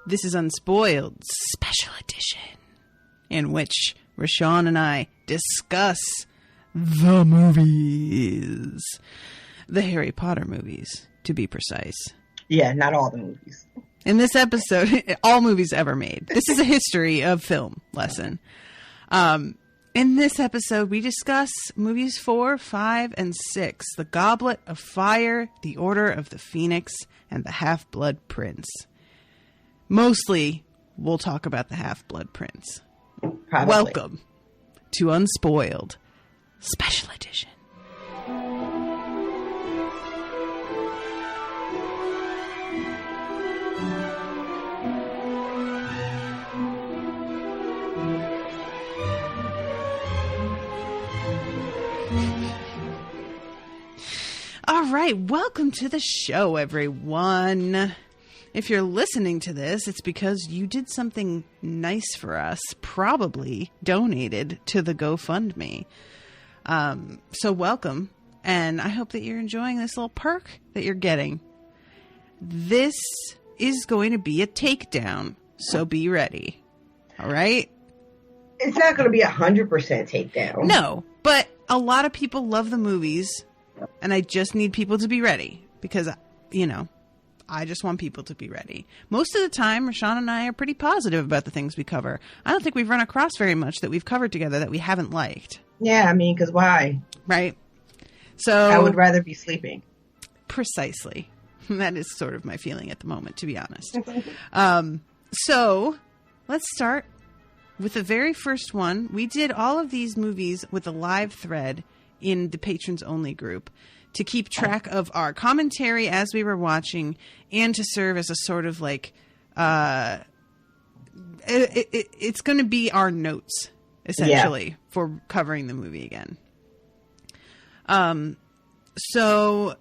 This is Unspoiled Special Edition, in which Rashawn and I discuss the movies. The Harry Potter movies, to be precise. Yeah, not all the movies. In this episode, all movies ever made. This is a history of film lesson. In this episode, we discuss movies 4, 5, and 6. The Goblet of Fire, The Order of the Phoenix, and The Half-Blood Prince. Mostly, we'll talk about The Half-Blood Prince. Probably. Welcome to Unspoiled Special Edition. All right, welcome to the show, everyone. If you're listening to this, it's because you did something nice for us, probably donated to the GoFundMe. So welcome, and I hope that you're enjoying this little perk that you're getting. This is going to be a takedown, so be ready. All right? It's not going to be 100% takedown. No, but a lot of people love the movies. And I just need people to be ready because, you know, I just want people to be ready. Most of the time, Rashawn and I are pretty positive about the things we cover. I don't think we've run across very much that we've covered together that we haven't liked. Yeah, I mean, because why? Right? So I would rather be sleeping. Precisely. That is sort of my feeling at the moment, to be honest. So let's start with the very first one. We did all of these movies with a live thread in the patrons only group to keep track of our commentary as we were watching and to serve as a sort of like it's going to be our notes essentially for covering the movie again. So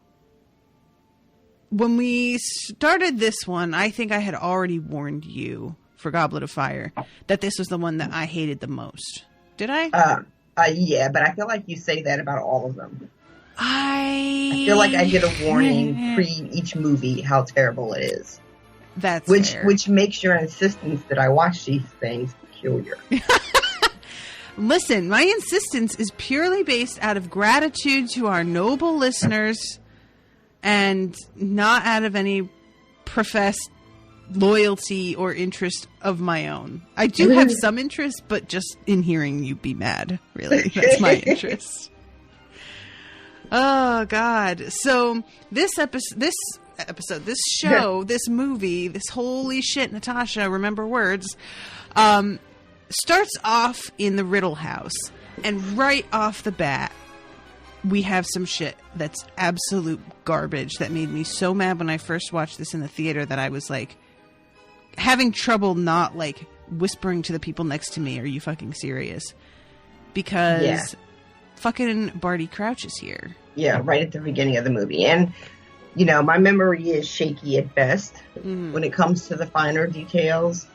when we started this one, I think I had already warned you for Goblet of Fire that this was the one that I hated the most. Did I? Yeah, but I feel like you say that about all of them. I feel like I get a warning pre each movie how terrible it is. That's fair. Which makes your insistence that I watch these things peculiar. Listen, my insistence is purely based out of gratitude to our noble listeners and not out of any professed loyalty or interest of my own. I do have some interest, but just in hearing you be mad, really. That's my interest. Oh, God. So this show, this movie, this holy shit, Natasha, remember words, starts off in the Riddle House. And right off the bat, we have some shit that's absolute garbage that made me so mad when I first watched this in the theater that I was like, having trouble not like whispering to the people next to me, are you fucking serious? Because fucking Barty Crouch is here. Yeah, right at the beginning of the movie. And, you know, my memory is shaky at best when it comes to the finer details.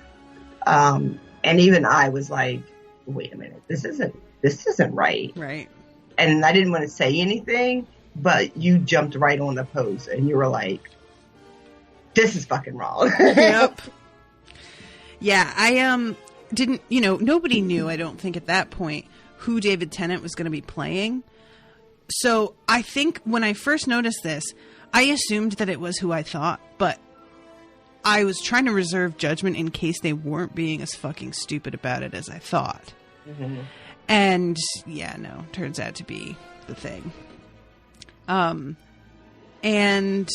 And even I was like, wait a minute, this isn't right. Right. And I didn't want to say anything, but you jumped right on the post and you were like, this is fucking wrong. Yep. Yeah, I didn't, you know, nobody knew, I don't think at that point, who David Tennant was going to be playing. So I think when I first noticed this, I assumed that it was who I thought, but I was trying to reserve judgment in case they weren't being as fucking stupid about it as I thought. Mm-hmm. And yeah, no, turns out to be the thing. And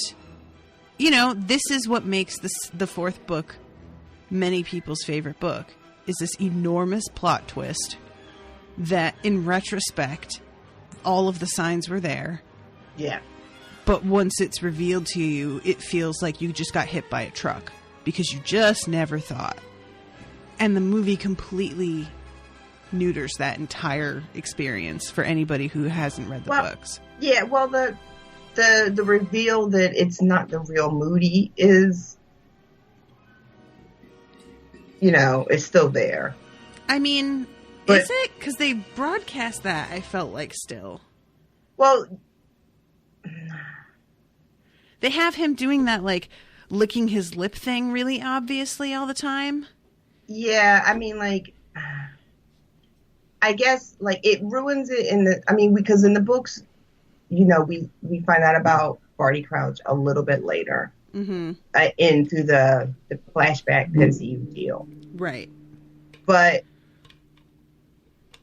you know, this is what makes the fourth book many people's favorite book, is this enormous plot twist that in retrospect all of the signs were there. Yeah. But once it's revealed to you, it feels like you just got hit by a truck because you just never thought. And the movie completely neuters that entire experience for anybody who hasn't read the books. Yeah, well, the reveal that it's not the real Moody is, you know, it's still there. I mean, is it? Because they broadcast that, I felt like, still. Well, they have him doing that, like licking his lip thing really obviously all the time. Yeah, I mean, like, I guess, like, it ruins it because in the books, we find out about Barty Crouch a little bit later. Mm-hmm. Into the flashback Pensieve deal. Right. But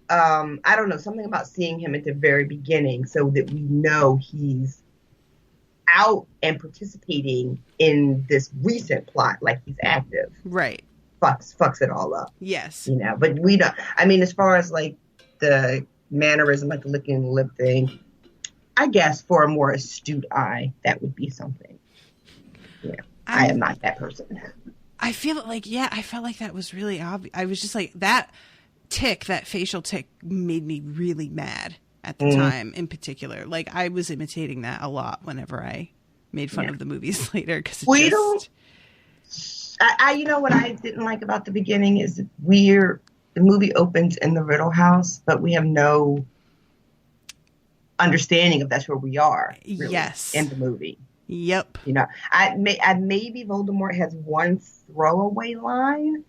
I don't know, something about seeing him at the very beginning so that we know he's out and participating in this recent plot, like he's active. Right. Fucks it all up. Yes. But we don't, I mean, as far as like the mannerism, like the licking the lip thing, I guess for a more astute eye, that would be something. Yeah. I am not that person. I feel like, I felt like that was really obvious. I was just like, that facial tick made me really mad at the time in particular. Like, I was imitating that a lot whenever I made fun of the movies later. Cause what I didn't like about the beginning is the movie opens in the Riddle House, but we have no understanding of that's where we are. Really, yes. In the movie. Yep. Maybe Voldemort has one throwaway line.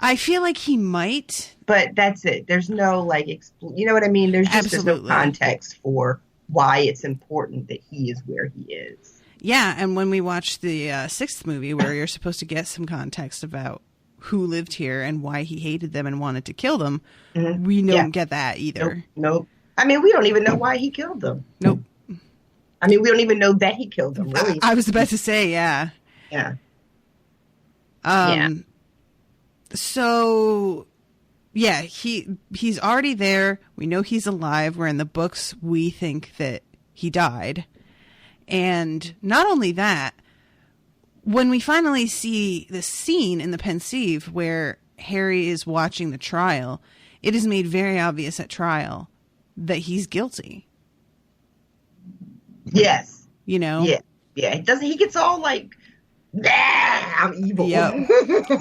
I feel like he might. But that's it. There's no, like, you know what I mean? There's no context for why it's important that he is where he is. Yeah, and when we watch the sixth movie where you're supposed to get some context about who lived here and why he hated them and wanted to kill them, we don't get that either. Nope. I mean, we don't even know why he killed them. Nope. I mean, we don't even know that he killed them, really. I was about to say, yeah. Yeah. So, yeah, he's already there. We know he's alive. Where in the books, we think that he died. And not only that, when we finally see the scene in the Pensieve where Harry is watching the trial, it is made very obvious at trial that he's guilty. Yes. Yeah. He gets all like, I'm evil. Yep.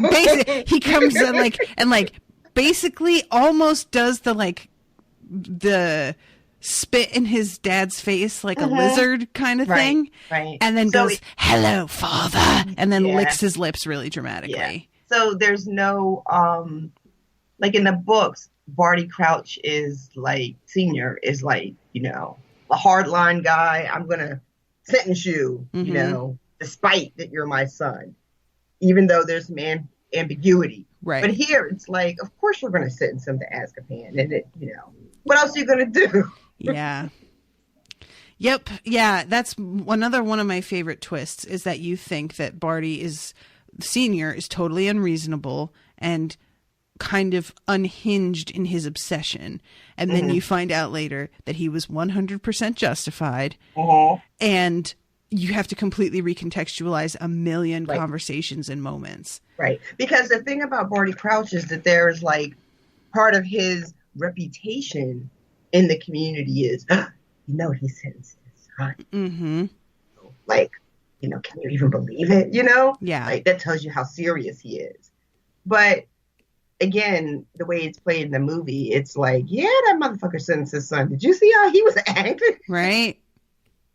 Basically, he comes in and basically almost does the spit in his dad's face like a lizard kind of thing. Right. And then goes, hello, father. And then licks his lips really dramatically. Yeah. So there's no, like in the books, Barty Crouch is like, senior is like, a hardline guy. I'm going to sentence you, despite that you're my son, even though there's some ambiguity. Right. But here it's like, of course you're going to sentence him to Azkaban. And what else are you going to do? Yeah. Yep. Yeah. That's another one of my favorite twists is that you think that Barty Senior is totally unreasonable and kind of unhinged in his obsession. And then you find out later that he was 100% justified. And you have to completely recontextualize a million conversations and moments. Right. Because the thing about Barty Crouch is that there's like part of his reputation in the community is, he sentenced his son. Mm-hmm. Like, can you even believe it? Yeah. Like, that tells you how serious he is. But again, the way it's played in the movie, it's like, yeah, that motherfucker sentenced his son. Did you see how he was acting? Right.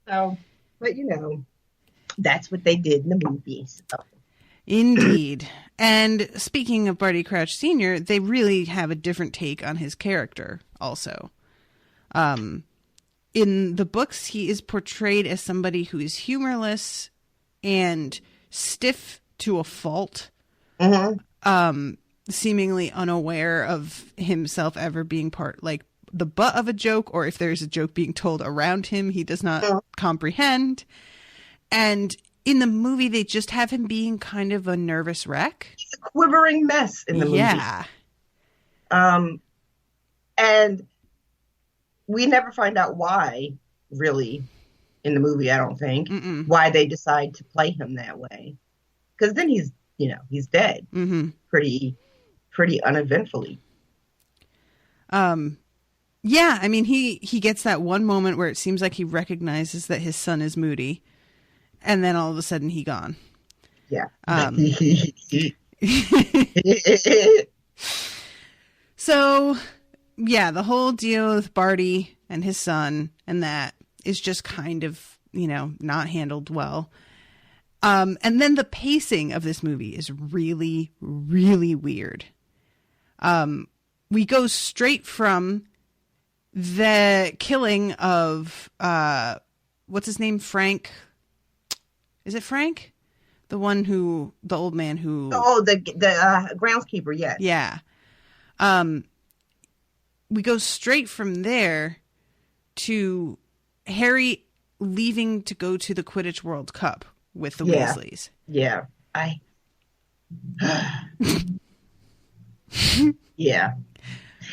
So, but that's what they did in the movie. So. Indeed. And speaking of Barty Crouch Sr., they really have a different take on his character also. In the books, he is portrayed as somebody who is humorless and stiff to a fault. Seemingly unaware of himself ever being the butt of a joke, or if there's a joke being told around him, he does not comprehend. And in the movie, they just have him being kind of a nervous wreck. He's a quivering mess in the movie. Yeah. And we never find out why, really, in the movie, I don't think, why they decide to play him that way. Because then he's dead. Pretty uneventfully. Yeah, I mean, he gets that one moment where it seems like he recognizes that his son is Moody, and then all of a sudden he gone. Yeah. So, yeah, the whole deal with Barty and his son and that is just kind of, not handled well. And then the pacing of this movie is really, really weird. We go straight from the killing of, what's his name? Frank. Is it Frank? The old man who. Oh, the groundskeeper. Yes. Yeah. We go straight from there to Harry leaving to go to the Quidditch World Cup with the Weasleys. Yeah. Yeah.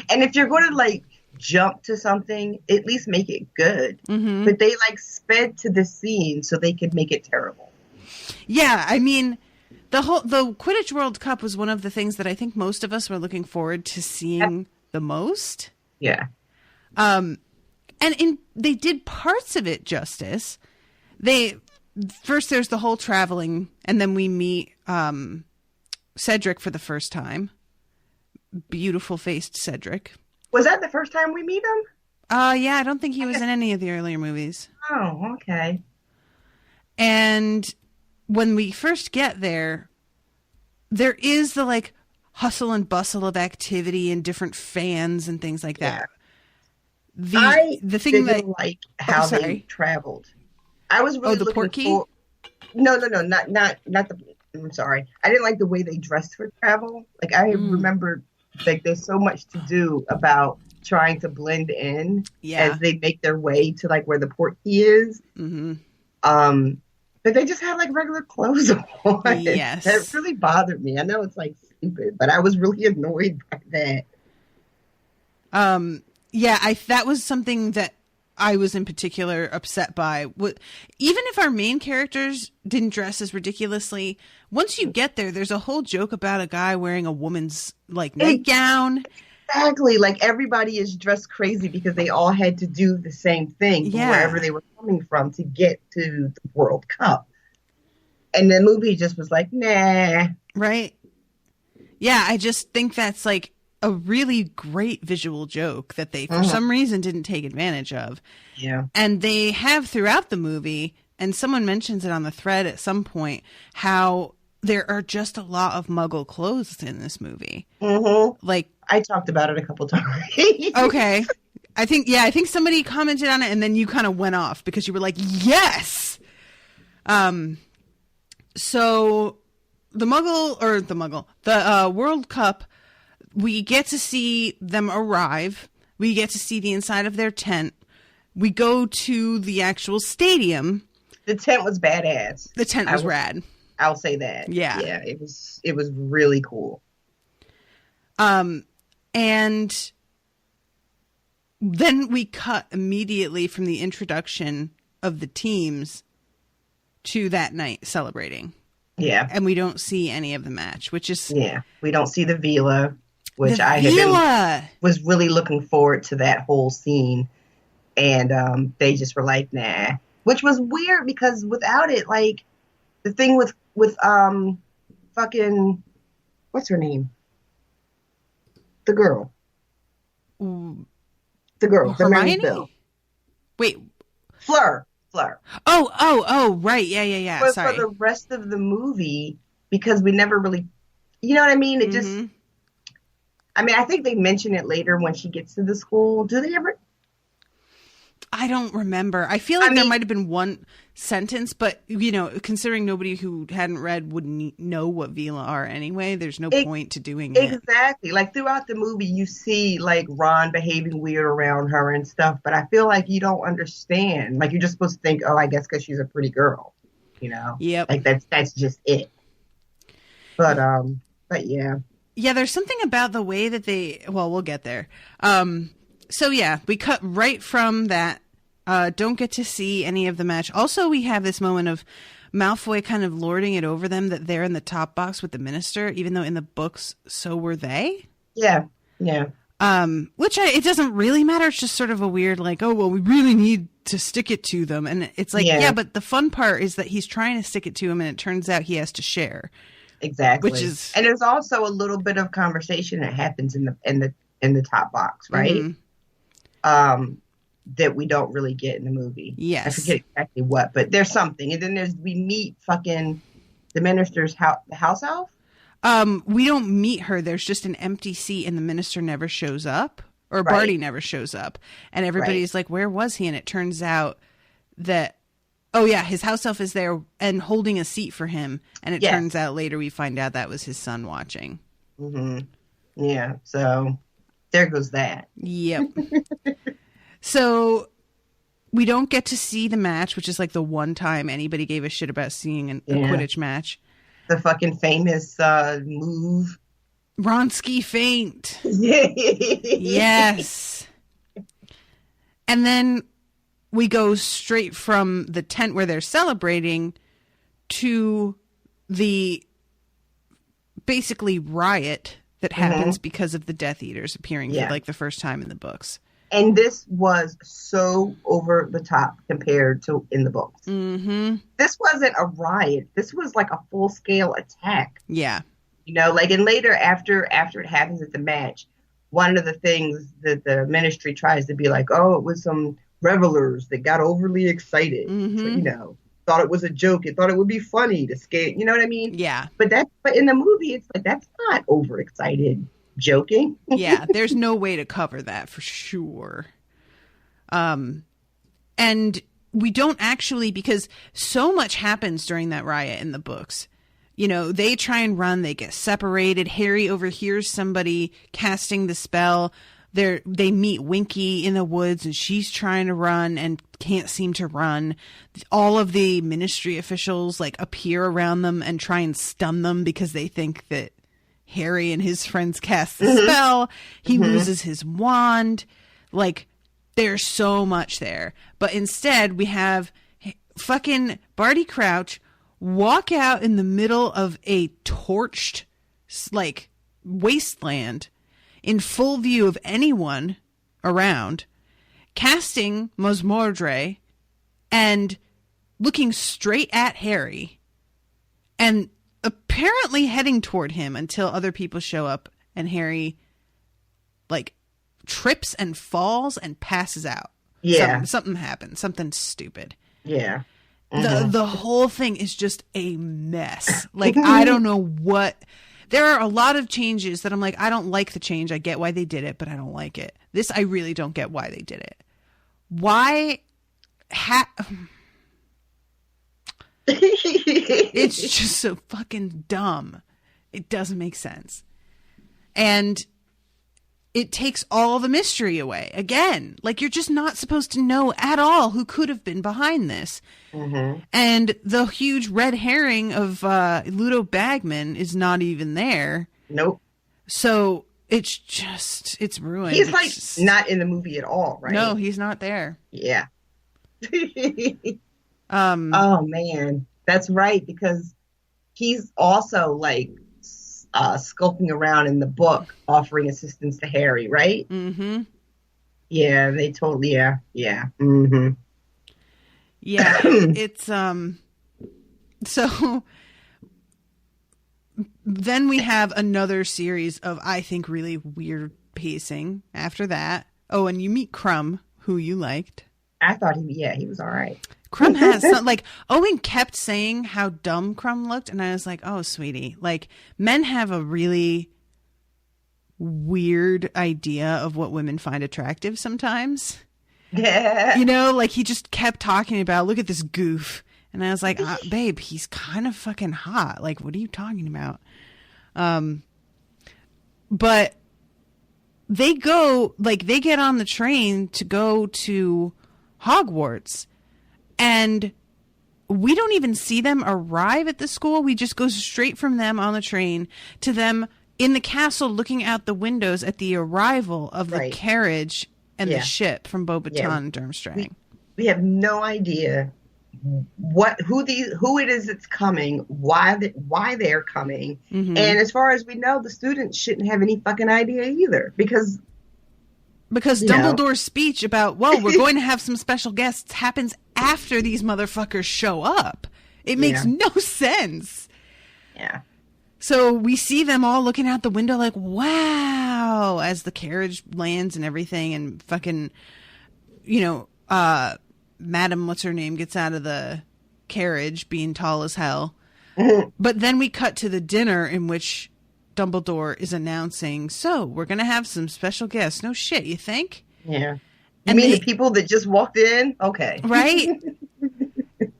And if you're going to like jump to something, at least make it good. Mm-hmm. But they like sped to the scene so they could make it terrible. Yeah, I mean, the Quidditch World Cup was one of the things that I think most of us were looking forward to seeing the most. Yeah. And they did parts of it justice. First there's the whole traveling, and then we meet Cedric for the first time. Beautiful faced Cedric. Was that the first time we meet him? Yeah, I don't think he was in any of the earlier movies. Oh, okay. And when we first get there is the like hustle and bustle of activity and different fans and things like that. Yeah. The thing that like how they traveled. I was really the looking Portkey? for. No, not the. I'm sorry. I didn't like the way they dressed for travel. Like I remember, like there's so much to do about trying to blend in as they make their way to like where the Portkey is. Mm-hmm. But they just had like regular clothes on. Yes. That really bothered me. I know it's like stupid, but I was really annoyed by that. Yeah, that was something that I was in particular upset by. Even if our main characters didn't dress as ridiculously, once you get there, there's a whole joke about a guy wearing a woman's like nightgown. Exactly. Like everybody is dressed crazy because they all had to do the same thing wherever they were coming from to get to the World Cup. And the movie just was like, nah. Right. Yeah, I just think that's like a really great visual joke that they, for some reason, didn't take advantage of. Yeah. And they have throughout the movie, and someone mentions it on the thread at some point, how there are just a lot of Muggle clothes in this movie. Mm-hmm. Like, I talked about it a couple times. Okay. I think somebody commented on it, and then you kind of went off because you were like, yes! So the World Cup, we get to see them arrive. We get to see the inside of their tent. We go to the actual stadium. The tent was badass. The tent was rad. I'll say that. Yeah. Yeah, it was really cool. And then we cut immediately from the introduction of the teams to that night celebrating. Yeah. And we don't see any of the match, which is... Yeah. We don't see the Vila, which was really looking forward to that whole scene. And they just were like, nah. Which was weird because without it, like, the thing with fucking... What's her name? The girl. The girl. Hermione? The Bill. Wait. Fleur. Oh, right. Yeah. But Sorry. for the rest of the movie, because we never really, you know what I mean? It just, I mean, I think they mention it later when she gets to the school. Do they ever? I don't remember. I feel like there might have been one sentence, but, you know, considering nobody who hadn't read would know what Vila are anyway, there's no point to doing it. Exactly. Like, throughout the movie, you see, like, Ron behaving weird around her and stuff, but I feel like you don't understand. Like, you're just supposed to think, oh, I guess because she's a pretty girl, you know? Yep. Like, that's just it. But yeah. Yeah, there's something about the way that we'll get there. So, yeah, we cut right from that. Don't get to see any of the match. Also, we have this moment of Malfoy kind of lording it over them that they're in the top box with the minister, even though in the books, so were they. Yeah. Which it doesn't really matter. It's just sort of a weird, like, oh, well, we really need to stick it to them. And it's like, yeah, but the fun part is that he's trying to stick it to him, and it turns out he has to share. Exactly. Which is, and there's also a little bit of conversation that happens in the top box, right? that we don't really get in the movie. Yes. I forget exactly what, but there's something. And then we meet fucking the minister's house elf. We don't meet her. There's just an empty seat and the minister never shows up, or Right. Barty never shows up. And everybody's like, where was he? And it turns out that, oh yeah, his house elf is there and holding a seat for him. And it turns out later we find out that was his son watching. Mm-hmm. Yeah. So there goes that. Yep. So we don't get to see the match, which is like the one time anybody gave a shit about seeing a Quidditch match. The fucking famous move. Wronski feint. Yes. And then we go straight from the tent where they're celebrating to the basically riot that happens because of the Death Eaters appearing for like the first time in the books. And this was so over the top compared to in the books. Mm-hmm. This wasn't a riot. This was like a full scale attack. Yeah. You know, like, and later after it happens at the match, one of the things that the ministry tries to be like, oh, it was some revelers that got overly excited. Mm-hmm. So, you know, thought it was a joke. It thought it would be funny to scare. You know what I mean? Yeah. But in the movie, it's like, that's not overexcited joking. Yeah, there's no way to cover that for sure. And we don't actually, because so much happens during that riot in the books. You know, they try and run, they get separated. Harry overhears somebody casting the spell. They meet Winky in the woods and she's trying to run and can't seem to run. All of the ministry officials like appear around them and try and stun them because they think that Harry and his friends cast the spell. He loses his wand. Like, there's so much there. But instead, we have fucking Barty Crouch walk out in the middle of a torched, like, wasteland in full view of anyone around, casting Mosmordre and looking straight at Harry and apparently heading toward him until other people show up and Harry like trips and falls and passes out. Yeah. Something happened. Something stupid. Yeah. The whole thing is just a mess. Like, I don't know what. There are a lot of changes that I'm like, I don't like the change. I get why they did it, but I don't like it. This, I really don't get why they did it. Why? It's just so fucking dumb. It doesn't make sense. And it takes all the mystery away. Again, like, you're just not supposed to know at all who could have been behind this. Mm-hmm. And the huge red herring of Ludo Bagman is not even there. Nope. So it's ruined. He's not in the movie at all, right? No, he's not there. Yeah. Oh man, that's right, because he's also like skulking around in the book offering assistance to Harry, right? Mm-hmm. Yeah, they totally, yeah. Mm-hmm. Yeah, it's so then we have another series of, I think, really weird pacing after that. Oh, and you meet Crumb, who you liked. I thought he was all right. Crumb has some, like, Owen kept saying how dumb Crumb looked, and I was like, oh, sweetie, like, men have a really weird idea of what women find attractive sometimes. Yeah. You know, like, he just kept talking about, look at this goof. And I was like, babe, he's kind of fucking hot. Like, what are you talking about? But they get on the train to go to Hogwarts, and we don't even see them arrive at the school. We just go straight from them on the train to them in the castle looking out the windows at the arrival of the carriage and the ship from Beauxbaton and Durmstrang. We have no idea who it is that's coming, why they're coming. Mm-hmm. And as far as we know, the students shouldn't have any fucking idea either, because Dumbledore's speech about, well, we're going to have some special guests happens after these motherfuckers show up. It makes no sense. Yeah. So we see them all looking out the window like, wow, as the carriage lands and everything, and fucking Madam, what's her name, gets out of the carriage being tall as hell. But then we cut to the dinner in which Dumbledore is announcing, so we're going to have some special guests. No shit, you think? Yeah. The people that just walked in? Okay. Right?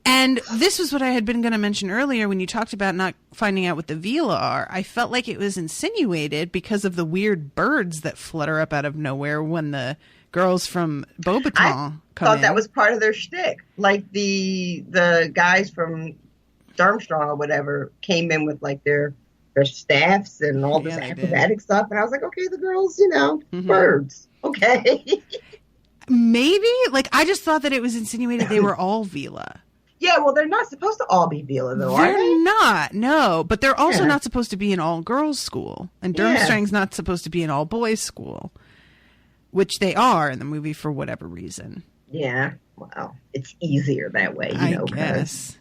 And this was what I had been going to mention earlier when you talked about not finding out what the Veela are. I felt like it was insinuated because of the weird birds that flutter up out of nowhere when the girls from Beauxbaton come in. I thought that was part of their shtick. Like the guys from Durmstrang or whatever came in with like their staffs and all this acrobatic stuff. And I was like, okay, the girls, birds. Okay. Maybe? Like, I just thought that it was insinuated they were all Veela. Yeah, well, they're not supposed to all be Veela, though, are they? They're not, no. But they're also not supposed to be an all-girls school. And Durmstrang's not supposed to be an all-boys school. Which they are in the movie for whatever reason. Yeah, well, it's easier that way, I guess.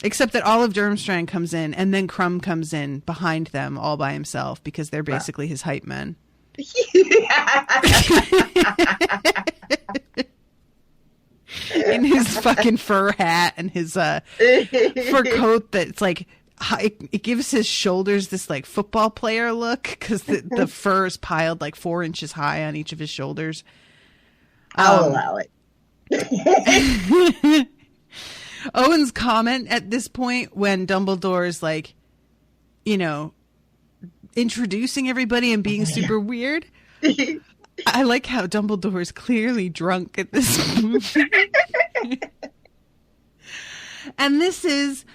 Except that all of Durmstrang comes in, and then Crumb comes in behind them all by himself because they're basically his hype men. In his fucking fur hat and his fur coat that's like, it gives his shoulders this like football player look because the fur is piled like 4 inches high on each of his shoulders. I'll allow it. Owen's comment at this point when Dumbledore is like, introducing everybody and being super weird. I like how Dumbledore is clearly drunk at this movie. And this is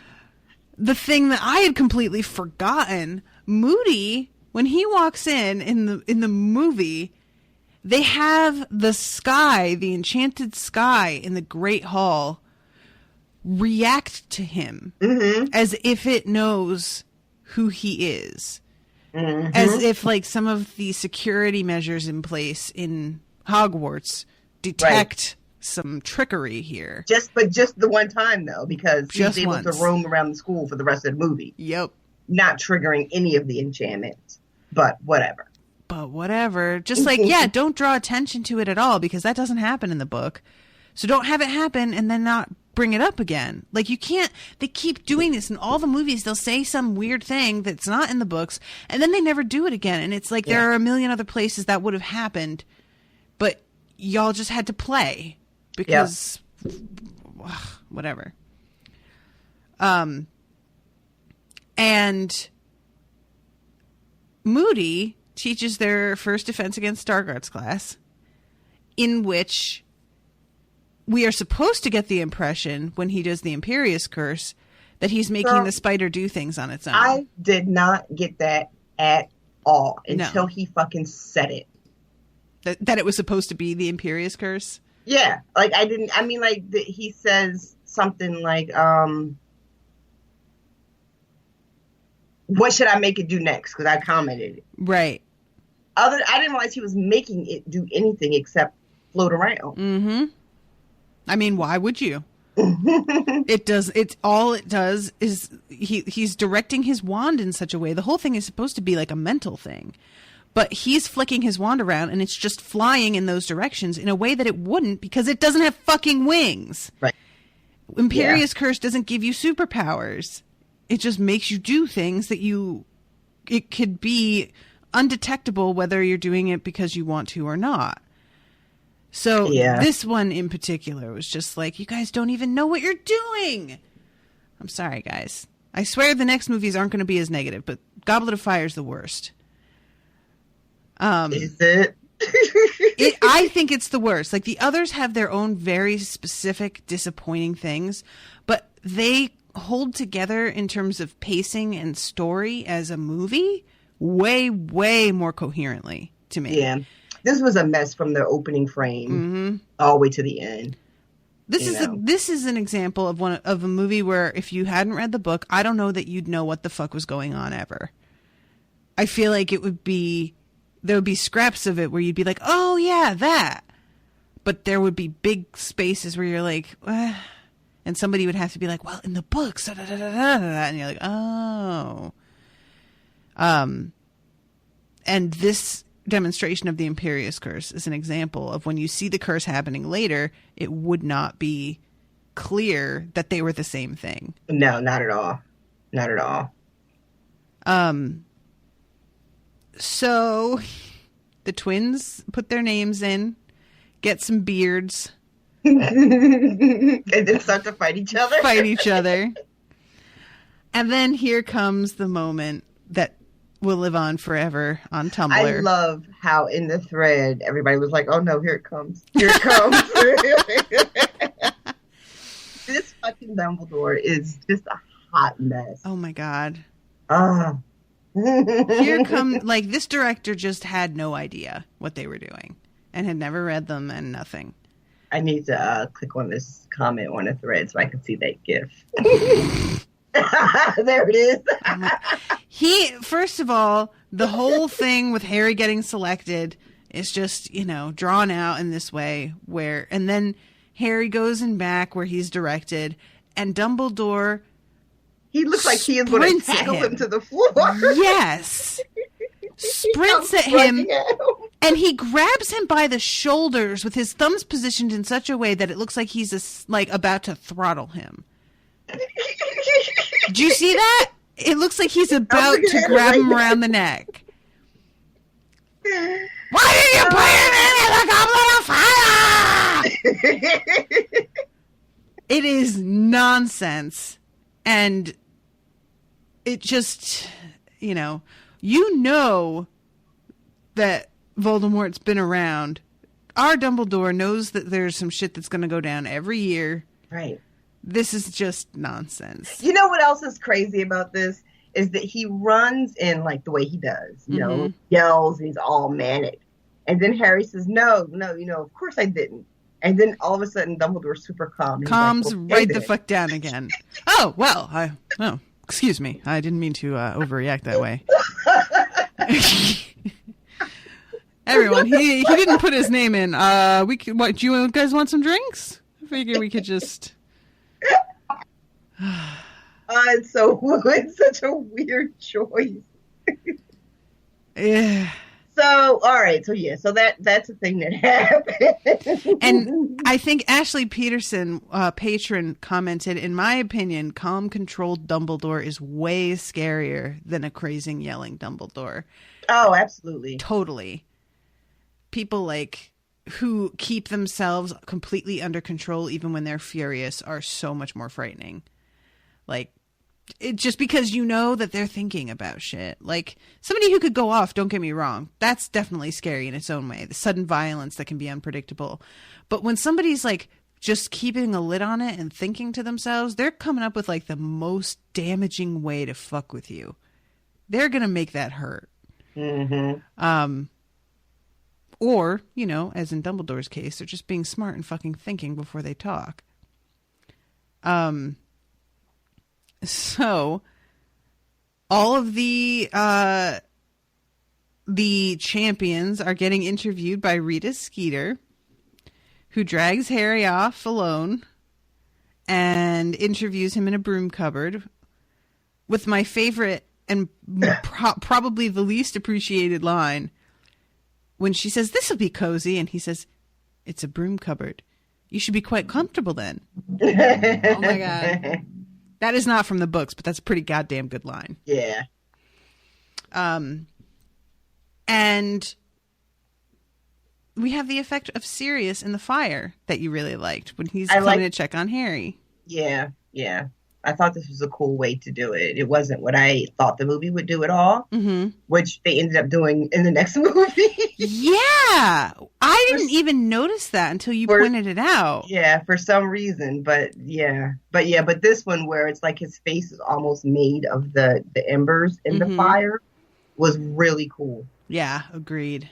the thing that I had completely forgotten. Moody, when he walks in the movie, they have the sky, the enchanted sky in the Great Hall, react to him as if it knows who he is. As if like some of the security measures in place in Hogwarts detect some trickery here. Just the one time though, because he's able to roam around the school for the rest of the movie. Yep. Not triggering any of the enchantments, but whatever. Just like, don't draw attention to it at all because that doesn't happen in the book. So don't have it happen and then not bring it up again. Like you can't, they keep doing this in all the movies. They'll say some weird thing that's not in the books and then they never do it again. And it's like, there are a million other places that would have happened, but y'all just had to play because whatever. And Moody teaches their first Defense Against Stargards class, in which we are supposed to get the impression when he does the Imperius Curse that he's making the spider do things on its own. I did not get that at all until he fucking said it. That it was supposed to be the Imperius Curse? Yeah. Like, I didn't, I mean, like, he says something like, what should I make it do next? Because I commented it. Right. I didn't realize he was making it do anything except float around. Mm-hmm. I mean, why would you? It's all it does is he's directing his wand in such a way. The whole thing is supposed to be like a mental thing, but he's flicking his wand around and it's just flying in those directions in a way that it wouldn't because it doesn't have fucking wings. Right. Imperius Curse doesn't give you superpowers. It just makes you do things that it could be undetectable whether you're doing it because you want to or not. So this one in particular was just like, you guys don't even know what you're doing. I'm sorry, guys. I swear the next movies aren't going to be as negative, but Goblet of Fire is the worst. Is it? I think it's the worst. Like the others have their own very specific disappointing things, but they hold together in terms of pacing and story as a movie way, way more coherently to me. Yeah. This was a mess from the opening frame all the way to the end. This is an example of a movie where if you hadn't read the book, I don't know that you'd know what the fuck was going on ever. I feel like there would be scraps of it where you'd be like, oh yeah, that. But there would be big spaces where you're like, and somebody would have to be like, well, in the books, and you're like, oh. And this demonstration of the Imperius Curse is an example of when you see the curse happening later, it would not be clear that they were the same thing. No, not at all. Not at all. So the twins put their names in, get some beards, and then start to fight each other. And then here comes the moment that will live on forever on Tumblr. I love how in the thread everybody was like, "Oh no, here it comes! Here it comes!" This fucking Dumbledore is just a hot mess. Oh my god! Here this director just had no idea what they were doing and had never read them and nothing. I need to click on this comment on a thread so I can see that GIF. There it is. First of all, the whole thing with Harry getting selected is just, drawn out in this way and then Harry goes in back where he's directed and Dumbledore, he looks like he is going to tackle him to the floor. Yes. Sprints at him. And he grabs him by the shoulders with his thumbs positioned in such a way that it looks like he's about to throttle him. Do you see that? It looks like he's about to grab him around the neck. Why did you put him in the Goblet of Fire? It is nonsense. And it just, that Voldemort's been around. Our Dumbledore knows that there's some shit that's going to go down every year. Right. This is just nonsense. You know what else is crazy about this? Is that he runs in the way he does, yells, and he's all manic. And then Harry says, no, of course I didn't. And then all of a sudden Dumbledore's super calm. Calms right the fuck down again. Oh, well, excuse me. I didn't mean to overreact that way. Everyone, he didn't put his name in. Do you guys want some drinks? I figure we could just... It's such a weird choice. Yeah. So, all right. So that's a thing that happened. And I think Ashley Peterson, patron, commented, in my opinion, calm, controlled Dumbledore is way scarier than a crazy, yelling Dumbledore. Oh, absolutely. Totally. People who keep themselves completely under control even when they're furious are so much more frightening. Just because that they're thinking about shit. Somebody who could go off, don't get me wrong, that's definitely scary in its own way. The sudden violence that can be unpredictable. But when somebody's just keeping a lid on it and thinking to themselves, they're coming up with the most damaging way to fuck with you. They're going to make that hurt. Mm-hmm. Or, as in Dumbledore's case, they're just being smart and fucking thinking before they talk. So all of the champions are getting interviewed by Rita Skeeter, who drags Harry off alone and interviews him in a broom cupboard with my favorite and probably the least appreciated line when she says, "This will be cozy," and he says, "It's a broom cupboard. You should be quite comfortable then." Oh my God. That is not from the books, but that's a pretty goddamn good line. Yeah. And we have the effect of Sirius in the fire that you really liked when he's coming to check on Harry. Yeah. I thought this was a cool way to do it. It wasn't what I thought the movie would do at all, which they ended up doing in the next movie. Yeah. I didn't even notice that until you pointed it out. Yeah, for some reason. But this one where it's his face is almost made of the embers in the fire was really cool. Yeah, agreed.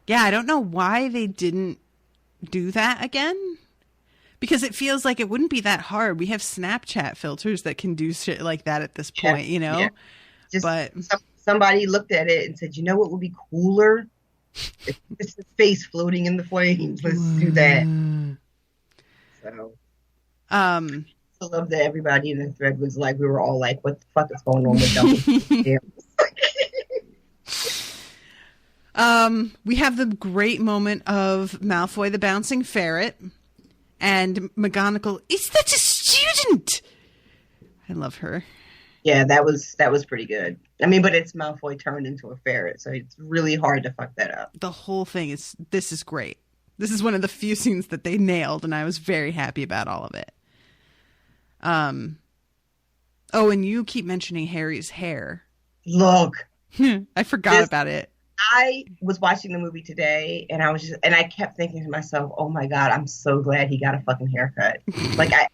Yeah, I don't know why they didn't do that again. Because it feels like it wouldn't be that hard. We have Snapchat filters that can do shit like that at this point, Yeah. But somebody looked at it and said, "You know what would be cooler? It's his face floating in the flames. Let's do that." So, I love that everybody in the thread was we were all "What the fuck is going on with Dumbledore?" We have the great moment of Malfoy the bouncing ferret and McGonagall. Is that a student? I love her. Yeah, that was pretty good. I mean, but it's Malfoy turned into a ferret, so it's really hard to fuck that up. The whole thing is great. This is one of the few scenes that they nailed, and I was very happy about all of it. Oh, and you keep mentioning Harry's hair. Look, I forgot about it. I was watching the movie today, and I kept thinking to myself, "Oh my god, I'm so glad he got a fucking haircut."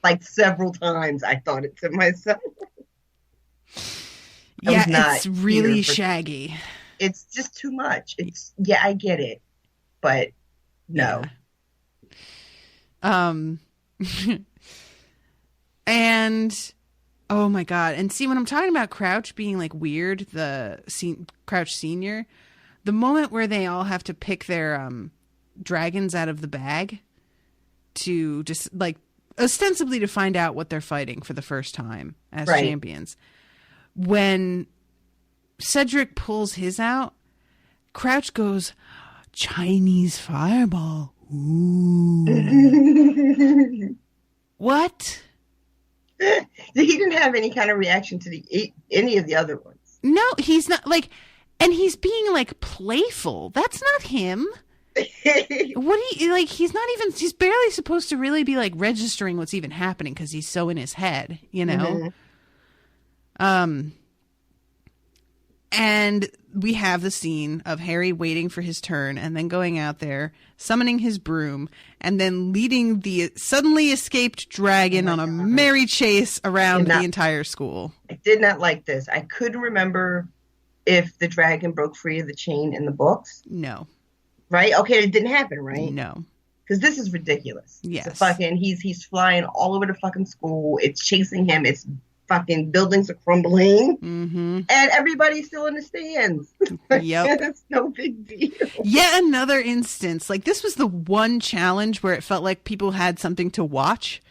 like several times, I thought it to myself. Yeah, it's really shaggy. It's just too much. I get it, but no. Yeah. And oh my god! And see, when I'm talking about Crouch being like weird, Crouch Senior, the moment where they all have to pick their dragons out of the bag to just like ostensibly to find out what they're fighting for the first time as champions. When Cedric pulls his out, Crouch goes, "Chinese fireball." Ooh. What? He didn't have any kind of reaction to any of the other ones. No, he's not like, and he's being like playful. That's not him. He's not even, he's barely supposed to really be like registering what's even happening because he's so in his head, you know? Mm-hmm. And we have the scene of Harry waiting for his turn and then going out there, summoning his broom, and then leading the suddenly escaped dragon on a merry chase around the entire school. I did not like this. I couldn't remember if the dragon broke free of the chain in the books. No. Right? Okay, it didn't happen, right? No. Because this is ridiculous. Yes. It's he's flying all over the fucking school. It's chasing him. It's fucking buildings are crumbling, and everybody's still in the stands. Yep. It's no big deal. Yet another instance. Like, this was the one challenge where it felt like people had something to watch,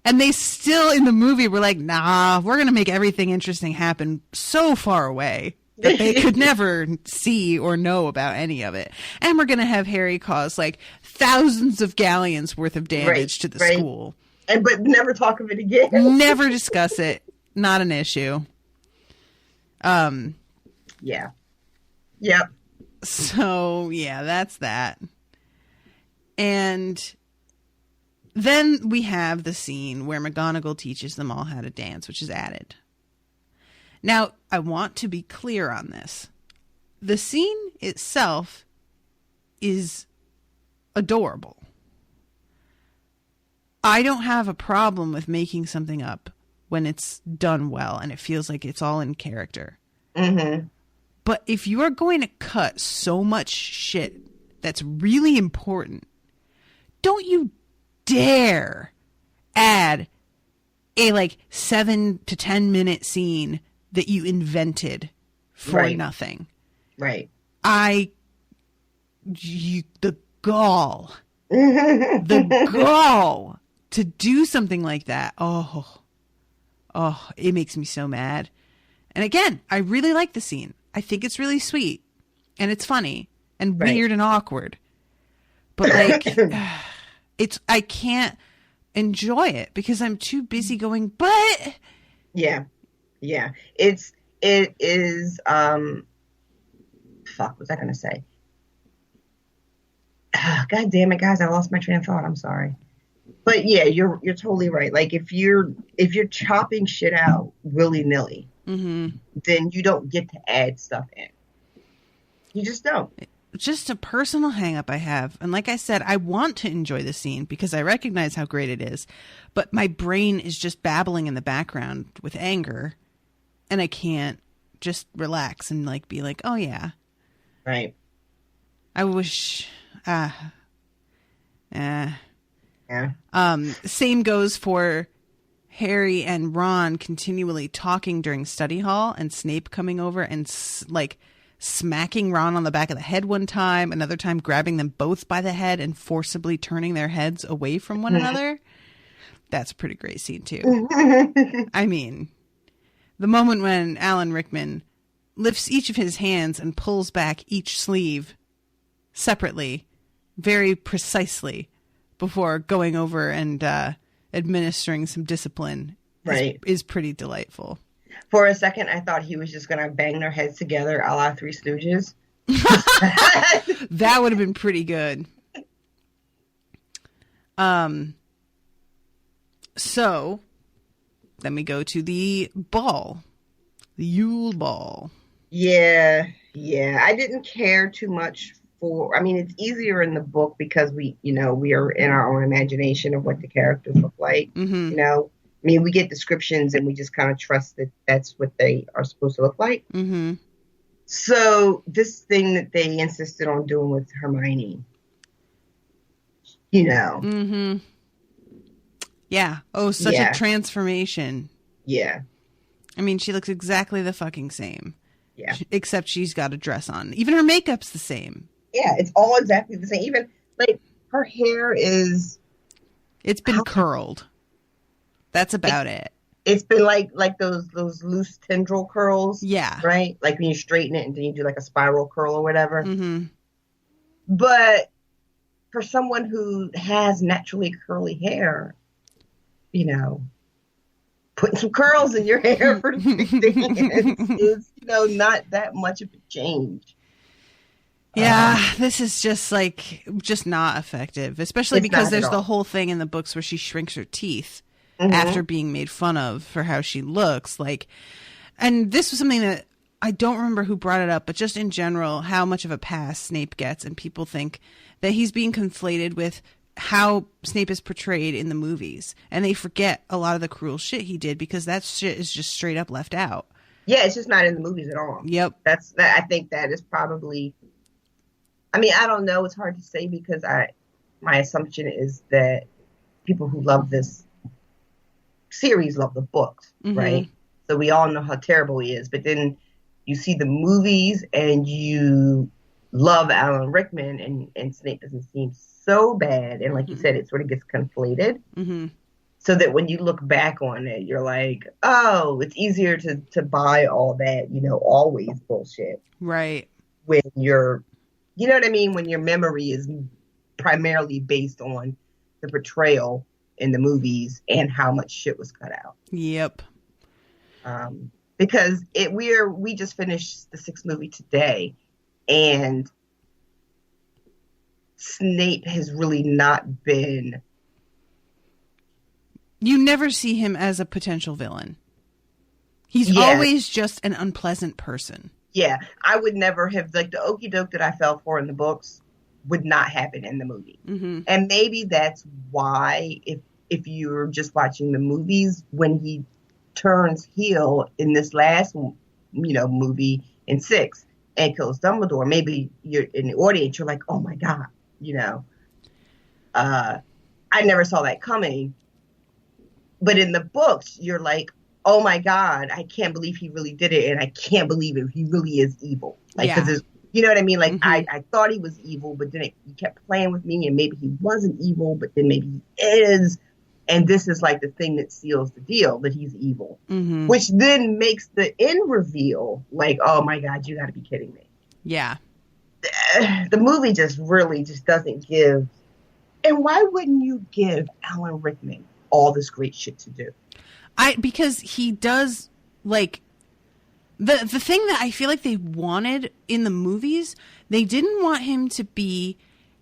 and they still in the movie were like, nah, we're gonna make everything interesting happen so far away that they could never see or know about any of it, and we're gonna have Harry cause like thousands of galleons worth of damage to the school. But never talk of it again. Never discuss it. Not an issue. Yeah. Yep. So, yeah, that's that. And then we have the scene where McGonagall teaches them all how to dance, which is added. Now, I want to be clear on this. The scene itself is adorable. I don't have a problem with making something up when it's done well and it feels like it's all in character. Mm-hmm. But if you are going to cut so much shit that's really important, don't you dare add a like 7 to 10 minute scene that you invented for nothing. Right. The gall. The gall to do something like that. Oh, it makes me so mad. And again, I really like the scene. I think it's really sweet and it's funny and weird and awkward. But like, I can't enjoy it because I'm too busy going, but yeah. It is, fuck, what was I going to say? God damn it, guys. I lost my train of thought. I'm sorry. But yeah, you're totally right. Like if you're chopping shit out willy-nilly, then you don't get to add stuff in. You just don't. Just a personal hang-up I have. And like I said, I want to enjoy the scene because I recognize how great it is. But my brain is just babbling in the background with anger. And I can't just relax and like be like, oh yeah. Right. I wish... Yeah. Same goes for Harry and Ron continually talking during study hall and Snape coming over and like smacking Ron on the back of the head one time, another time grabbing them both by the head and forcibly turning their heads away from one another. That's a pretty great scene too. I mean, the moment when Alan Rickman lifts each of his hands and pulls back each sleeve separately, very precisely, before going over and administering some discipline is pretty delightful. For a second, I thought he was just going to bang their heads together a la Three Stooges. That would have been pretty good. So then we go to the ball, the Yule Ball. Yeah. I didn't care too much I mean, it's easier in the book because we are in our own imagination of what the characters look like. Mm-hmm. You know, I mean, we get descriptions and we just kind of trust that that's what they are supposed to look like. Mm-hmm. So this thing that they insisted on doing with Hermione, Mm-hmm. Yeah. Oh, such a transformation. Yeah. I mean, she looks exactly the fucking same. Yeah. Except she's got a dress on. Even her makeup's the same. Yeah, it's all exactly the same. Even, like, her hair is... It's been curled. That's about it. It's been like those loose tendril curls. Yeah. Right? Like when you straighten it and then you do like a spiral curl or whatever. Mm-hmm. But for someone who has naturally curly hair, putting some curls in your hair for 6 days is, not that much of a change. Yeah, this is just not effective, especially because there's the whole thing in the books where she shrinks her teeth after being made fun of for how she looks. And this was something that I don't remember who brought it up, but just in general, how much of a pass Snape gets, and people think that he's being conflated with how Snape is portrayed in the movies, and they forget a lot of the cruel shit he did because that shit is just straight up left out. Yeah, it's just not in the movies at all. Yep. I think that is probably... I mean, I don't know. It's hard to say because my assumption is that people who love this series love the books, right? So we all know how terrible he is. But then you see the movies and you love Alan Rickman and Snape doesn't seem so bad. And like you said, it sort of gets conflated. Mm-hmm. So that when you look back on it, you're like, oh, it's easier to buy all that, always bullshit. Right. When you're... You know what I mean? When your memory is primarily based on the portrayal in the movies and how much shit was cut out. Yep. Because we just finished the 6th movie today, and Snape has really not been... You never see him as a potential villain. He's always just an unpleasant person. Yeah, I would never have, the okie doke that I fell for in the books would not happen in the movie. Mm-hmm. And maybe that's why, if you're just watching the movies, when he turns heel in this last, movie in 6 and kills Dumbledore, maybe you're in the audience, you're like, oh my God, I never saw that coming. But in the books, you're like, oh my God, I can't believe he really did it. And I can't believe it. He really is evil. Because you know what I mean? I thought he was evil, but then he kept playing with me and maybe he wasn't evil, but then maybe he is. And this is the thing that seals the deal that he's evil, which then makes the end reveal oh my God, you got to be kidding me. Yeah. The movie just really just doesn't give. And why wouldn't you give Alan Rickman all this great shit to do? Because he does, the thing that I feel like they wanted in the movies, they didn't want him to be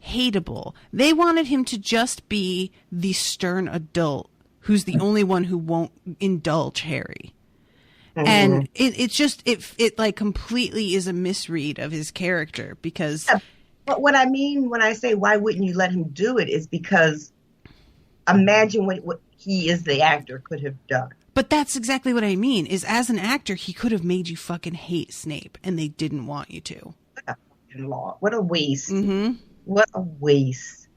hateable. They wanted him to just be the stern adult who's the only one who won't indulge Harry. Mm-hmm. And it completely is a misread of his character because... Yeah, but what I mean when I say why wouldn't you let him do it is because imagine what he as the actor could have done. But that's exactly what I mean, is as an actor, he could have made you fucking hate Snape, and they didn't want you to. What a waste. Mm-hmm. What a waste.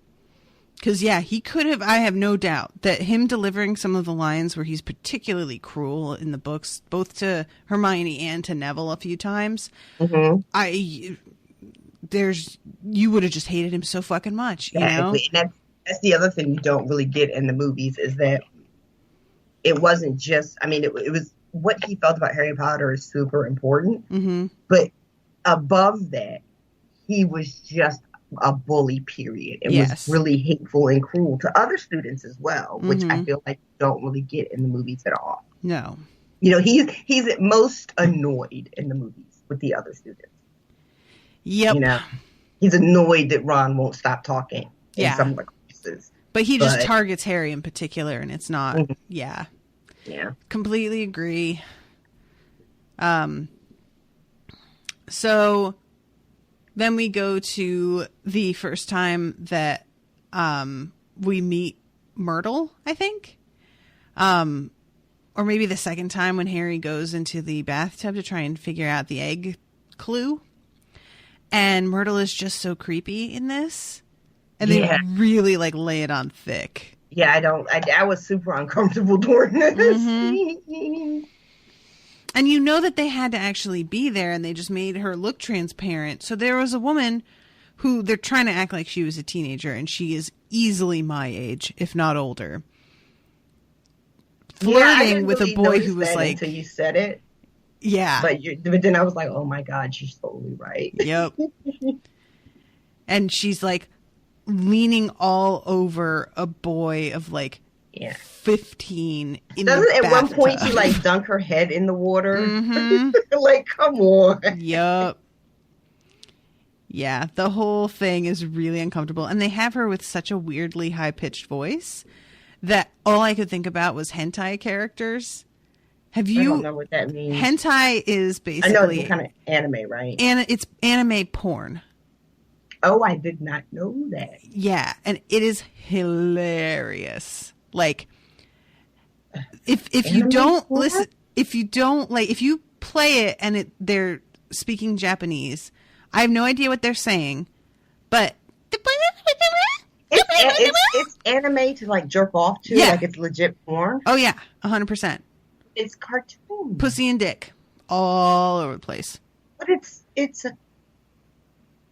Because, he could have, I have no doubt, that him delivering some of the lines where he's particularly cruel in the books, both to Hermione and to Neville a few times, you would have just hated him so fucking much, you know? That's the other thing you don't really get in the movies is that it wasn't just, it was what he felt about Harry Potter is super important. Mm-hmm. But above that, he was just a bully, period. It Yes. was really hateful and cruel to other students as well, which I Mhm. feel like you don't really get in the movies at all. No. You know, he's at most annoyed in the movies with the other students. Yep. You know, he's annoyed that Ron won't stop talking Yeah. in some of the classes. But he just But- targets Harry in particular, and it's not. Mhm. Yeah. Yeah. Completely agree. So then we go to the first time that we meet Myrtle, I think. Or maybe the second time when Harry goes into the bathtub to try and figure out the egg clue. And Myrtle is just so creepy in this. And they Yeah. really like lay it on thick. Yeah, I was super uncomfortable during this. Mm-hmm. And you know that they had to actually be there, and they just made her look transparent. So there was a woman who they're trying to act like she was a teenager, and she is easily my age, if not older. Yeah, I Flirting didn't with really a boy notice who was that like, until you said it, yeah, but then I was like, oh my god, she's totally right. yep. And she's like leaning all over a boy of like Yeah. 15 in Doesn't the at one point bathtub. she like dunk her head in the water? Mhm. Like, come on. Yup. Yeah, the whole thing is really uncomfortable. And they have her with such a weirdly high-pitched voice that all I could think about was hentai characters. Have I don't you... know what that means. Hentai is I know basically... it's kind of anime, right? it's anime porn. Oh, I did not know that. Yeah, and it is hilarious. Like, if you Anime don't porn? listen... If you don't, like, if you play it and they're speaking Japanese... I have no idea what they're saying, but It's anime to like jerk off to, Yeah. like it's legit porn. oh yeah, 100%. It's cartoon, Pussy and dick all over the place. but it's a.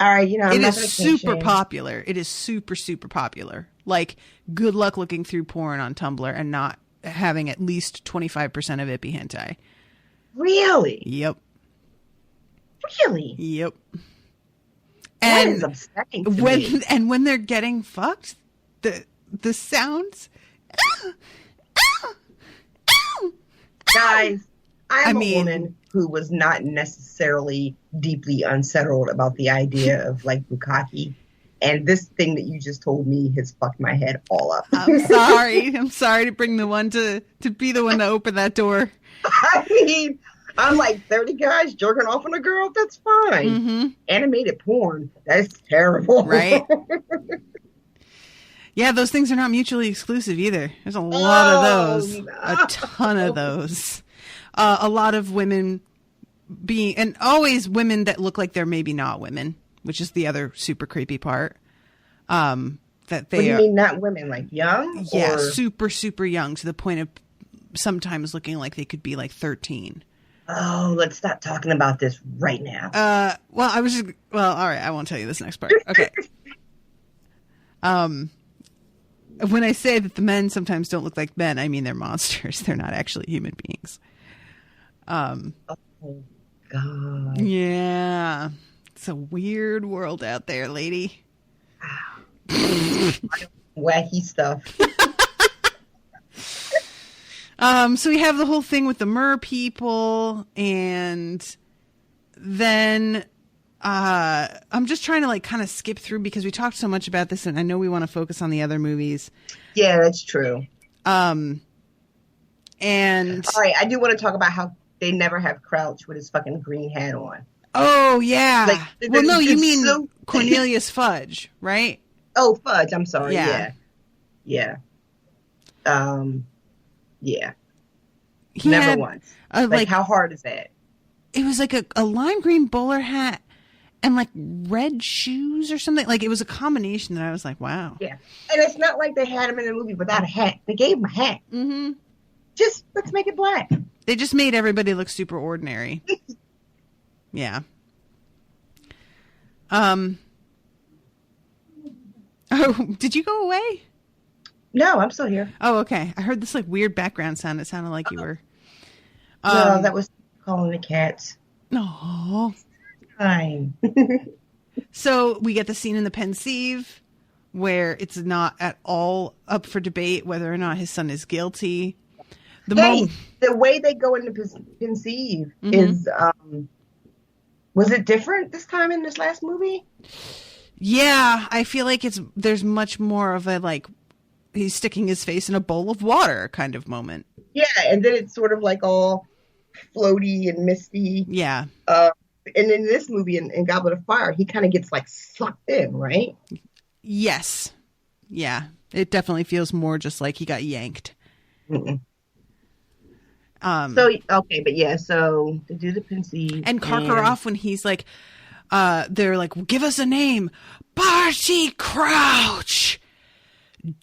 All right, you know, I'm It not is gonna super kink shame. popular. It is super popular. Like, good luck looking through porn on Tumblr and not having at least 25% of it be hentai. Really, Yep. really. And That is upsetting to me. when they're getting fucked, the sounds. Guys, I I'm mean- a woman who was not necessarily deeply unsettled about the idea of like bukkake, and this thing that you just told me has fucked my head all up. I'm sorry. I'm sorry to bring the one to be the one to open that door. I mean, I'm like 30 guys jerking off on a girl. That's fine. Mm-hmm. Animated porn. That's terrible. Right? Yeah, those things are not mutually exclusive either. There's a lot of those. no. A ton of those. A lot of women being, and always women that look like they're maybe not women, which is the other super creepy part. That What they do you are, mean, not women? Like young? yeah, Or- super young to the point of sometimes looking like they could be like 13. Oh, let's stop talking about this right now. Well, all right, I won't tell you this next part. Okay. When I say that the men sometimes don't look like men, I mean they're monsters. They're not actually human beings. Oh, God. Yeah. It's a weird world out there, lady. Wacky stuff. So we have the whole thing with the mer people, and then I'm just trying to like kind of skip through because we talked so much about this, and I know we want to focus on the other movies. Yeah, that's true. And All right, I do want to talk about how they never have Crouch with his fucking green hat on. oh yeah, Like, well no, you it's mean so- Cornelius Fudge, right? Oh, Fudge. I'm sorry. Yeah. Yeah. Yeah. He Never had, once. like Like, how hard is that? it was like a lime green bowler hat and like red shoes or something. Like it was a combination that I was like, wow. Yeah. And it's not like they had him in the movie without a hat. They gave him a hat. Mm-hmm. Just let's make it black. They just made everybody look super ordinary. Yeah. Oh, did you go away? No, I'm still here. Oh, okay. I heard this like weird background sound. It sounded like you were. No, that was calling the cats. No. Fine. So we get the scene in the Pensieve where it's not at all up for debate whether or not his son is guilty. The way they go into Pensieve is, was it different this time in this last movie? Yeah, I feel like there's much more of a, like, he's sticking his face in a bowl of water kind of moment. Yeah, and then it's sort of like all floaty and misty. Yeah. And in this movie, in Goblet of Fire, he kind of gets, like, sucked in, right? Yes. Yeah. It definitely feels more just like he got yanked. Mm-mm. So they do the Pensieve. And Karkaroff, when he's like, they're like, well, give us a name. Barty Crouch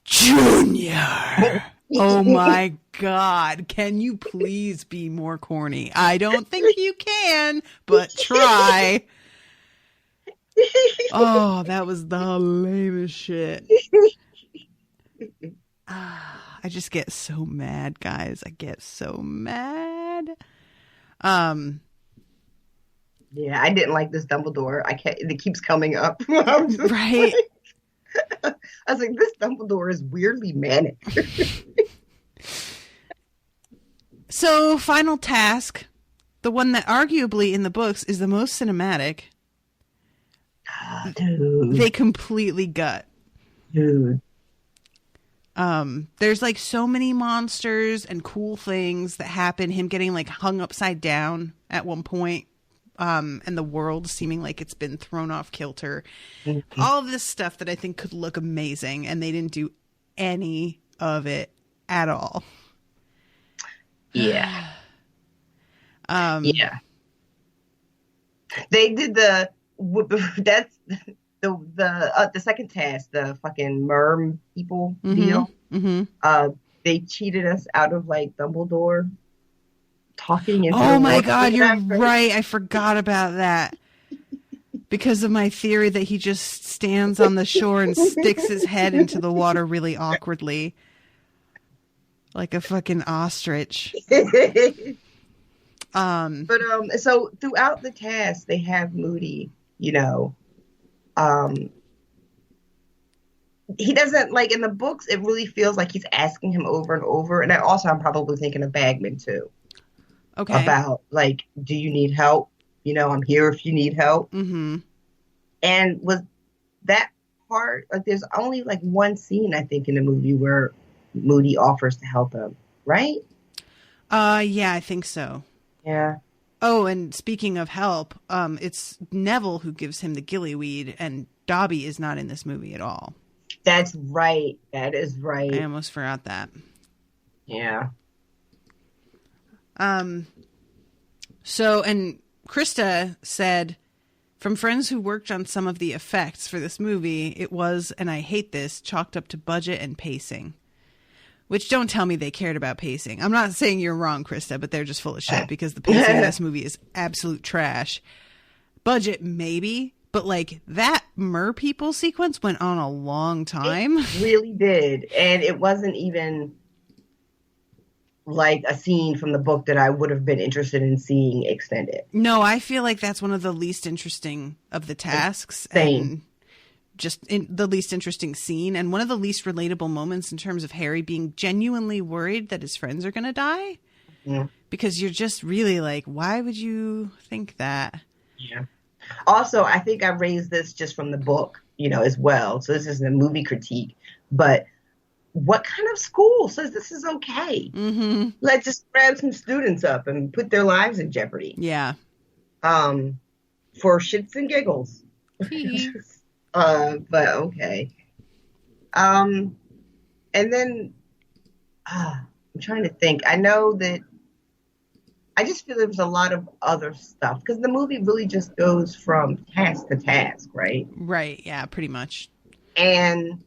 Jr. Oh my God. Can you please be more corny? I don't think you can, but try. Oh, that was the lamest shit. I just get so mad, guys. I get so mad. Yeah, I didn't like this Dumbledore. It keeps coming up. Right. I was like, this Dumbledore is weirdly manic. So, final task, the one that arguably in the books is the most cinematic. Dude. They completely gut. Dude. There's like so many monsters and cool things that happen. Him getting like hung upside down at one point. And the world seeming like it's been thrown off kilter. Mm-hmm. All of this stuff that I think could look amazing, and they didn't do any of it at all. Yeah. Yeah. They did the second task, the fucking merm people deal. Mm-hmm. They cheated us out of like Dumbledore talking. Oh my God, you're right. I forgot about that. Because of my theory that he just stands on the shore and sticks his head into the water really awkwardly. Like a fucking ostrich. So throughout the task, they have Moody, he doesn't, like, in the books, it really feels like he's asking him over and over. And I'm probably thinking of Bagman too. Okay. About, like, do you need help? I'm here if you need help. Mm-hmm. And was that part, like, there's only like one scene, I think, in the movie where Moody offers to help him, right? Yeah, I think so. Yeah. Oh, and speaking of help, it's Neville who gives him the gillyweed, and Dobby is not in this movie at all. That's right. That is right. I almost forgot that. Yeah. So, and Krista said, from friends who worked on some of the effects for this movie, it was, and I hate this, chalked up to budget and pacing. Which, don't tell me they cared about pacing. I'm not saying you're wrong, Krista, but they're just full of shit because the pacing of this movie is absolute trash. Budget, maybe, but like that mer people sequence went on a long time. It really did. And it wasn't even like a scene from the book that I would have been interested in seeing extended. No, I feel like that's one of the least interesting of the tasks. Same. And just in the least interesting scene and one of the least relatable moments in terms of Harry being genuinely worried that his friends are going to die. Yeah. Because you're just really like, why would you think that? Yeah. Also, I think I raised this just from the book, as well. So this isn't a movie critique, but what kind of school says this is okay? Mm-hmm. Let's just grab some students up and put their lives in jeopardy. Yeah. For shits and giggles. But okay. And then I'm trying to think. I know that I just feel there's a lot of other stuff because the movie really just goes from task to task, right? Right. Yeah, pretty much. And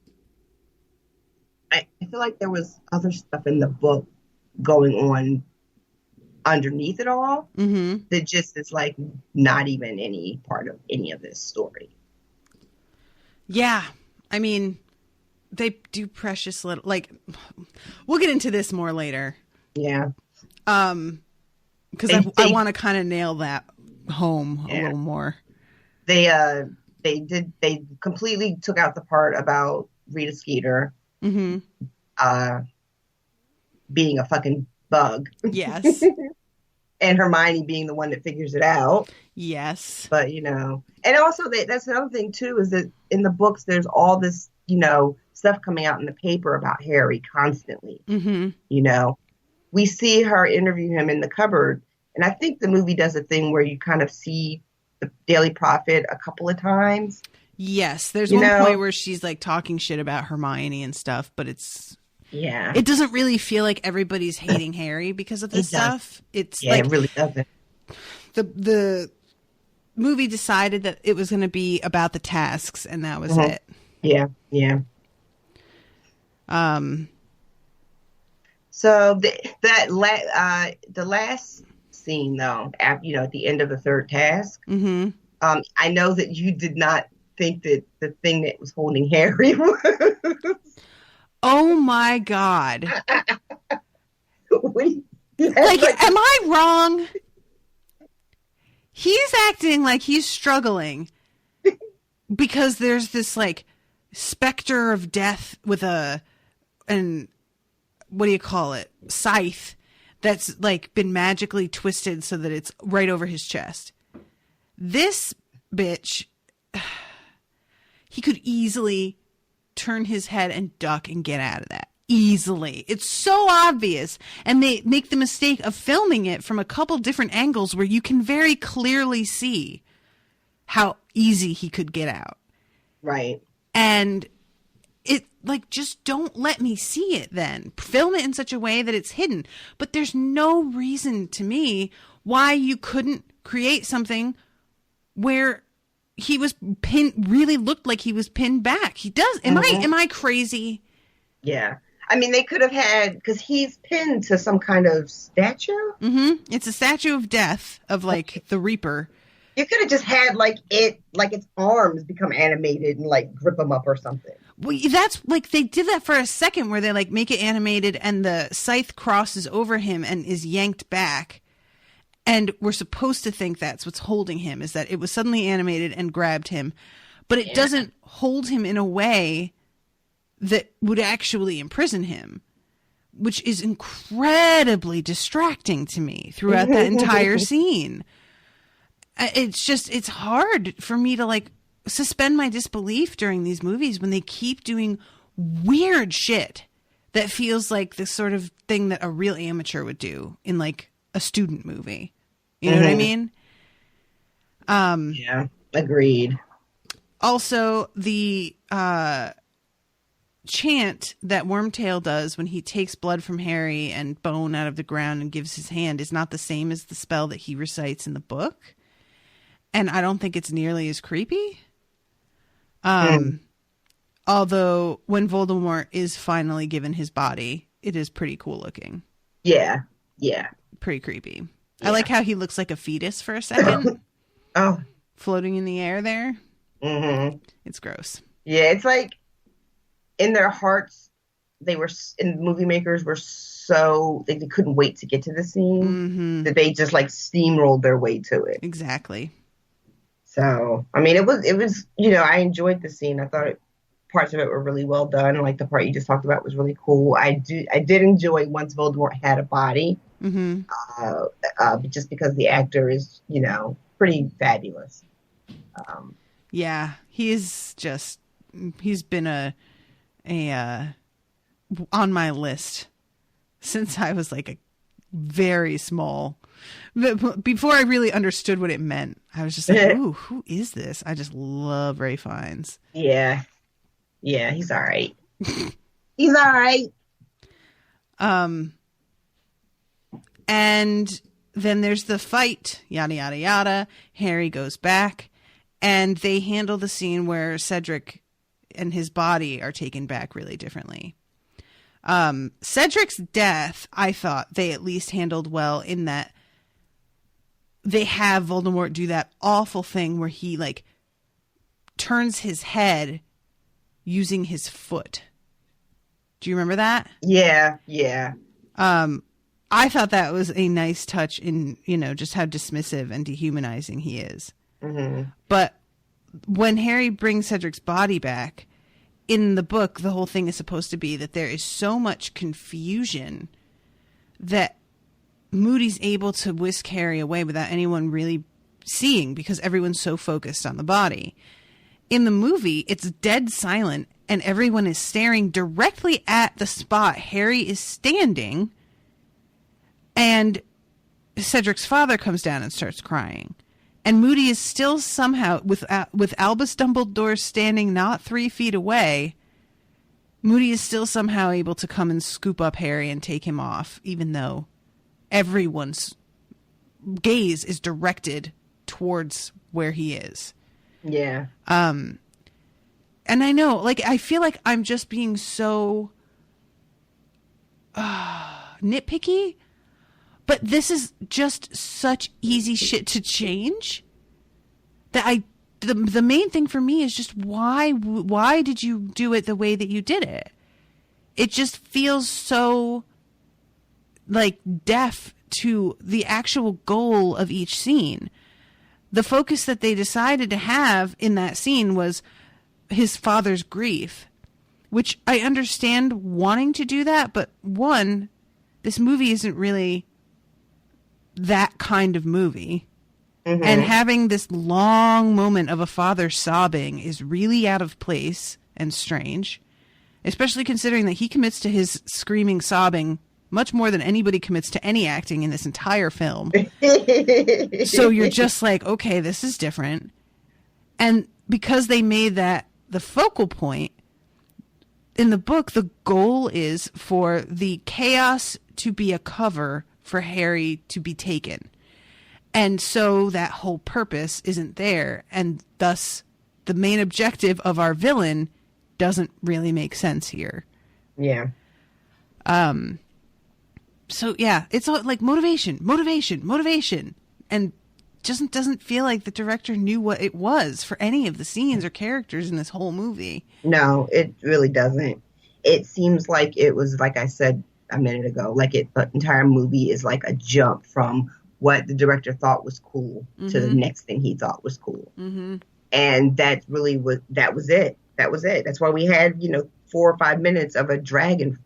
I feel like there was other stuff in the book going on underneath it all that just is like not even any part of any of this story. Yeah. I mean, they do precious little, like, we'll get into this more later. Yeah. Because I want to kind of nail that home a little more. They they completely took out the part about Rita Skeeter Mm-hmm. Being a fucking bug. Yes. And Hermione being the one that figures it out. Yes. But, and also that's another thing too, is that in the books, there's all this, stuff coming out in the paper about Harry constantly. Mm-hmm. We see her interview him in the cupboard. And I think the movie does a thing where you kind of see the Daily Prophet a couple of times. Yes. There's one point where she's like talking shit about Hermione and stuff, but it doesn't really feel like everybody's hating Harry because of this stuff. It's it really doesn't. The movie decided that it was going to be about the tasks, and that was it. Yeah. So the last scene, though, at the end of the third task, I know that you did not think that the thing that was holding Harry was. Oh my God! Am I wrong? He's acting like he's struggling because there's this like specter of death with what do you call it? Scythe that's like been magically twisted so that it's right over his chest. This bitch, he could easily turn his head and duck and get out of that. Easily. It's so obvious. And they make the mistake of filming it from a couple different angles where you can very clearly see how easy he could get out. Right. And it like, just don't let me see it then. Film it in such a way that it's hidden. But there's no reason to me why you couldn't create something where he was really looked like he was pinned back. He does. Am I crazy? Yeah. I mean, they could have had, because he's pinned to some kind of statue. Mm-hmm. It's a statue of death of like the Reaper. You could have just had its arms become animated and like grip him up or something. Well, that's like they did that for a second where they like make it animated and the scythe crosses over him and is yanked back. And we're supposed to think that's what's holding him, is that it was suddenly animated and grabbed him. But it doesn't hold him in a way that would actually imprison him, which is incredibly distracting to me throughout that entire scene. It's hard for me to like suspend my disbelief during these movies when they keep doing weird shit that feels like the sort of thing that a real amateur would do in like a student movie. You know what I mean? Yeah, agreed. Also, the chant that Wormtail does when he takes blood from Harry and bone out of the ground and gives his hand is not the same as the spell that he recites in the book. And I don't think it's nearly as creepy. Although when Voldemort is finally given his body, it is pretty cool looking. Yeah. Pretty creepy. Yeah. I like how he looks like a fetus for a second. Oh. Floating in the air there. Mm-hmm. It's gross. Yeah, it's like in their hearts, movie makers were so, they couldn't wait to get to the scene that they just like steamrolled their way to it. Exactly. So, I mean, it was, I enjoyed the scene. I thought parts of it were really well done. Like the part you just talked about was really cool. I did enjoy once Voldemort had a body, just because the actor is, pretty fabulous. Yeah, he's been a on my list since I was like a very small. Before I really understood what it meant, I was just like, "Ooh, who is this?" I just love Ralph Fiennes. Yeah, he's all right. He's all right. And then there's the fight. Yada yada yada. Harry goes back, and they handle the scene where Cedric and his body are taken back really differently. Cedric's death, I thought they at least handled well in that they have Voldemort do that awful thing where he like turns his head using his foot. Do you remember that? Yeah. I thought that was a nice touch in, just how dismissive and dehumanizing he is. Mm-hmm. But when Harry brings Cedric's body back, in the book, the whole thing is supposed to be that there is so much confusion that Moody's able to whisk Harry away without anyone really seeing because everyone's so focused on the body. In the movie, it's dead silent and everyone is staring directly at the spot Harry is standing, and Cedric's father comes down and starts crying. And Moody is still somehow, with Albus Dumbledore standing not 3 feet away, Moody is still somehow able to come and scoop up Harry and take him off, even though everyone's gaze is directed towards where he is. Yeah. And I know, like, I feel like I'm just being so nitpicky, but this is just such easy shit to change that the main thing for me is just why did you do it the way that you did it? It just feels so, like, deaf to the actual goal of each scene. The focus that they decided to have in that scene was his father's grief, which I understand wanting to do that, but one, this movie isn't really that kind of movie. Mm-hmm. And having this long moment of a father sobbing is really out of place and strange, especially considering that he commits to his screaming sobbing much more than anybody commits to any acting in this entire film. So you're just like, okay, this is different. And because they made that the focal point, in the book, the goal is for the chaos to be a cover for Harry to be taken. And so that whole purpose isn't there. And thus, the main objective of our villain doesn't really make sense here. Yeah. So, yeah, it's all like motivation. And doesn't feel like the director knew what it was for any of the scenes or characters in this whole movie. No, it really doesn't. It seems like it was, like I said a minute ago, like the entire movie is like a jump from what the director thought was cool to the next thing he thought was cool. Mm-hmm. And that was it. That's why we had, 4 or 5 minutes of a dragon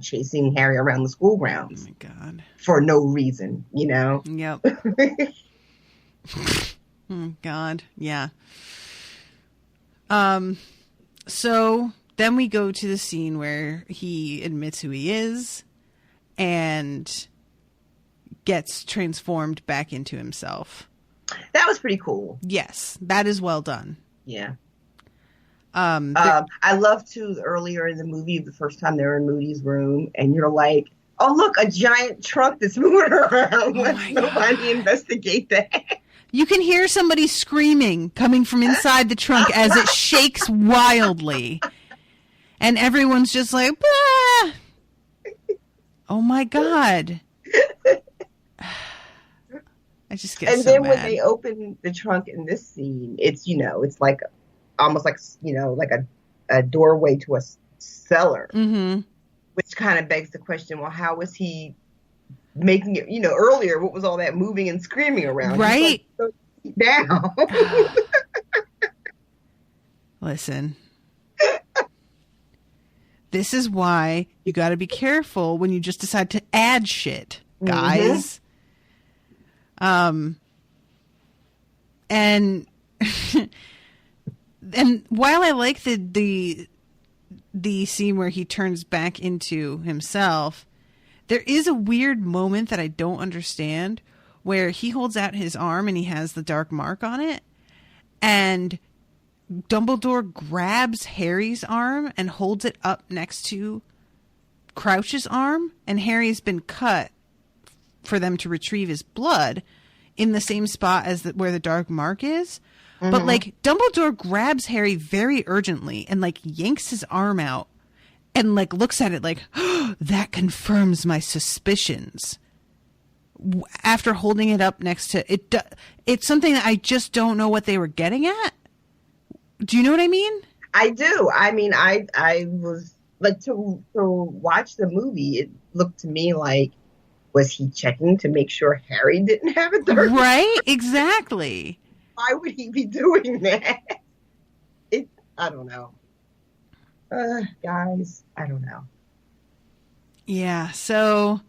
chasing Harry around the school grounds. Oh my God. For no reason, Yep. Oh God. Yeah. So then we go to the scene where he admits who he is and gets transformed back into himself. That was pretty cool. Yes, that is well done. Yeah. I love too, earlier in the movie, the first time they're in Moody's room, and you're like, oh, look, a giant trunk that's moving around. Let's nobody investigate that. You can hear somebody screaming coming from inside the trunk as it shakes wildly. And everyone's just like, bah! Oh my God. I just get and so then mad. when they open the trunk in this scene, it's, it's like almost like, like a doorway to a cellar, which kind of begs the question, well, how was he making it, earlier, what was all that moving and screaming around? Right. Like, so down. Listen. This is why you got to be careful when you just decide to add shit, guys. And and while I like the scene where he turns back into himself, there is a weird moment that I don't understand where he holds out his arm and he has the dark mark on it, and Dumbledore grabs Harry's arm and holds it up next to Crouch's arm, and Harry's been cut for them to retrieve his blood in the same spot as where the dark mark is. But, like, Dumbledore grabs Harry very urgently and, like, yanks his arm out and, like, looks at it like, oh, that confirms my suspicions. After holding it up next to it, it's something that I just don't know what they were getting at. Do you know what I mean? I do. I mean, I was, like, to watch the movie, it looked to me like, was he checking to make sure Harry didn't have a dark mark? Right? Exactly. Why would he be doing that? I don't know. Guys, I don't know. Yeah, so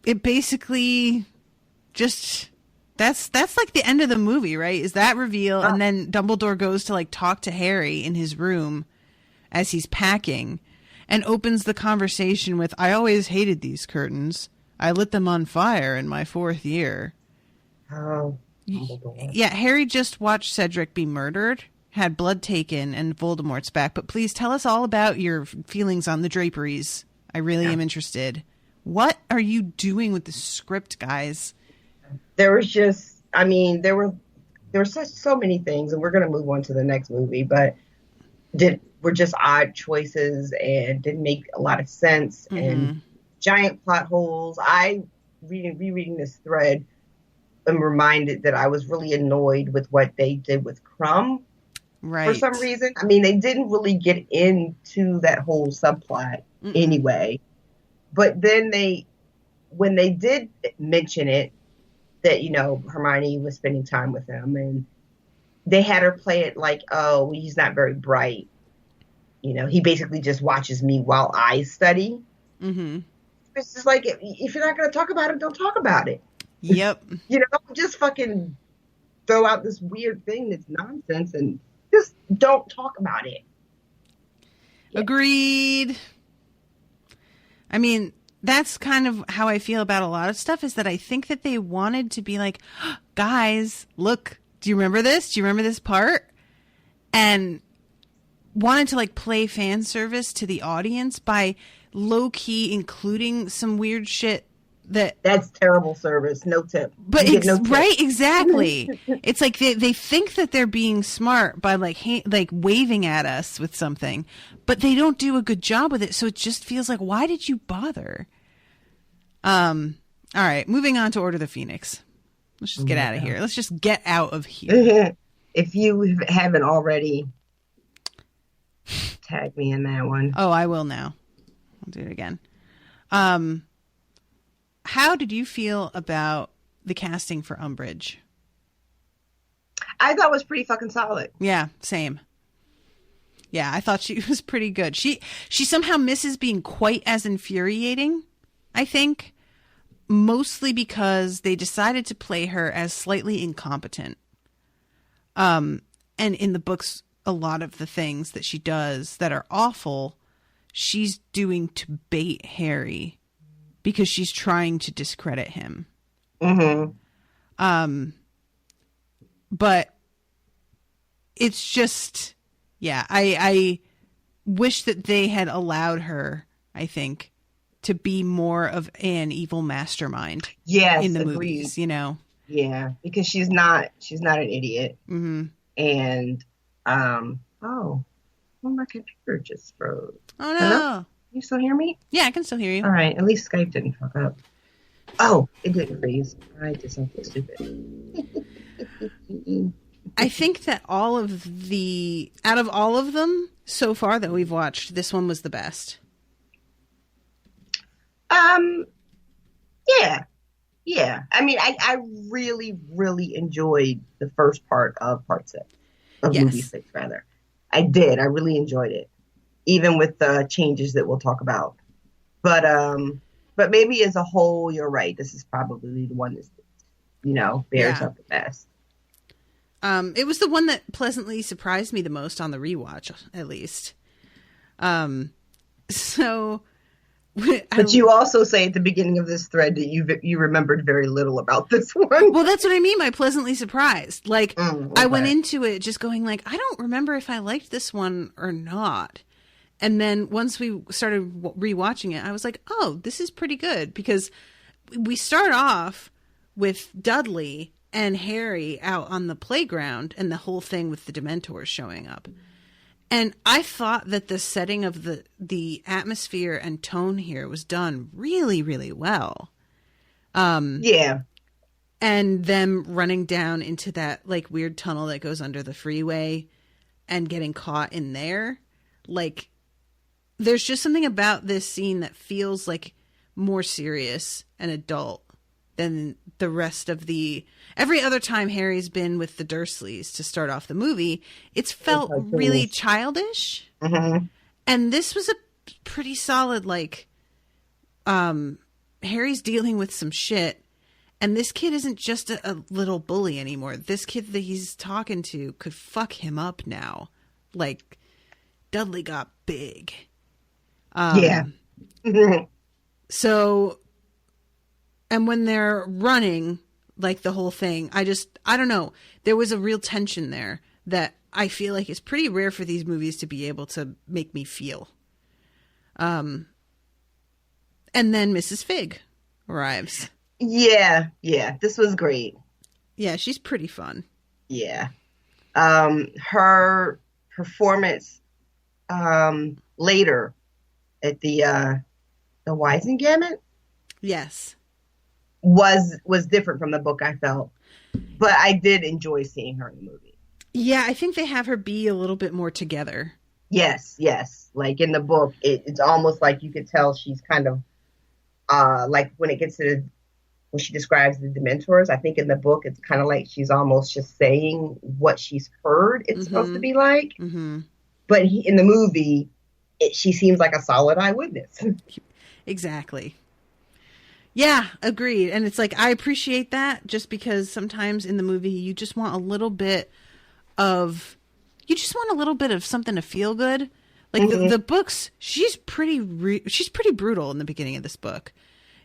it basically just that's like the end of the movie, right? Is that reveal, and then Dumbledore goes to like talk to Harry in his room as he's packing and opens the conversation with, "I always hated these curtains. I lit them on fire in my 4th year." Oh, Dumbledore. Yeah, Harry just watched Cedric be murdered, had blood taken, and Voldemort's back. But please tell us all about your feelings on the draperies. I really am interested. What are you doing with the script, guys? There was just, I mean, there were so many things, and we're going to move on to the next movie, but were just odd choices and didn't make a lot of sense, and giant plot holes. Rereading this thread, I'm reminded that I was really annoyed with what they did with Crumb. Right. For some reason. I mean, they didn't really get into that whole subplot anyway. But then when they did mention it, that, you know, Hermione was spending time with him, and they had her play it like, oh, he's not very bright. You know, he basically just watches me while I study. Mm-hmm. It's just like, if you're not going to talk about it, don't talk about it. Yep. You know, just fucking throw out this weird thing that's nonsense and just don't talk about it. Yeah. Agreed. I mean, that's kind of how I feel about a lot of stuff, is that I think that they wanted to be like, oh, guys, look, do you remember this? Do you remember this part? And wanted to like play fan service to the audience by low key including some weird shit that's terrible service. No tip. But no tip. Right, exactly. It's like they think that they're being smart by like waving at us with something, but they don't do a good job with it. So it just feels like, why did you bother? All right, moving on to Order of the Phoenix. Let's just get out of here. Let's just get out of here. If you haven't already, tag me in that one. Oh, I will now. I'll do it again. How did you feel about the casting for Umbridge? I thought it was pretty fucking solid. Yeah, same. Yeah, I thought she was pretty good. She somehow misses being quite as infuriating, I think, mostly because they decided to play her as slightly incompetent. And in the books, a lot of the things that she does that are awful, she's doing to bait Harry because she's trying to discredit him. Mm-hmm. But it's just, yeah, I wish that they had allowed her, I think, to be more of an evil mastermind. Yes, in the agreed. Movies, you know? Yeah, because she's not an idiot. Mm-hmm. And, oh, my computer just froze. Oh, no. Hello? You still hear me? Yeah, I can still hear you. All right, at least Skype didn't fuck up. Oh, it didn't freeze. I did something stupid. I think that out of all of them so far that we've watched, this one was the best. Yeah. I mean, I really, really enjoyed the first part of part 6 of movie 6, rather. I did. I really enjoyed it, even with the changes that we'll talk about. But maybe as a whole, you're right. This is probably the one that, bears up the best. It was the one that pleasantly surprised me the most on the rewatch, at least. But you also say at the beginning of this thread that you remembered very little about this one. Well, that's what I mean by pleasantly surprised. Like, okay. I went into it just going like, I don't remember if I liked this one or not. And then once we started rewatching it, I was like, oh, this is pretty good. Because we start off with Dudley and Harry out on the playground and the whole thing with the Dementors showing up. And I thought that the setting of the atmosphere and tone here was done really, really well. Yeah. And them running down into that like weird tunnel that goes under the freeway and getting caught in there. Like, there's just something about this scene that feels like more serious and adult than the rest of every other time Harry's been with the Dursleys to start off the movie, it's felt really childish. Mm-hmm. And this was a pretty solid, like, Harry's dealing with some shit, and this kid isn't just a little bully anymore. This kid that he's talking to could fuck him up now. Like, Dudley got big. Yeah. So, and when they're running, like the whole thing, I don't know. There was a real tension there that I feel like is pretty rare for these movies to be able to make me feel. And then Mrs. Figg arrives. Yeah. This was great. Yeah, she's pretty fun. Yeah. Her performance later at the Wisengamot, yes, was different from the book, I felt. But I did enjoy seeing her in the movie. Yeah, I think they have her be a little bit more together. Yes. Like in the book, it's almost like you could tell she's kind of like when it gets to when she describes the Dementors, I think in the book it's kind of like she's almost just saying what she's heard it's supposed to be like. Mm-hmm. But in the movie, she seems like a solid eyewitness. Exactly. Yeah, agreed. And it's like, I appreciate that just because sometimes in the movie you just want a little bit of something to feel good. Like the books, she's pretty brutal in the beginning of this book.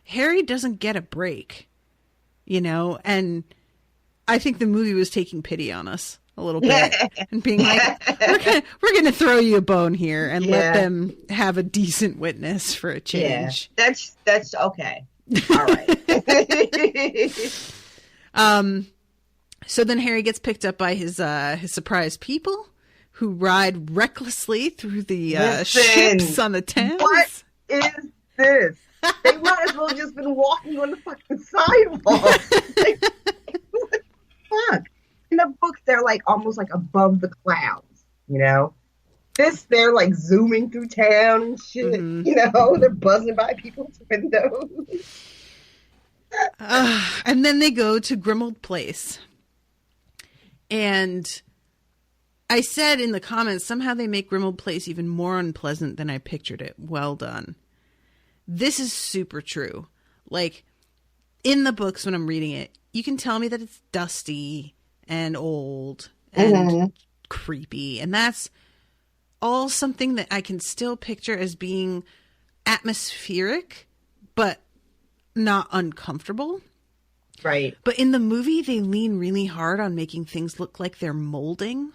Harry doesn't get a break, and I think the movie was taking pity on us a little bit and being like, we're gonna throw you a bone here and let them have a decent witness for a change. Yeah, that's okay. All right. So then Harry gets picked up by his surprise people who ride recklessly through the ships on the Thames. What is this? They might as well just been walking on the fucking sidewalk. Like, what the fuck? In the books, they're like almost like above the clouds, they're like zooming through town and shit, they're buzzing by people's windows. And then they go to Grimmauld Place. And I said in the comments, somehow they make Grimmauld Place even more unpleasant than I pictured it. Well done. This is super true. Like, in the books when I'm reading it, you can tell me that it's dusty and old and creepy. And that's all something that I can still picture as being atmospheric, but not uncomfortable. Right. But in the movie, they lean really hard on making things look like they're molding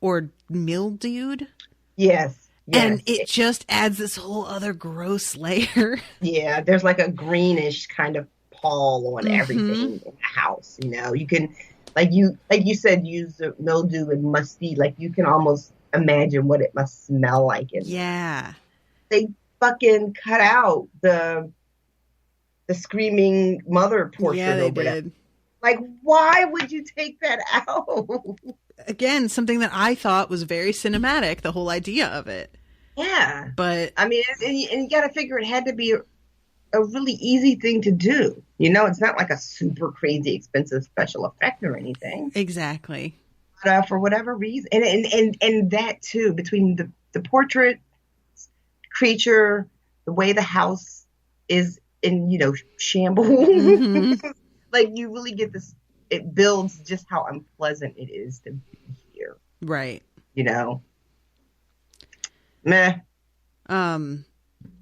or mildewed. Yes. And it just adds this whole other gross layer. Yeah, there's like a greenish kind of pall on everything in the house. You can, like you said, use the mildew and musty. Like you can almost imagine what it must smell like. Yeah, they fucking cut out the screaming mother portrait. Yeah, they did. Like, why would you take that out? Again, something that I thought was very cinematic, the whole idea of it. Yeah. But I mean, and you got to figure it had to be a really easy thing to do. It's not like a super crazy expensive special effect or anything. Exactly. But for whatever reason, and that too, between the portrait, creature, the way the house is in, shambles, like you really get this. It builds just how unpleasant it is to be here. Right. Meh.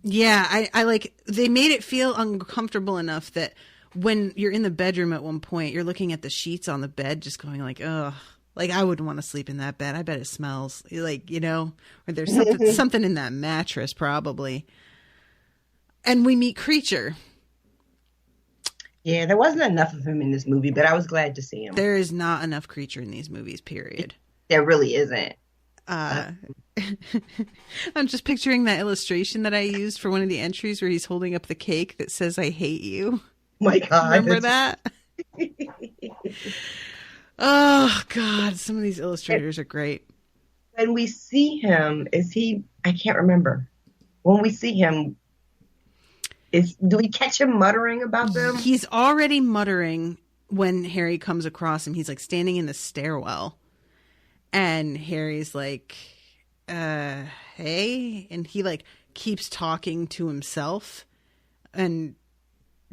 Yeah, I like, they made it feel uncomfortable enough that when you're in the bedroom at one point, you're looking at the sheets on the bed, just going like, ugh, like I wouldn't want to sleep in that bed. I bet it smells like, or there's something in that mattress probably. And we meet Creature. Yeah, there wasn't enough of him in this movie, but I was glad to see him. There is not enough Creature in these movies, period. There really isn't. I'm just picturing that illustration that I used for one of the entries where he's holding up the cake that says, "I hate you." My God. Remember that? Oh, God. Some of these illustrators are great. When we see him, I can't remember. When we see him, Do we catch him muttering about them? He's already muttering when Harry comes across him. He's like standing in the stairwell, and Harry's like, hey, and he like keeps talking to himself and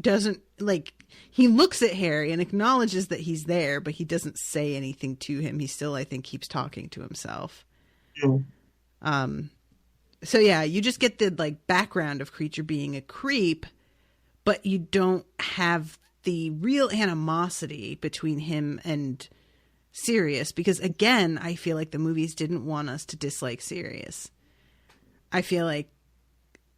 doesn't like, he looks at Harry and acknowledges that he's there, but he doesn't say anything to him. He still, I think, keeps talking to himself. So yeah, you just get the like background of Kreacher being a creep, but you don't have the real animosity between him and Sirius, because again, I feel like the movies didn't want us to dislike Sirius. I feel like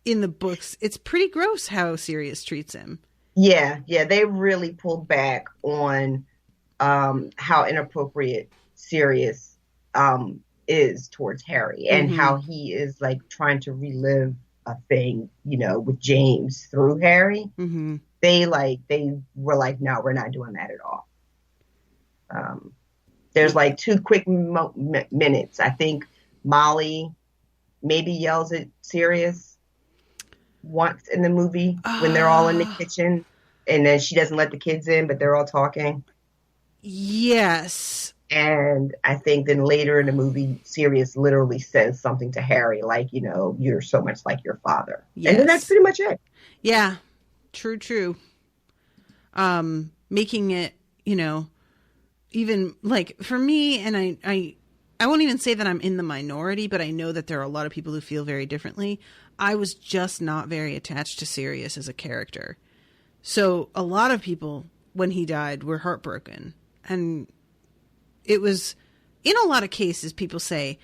in the books, it's pretty gross how Sirius treats him. Yeah, they really pulled back on how inappropriate Sirius is towards Harry, and how he is like trying to relive a thing, you know, with James through Harry. They were like, no, we're not doing that at all. There's like 2 quick minutes. I think Molly maybe yells at Sirius once in the movie when they're all in the kitchen, and then she doesn't let the kids in, but they're all talking. Yes. And I think then later in the movie, Sirius literally says something to Harry, like, you know, you're so much like your father. Yes. And then that's pretty much it. Yeah. True. Making it, you know, even like for me, and I won't even say that I'm in the minority, but I know that there are a lot of people who feel very differently. I was just not very attached to Sirius as a character. So a lot of people, when he died, were heartbroken. And it was, in a lot of cases, people say,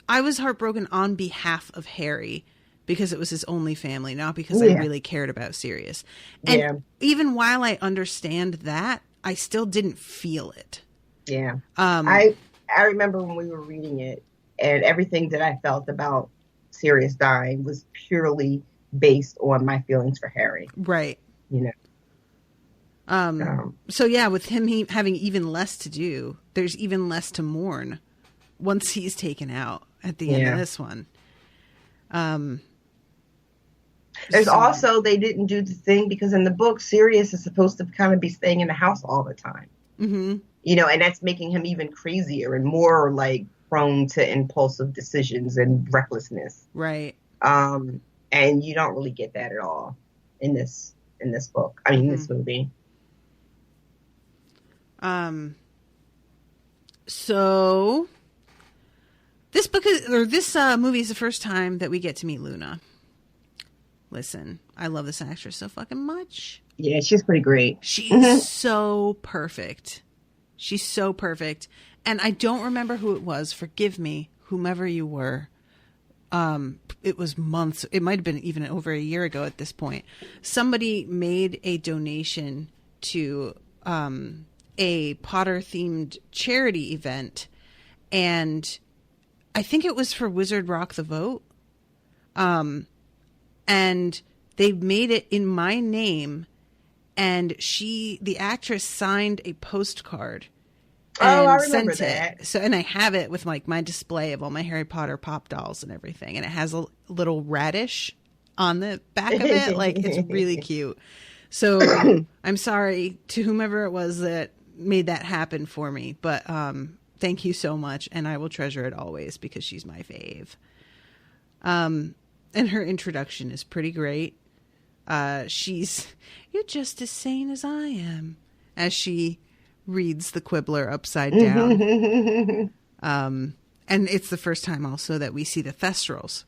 I was heartbroken on behalf of Harry because it was his only family, not because I really cared about Sirius. And even while I understand that, I still didn't feel it. Yeah. I remember when we were reading it, and everything that I felt about Sirius dying was purely based on my feelings for Harry. Right. You know. So yeah, with him having even less to do, there's even less to mourn once he's taken out at the end of this one. There's also, they didn't do the thing because in the book, Sirius is supposed to kind of be staying in the house all the time. You know, and that's making him even crazier and more like prone to impulsive decisions and recklessness. Right. And you don't really get that at all in this book. I mean, this movie. So this movie is the first time that we get to meet Luna. Listen, I love this actress so fucking much. Yeah, she's pretty great. She's so perfect. She's so perfect. And I don't remember who it was. Forgive me, whomever you were. It was months. It might have been even over a year ago at this point. Somebody made a donation to a Potter-themed charity event. And I think it was for Wizard Rock the Vote. And they made it in my name. And the actress signed a postcard and sent it. So, and I have it with like my display of all my Harry Potter pop dolls and everything. And it has a little radish on the back of it. Like, it's really cute. So I'm sorry to whomever it was that made that happen for me. But thank you so much. And I will treasure it always because she's my fave. And her introduction is pretty great. You're just as sane as I am, as she reads the Quibbler upside down. And it's the first time also that we see the Thestrals,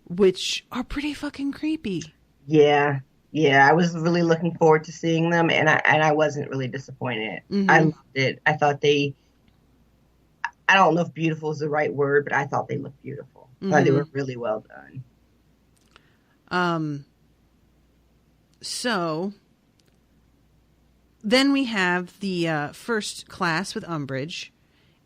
which are pretty fucking creepy. Yeah. I was really looking forward to seeing them, and I wasn't really disappointed. I loved it. I thought I don't know if beautiful is the right word, but I thought they looked beautiful. I thought they were really well done. So then we have the first class with Umbridge,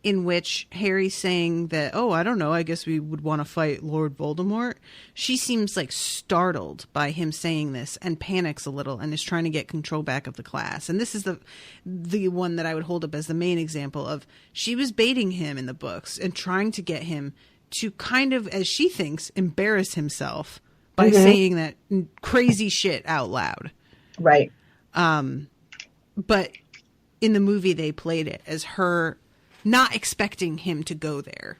in which Harry's saying that, oh, I don't know, I guess we would want to fight Lord Voldemort. She seems like startled by him saying this and panics a little and is trying to get control back of the class. And this is the one that I would hold up as the main example of she was baiting him in the books and trying to get him to kind of, as she thinks, embarrass himself by saying that crazy shit out loud. Right. But in the movie, they played it as her not expecting him to go there.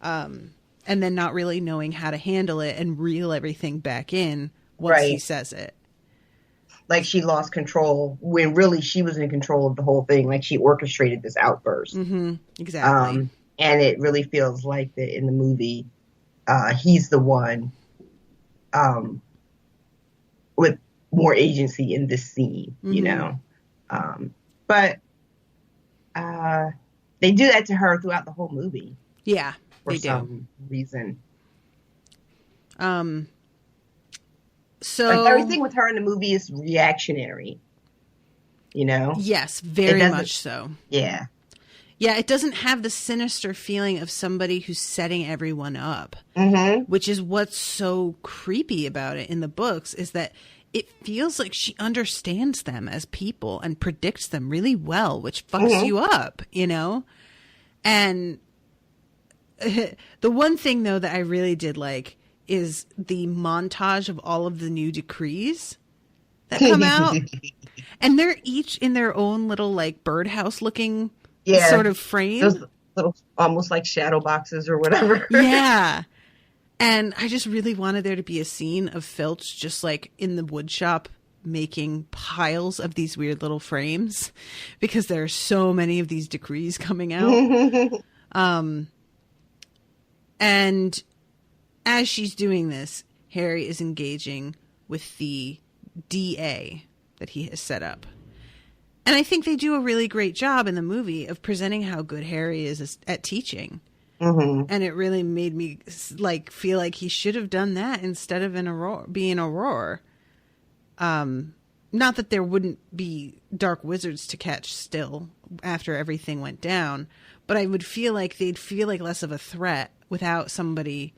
And then not really knowing how to handle it and reel everything back in once he says it. Like she lost control when really she was in control of the whole thing. Like she orchestrated this outburst. Mm-hmm. Exactly. And it really feels like that in the movie, he's the one with more agency in this scene, you know. But they do that to her throughout the whole movie. Yeah, for some reason. So like everything with her in the movie is reactionary. You know? Yes, very much so. Yeah. Yeah, it doesn't have the sinister feeling of somebody who's setting everyone up, which is what's so creepy about it in the books, is that it feels like she understands them as people and predicts them really well, which fucks you up, you know? And the one thing, though, that I really did like is the montage of all of the new decrees that come out. And they're each in their own little, like, birdhouse looking sort of frame. Those little, almost like shadow boxes or whatever. Yeah. And I just really wanted there to be a scene of Filch just like in the wood shop making piles of these weird little frames, because there are so many of these decrees coming out. And as she's doing this, Harry is engaging with the DA that he has set up. And I think they do a really great job in the movie of presenting how good Harry is at teaching. And it really made me like feel like he should have done that instead of being Aurora. Not that there wouldn't be dark wizards to catch still after everything went down, but I would feel like they'd feel like less of a threat without somebody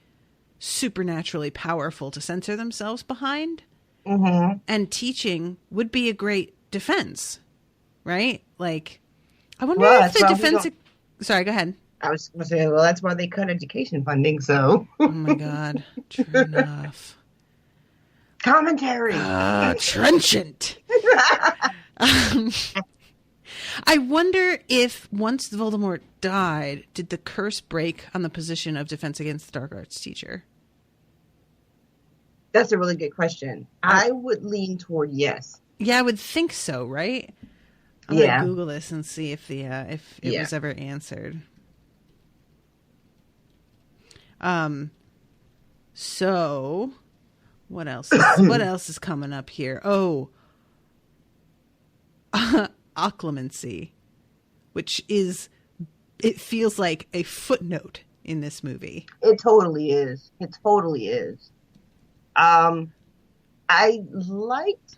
supernaturally powerful to censor themselves behind. And teaching would be a great defense, right? Like, I wonder if the defense... Sorry, go ahead. I was going to say, well, that's why they cut education funding, so... Oh, my God. True enough. Commentary. Trenchant. I wonder if once Voldemort died, did the curse break on the position of Defense Against the Dark Arts teacher? That's a really good question. I would lean toward yes. Yeah, I would think so, right? I'm going to Google this and see if it was ever answered. So what else is coming up here? Oh, occlumency, which it feels like a footnote in this movie. It totally is. I liked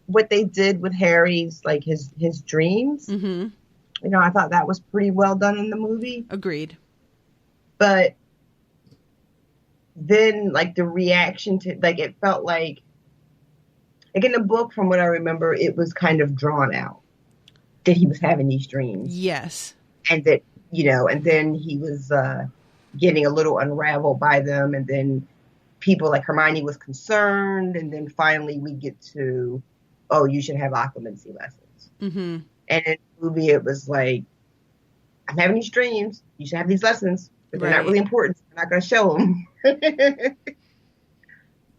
what they did with Harry's, like his dreams. You know, I thought that was pretty well done in the movie. Agreed. But then, like, the reaction to, like, it felt like in the book, from what I remember, it was kind of drawn out that he was having these dreams. Yes. And that, you know, and then he was getting a little unraveled by them. And then people like Hermione was concerned. And then finally we get to, oh, you should have occlumency lessons. And in the movie, it was like, I'm having these dreams. You should have these lessons. But they're not really important. So I'm not going to show them.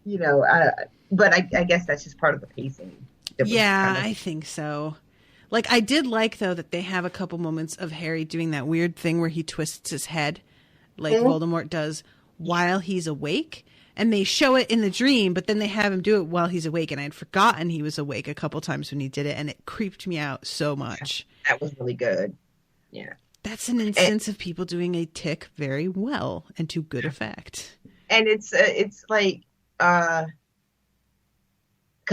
You know, but I guess that's just part of the pacing. Yeah, I think so. Like, I did like, though, that they have a couple moments of Harry doing that weird thing where he twists his head, like Voldemort does, while he's awake. And they show it in the dream, but then they have him do it while he's awake. And I'd forgotten he was awake a couple times when he did it, and it creeped me out so much. That was really good. Yeah. That's an instance of people doing a tick very well and to good effect. And it's like, because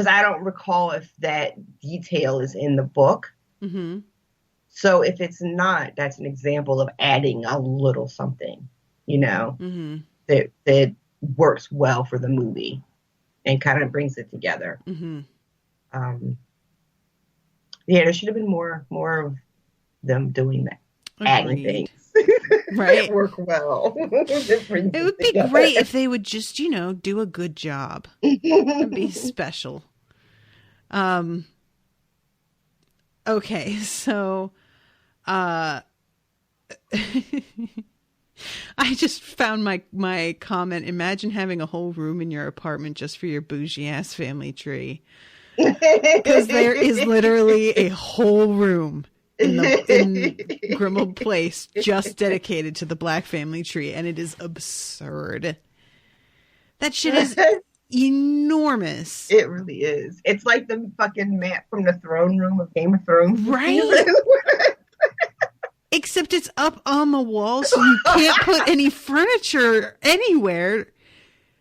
I don't recall if that detail is in the book. So if it's not, that's an example of adding a little something, you know, that works well for the movie and kind of brings it together. Yeah, there should have been more of them doing that. adding Agreed. things Right. that work well. It would be great if they would just, do a good job and be special. Okay, so I just found my comment. Imagine having a whole room in your apartment just for your bougie ass family tree. Because there is literally a whole room in Grimmauld Place just dedicated to the Black family tree, and it is absurd. That shit is enormous. It really is. It's like the fucking map from the throne room of Game of Thrones. Right? Except it's up on the wall, so you can't put any furniture anywhere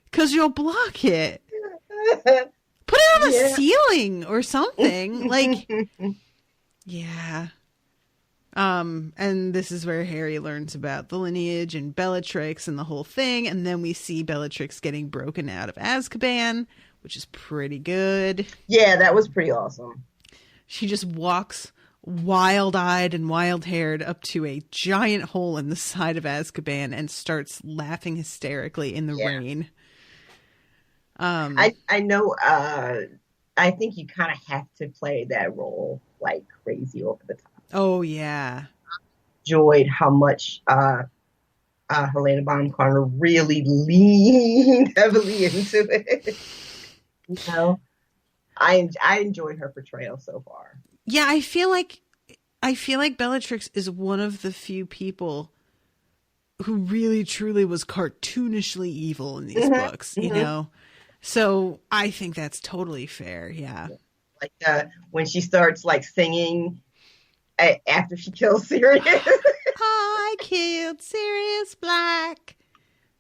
because you'll block it. Put it on the ceiling or something. Like, yeah. And this is where Harry learns about the lineage and Bellatrix and the whole thing. And then we see Bellatrix getting broken out of Azkaban, which is pretty good. Yeah, that was pretty awesome. She just walks wild-eyed and wild-haired up to a giant hole in the side of Azkaban and starts laughing hysterically in the rain. I know. I think you kind of have to play that role like crazy over the top. Oh yeah. Enjoyed how much Helena Bonham Carter really leaned heavily into it. I enjoyed her portrayal so far. Yeah, I feel like Bellatrix is one of the few people who really truly was cartoonishly evil in these books, you know? So I think that's totally fair. Yeah. Like when she starts like singing after she kills Sirius. I killed Sirius Black.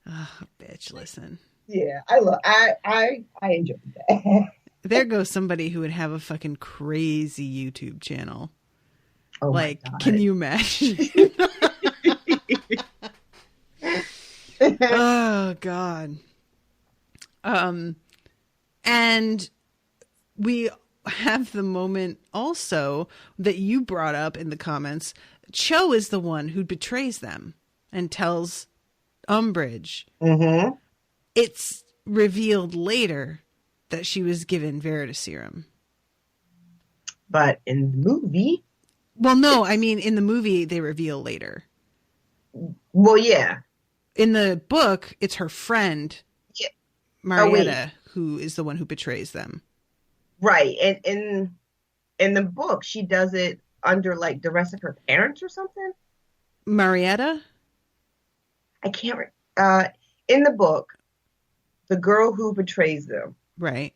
Oh, bitch, listen. Yeah, I enjoyed that. There goes somebody who would have a fucking crazy YouTube channel. Oh, like, can you imagine? Oh God. And we have the moment also that you brought up in the comments. Cho is the one who betrays them and tells Umbridge. Mm-hmm. It's revealed later that she was given Veritaserum. But in the movie... Well, no, I mean, in the movie, they reveal later. Well, yeah. In the book, it's her friend, Marietta, who is the one who betrays them. Right. And in the book, she does it under, like, the rest of her parents or something? Marietta? I can't... in the book, the girl who betrays them. Right.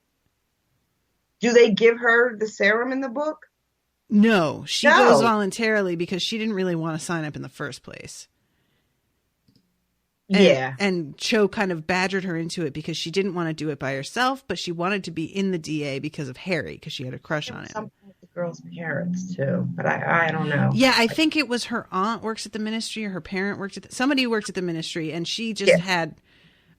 Do they give her the serum in the book? No, she goes voluntarily because she didn't really want to sign up in the first place. And Cho kind of badgered her into it because she didn't want to do it by herself, but she wanted to be in the DA because of Harry, because she had a crush on him. Something with the girl's parents too, but I don't know. Yeah, I think it was her aunt works at the ministry, or her parent worked at somebody worked at the ministry, and she just had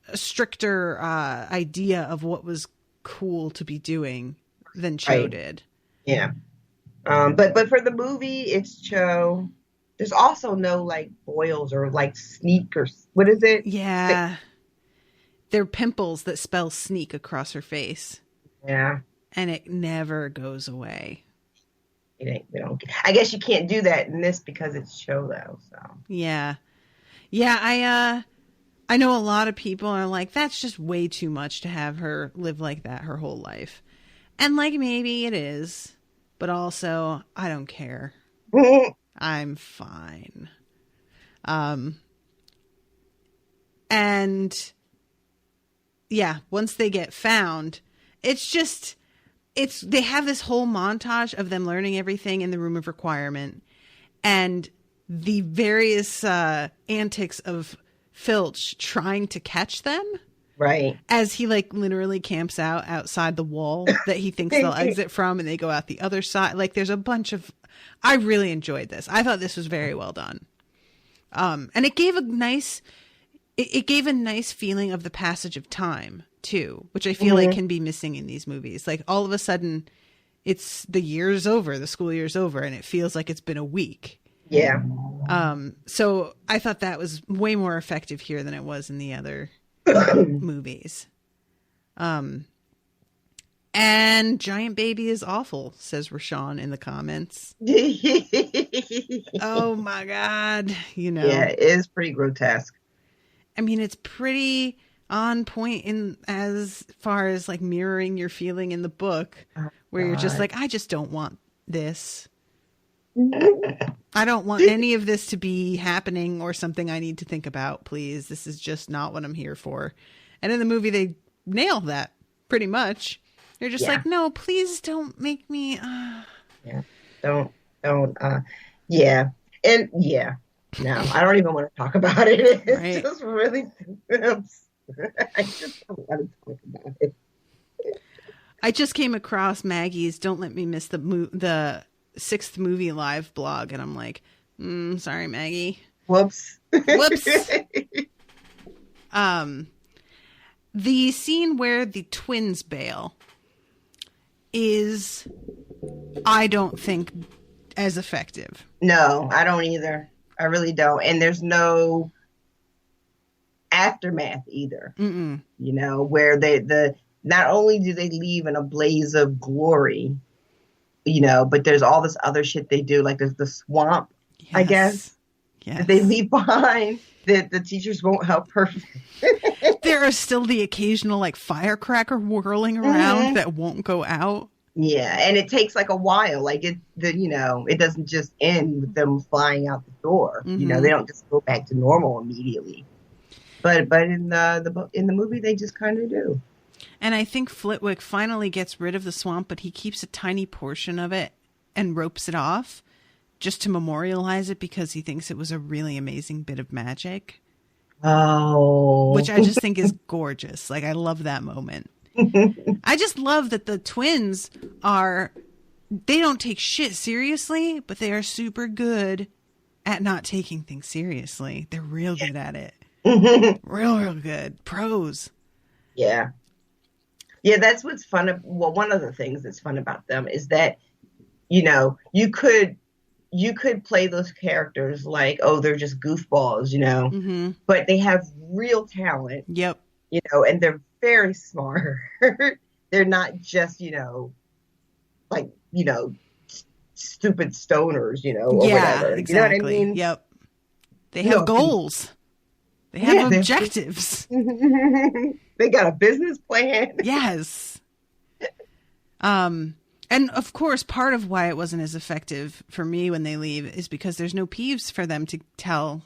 a stricter idea of what was cool to be doing than Cho did. Yeah. But for the movie, it's Cho. There's also no like boils or like sneak or what is it? Yeah. They're pimples that spell sneak across her face. Yeah. And it never goes away. We don't. I guess you can't do that in this because it's Cho though. So. Yeah. Yeah. I know a lot of people are like, that's just way too much to have her live like that her whole life. And like, maybe it is, but also I don't care. I'm fine. And yeah, once they get found, they have this whole montage of them learning everything in the Room of Requirement and the various antics of Filch trying to catch them. Right. As he like literally camps out outside the wall that he thinks they'll exit from, and they go out the other side. Like there's a bunch of, I really enjoyed this. I thought this was very well done. And it gave a nice feeling of the passage of time too, which I feel like can be missing in these movies. Like all of a sudden it's the school year's over, and it feels like it's been a week. Yeah. So I thought that was way more effective here than it was in the other movies. And Giant Baby is awful, says Rashawn in the comments. Oh my God. You know. Yeah, it is pretty grotesque. I mean, it's pretty on point in as far as like mirroring your feeling in the book, where you're just like, I just don't want this. I don't want any of this to be happening or something I need to think about, please. This is just not what I'm here for. And in the movie, they nail that pretty much. They're just like, no, please don't make me. Yeah, don't. Yeah, and yeah, no, I don't even want to talk about it. It's just really. I just don't want to talk about it. I just came across Maggie's "Don't Let Me Miss the Sixth Movie Live" blog, and I'm like, sorry, Maggie. Whoops. The scene where the twins bail is, I don't think, as effective. No, I don't either. I really don't. And there's no aftermath either. Mm-mm. You know, where not only do they leave in a blaze of glory, you know, but there's all this other shit they do. Like there's the swamp, I guess, that they leave behind that the teachers won't help her. There are still the occasional like firecracker whirling around that won't go out. Yeah, and it takes like a while. Like it doesn't just end with them flying out the door. Mm-hmm. You know, they don't just go back to normal immediately. But in the movie, they just kind of do. And I think Flitwick finally gets rid of the swamp, but he keeps a tiny portion of it and ropes it off just to memorialize it because he thinks it was a really amazing bit of magic. Oh. Which I just think is gorgeous. Like, I love that moment. I just love that the twins they don't take shit seriously, but they are super good at not taking things seriously. They're real good at it. Real good. Pros. Yeah. Yeah, that's what's fun. Well, one of the things that's fun about them is that, you know, you could play those characters like, oh, they're just goofballs, you know, but they have real talent. Yep. You know, and they're very smart. They're not just, you know, like, you know, stupid stoners, you know, or whatever. Exactly. You know what I mean? Yep. They have goals. They have objectives. They got a business plan. Yes. And of course, part of why it wasn't as effective for me when they leave is because there's no Peeves for them to tell,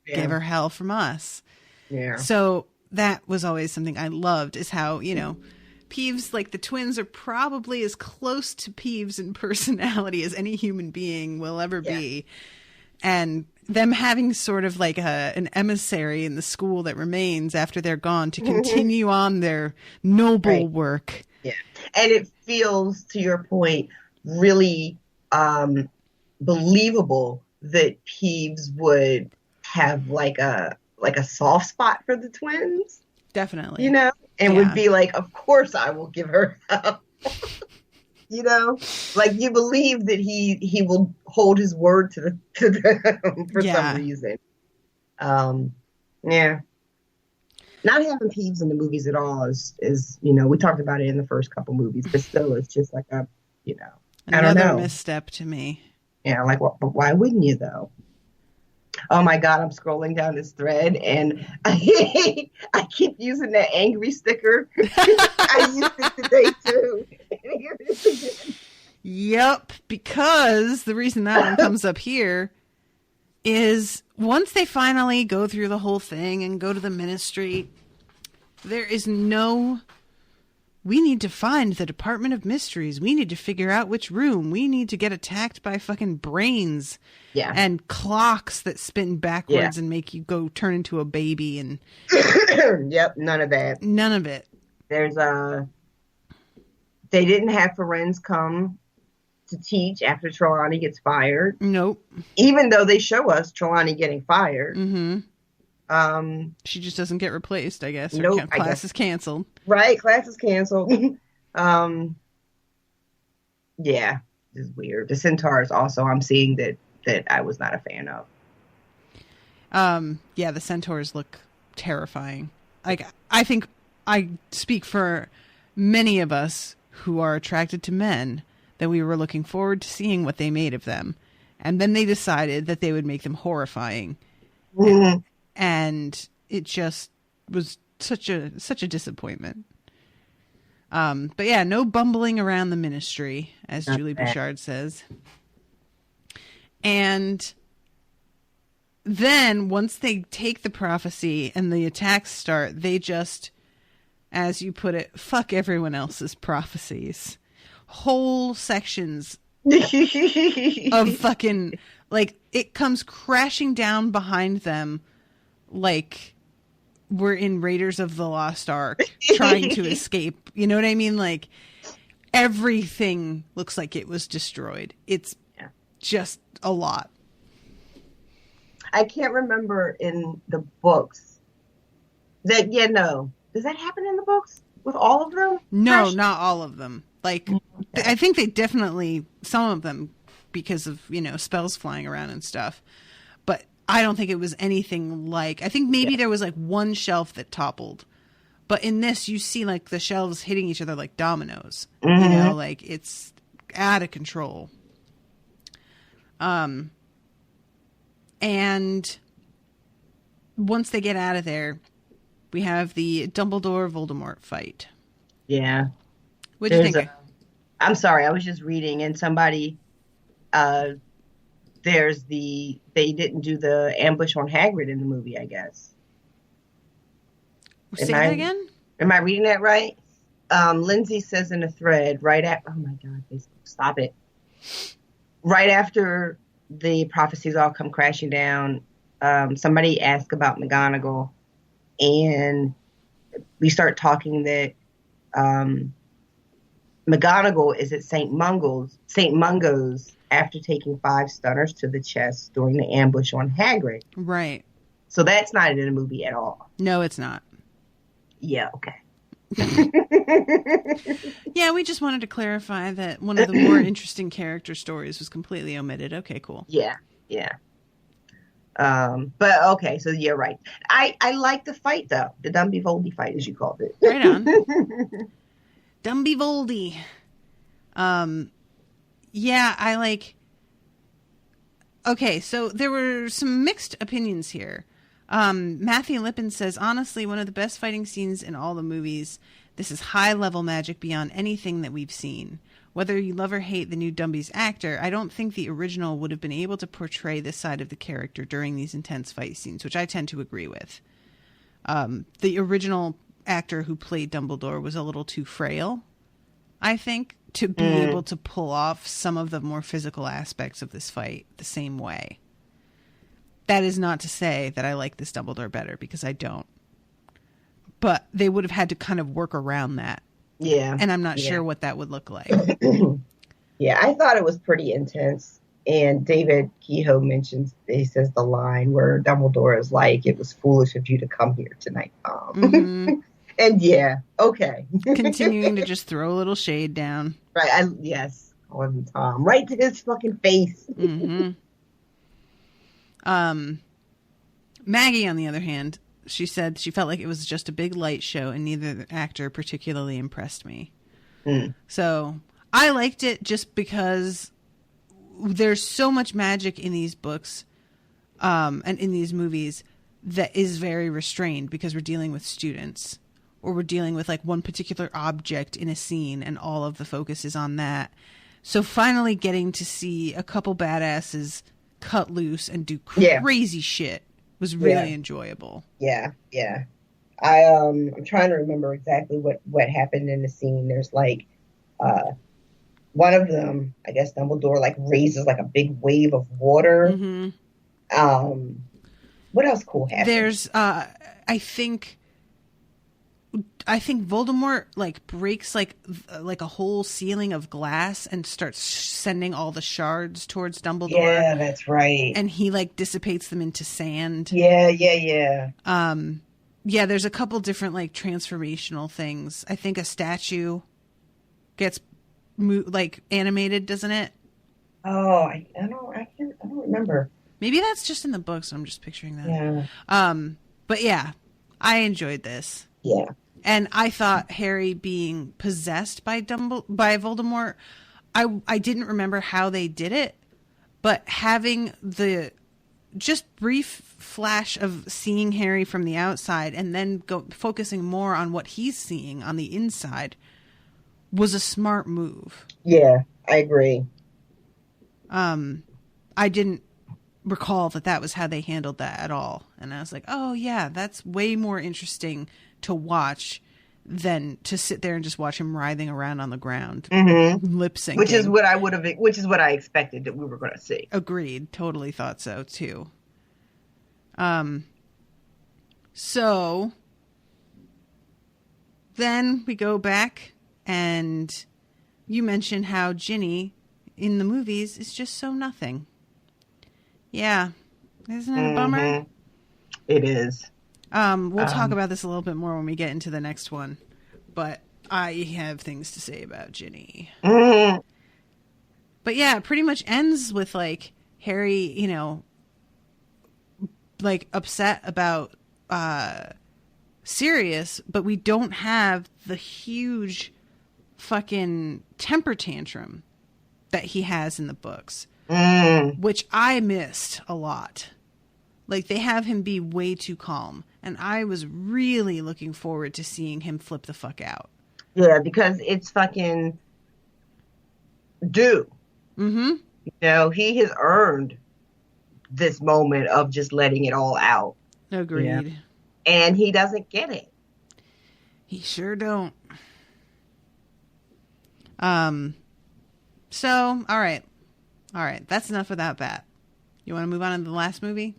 give her hell from us. Yeah. So that was always something I loved, is how, you know, Peeves, like the twins are probably as close to Peeves in personality as any human being will ever be. And them having sort of like an emissary in the school that remains after they're gone to continue on their noble work. Yeah. And it feels, to your point, really believable that Peeves would have like a soft spot for the twins. Definitely. You know? And would be like, of course I will give her help. You know? Like, you believe that he will hold his word to them for some reason. Yeah. Not having Peeves in the movies at all is, you know, we talked about it in the first couple movies, but still it's just like a, you know, another I don't know. Misstep to me. Yeah, like, but why wouldn't you though? Oh my God, I'm scrolling down this thread and I keep using that angry sticker. I used it today too. Here it is again. Yep, because the reason that one comes up here is once they finally go through the whole thing and go to the ministry, there is we need to find the Department of Mysteries. We need to figure out which room. We need to get attacked by fucking brains and clocks that spin backwards and make you go turn into a baby. And yep, none of that. None of it. There's they didn't have Ferenz come to teach after Trelawney gets fired. Nope. Even though they show us Trelawney getting fired. Mm-hmm. She just doesn't get replaced, I guess. Nope, class is canceled. Right, class is canceled. Yeah, this is weird. The Centaurs also, I'm seeing that that I was not a fan of. Yeah, the centaurs look terrifying. Like, I think I speak for many of us who are attracted to men that we were looking forward to seeing what they made of them. And then they decided that they would make them horrifying. Mm-hmm. And it just was such a disappointment. But yeah, no bumbling around the ministry, as Julie Bouchard says. And then once they take the prophecy and the attacks start, they just, as you put it, fuck everyone else's prophecies. Whole sections of fucking, like, it comes crashing down behind them like we're in Raiders of the Lost Ark trying to escape. You know what I mean? Like, everything looks like it was destroyed. It's just a lot. I can't remember in the books that, does that happen in the books with all of them? No, not all of them. Like, I think they definitely, some of them, because of, spells flying around and stuff. But I don't think it was anything like, I think maybe there was like one shelf that toppled. But in this, you see like the shelves hitting each other like dominoes. Mm-hmm. Like it's out of control. And once they get out of there, we have the Dumbledore-Voldemort fight. Yeah. What do you think? I'm sorry, I was just reading, and somebody, they didn't do the ambush on Hagrid in the movie, I guess. Say that again? Am I reading that right? Lindsay says in a thread, oh my God, Facebook, stop it. Right after the prophecies all come crashing down, somebody asked about McGonagall, and we start talking that McGonagall is at St. Mungo's after taking 5 stunners to the chest during the ambush on Hagrid. Right. So that's not in the movie at all. No, it's not. Yeah, okay. Yeah, we just wanted to clarify that one of the more interesting character stories was completely omitted. Okay, cool. Yeah. But okay, so you're right. I like the fight though, the Dumby-Voldy fight, as you called it. Right on. Dumby-Voldy. Yeah, I like. Okay, so there were some mixed opinions here. Matthew Lippin says, honestly, one of the best fighting scenes in all the movies. This is high-level magic beyond anything that we've seen. Whether you love or hate the new Dumby's actor, I don't think the original would have been able to portray this side of the character during these intense fight scenes, which I tend to agree with. The original actor who played Dumbledore was a little too frail, I think, to be able to pull off some of the more physical aspects of this fight the same way. That is not to say that I like this Dumbledore better, because I don't. But they would have had to kind of work around that. Yeah. And I'm not sure what that would look like. Yeah, I thought it was pretty intense. And David Kehoe he says the line where Dumbledore is like, it was foolish of you to come here tonight, Tom. Mm-hmm. And yeah, okay. Continuing to just throw a little shade down. Right, yes. On Tom. Right to his fucking face. Mm-hmm. Maggie, on the other hand, she said she felt like it was just a big light show and neither actor particularly impressed me. So I liked it just because there's so much magic in these books and in these movies that is very restrained because we're dealing with students or we're dealing with like one particular object in a scene and all of the focus is on that. So finally getting to see a couple badasses cut loose and do crazy shit was really enjoyable. Yeah. I'm trying to remember exactly what happened in the scene. There's like one of them, I guess Dumbledore like raises like a big wave of water. Mm-hmm. What else cool happened? There's I think Voldemort like breaks like a whole ceiling of glass and starts sending all the shards towards Dumbledore. Yeah, that's right. And he like dissipates them into sand. Yeah. Yeah, there's a couple different like transformational things. I think a statue gets like animated, doesn't it? Oh, I don't remember. Maybe that's just in the books. I'm just picturing that. Yeah. But yeah, I enjoyed this. Yeah. And I thought Harry being possessed by by Voldemort, I didn't remember how they did it, but having the just brief flash of seeing Harry from the outside and then focusing more on what he's seeing on the inside was a smart move. Yeah, I agree. I didn't recall that was how they handled that at all. And I was like, oh yeah, that's way more interesting to watch than to sit there and just watch him writhing around on the ground, lip syncing. Which is what I expected that we were going to see. Agreed. Totally thought so too. So then we go back and you mentioned how Ginny in the movies is just so nothing. Yeah. Isn't it a bummer? It is. We'll talk about this a little bit more when we get into the next one, but I have things to say about Ginny. But yeah, it pretty much ends with like Harry, like upset about Sirius, but we don't have the huge fucking temper tantrum that he has in the books, which I missed a lot. Like, they have him be way too calm. And I was really looking forward to seeing him flip the fuck out. Yeah, because it's fucking due. Mm-hmm. He has earned this moment of just letting it all out. Agreed. Yeah. And he doesn't get it. He sure don't. So, all right. That's enough of that bat. You want to move on to the last movie?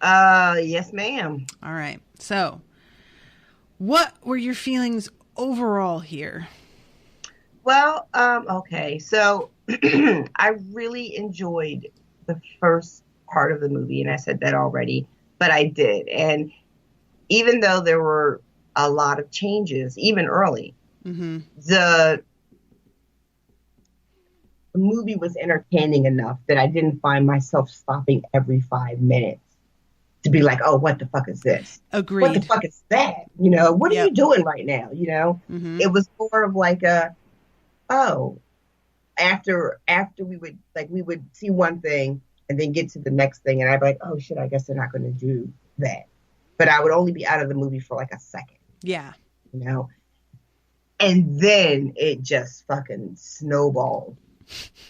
Yes, ma'am. All right. So, what were your feelings overall here? Well, okay. So, I really enjoyed the first part of the movie, and I said that already, but I did. And even though there were a lot of changes, even early, the movie was entertaining enough that I didn't find myself stopping every 5 minutes to be like, oh, what the fuck is this? Agreed. What the fuck is that? What are you doing right now? It was more of like after we would see one thing and then get to the next thing, and I'd be like, oh shit, I guess they're not going to do that. But I would only be out of the movie for like a second. Yeah. And then it just fucking snowballed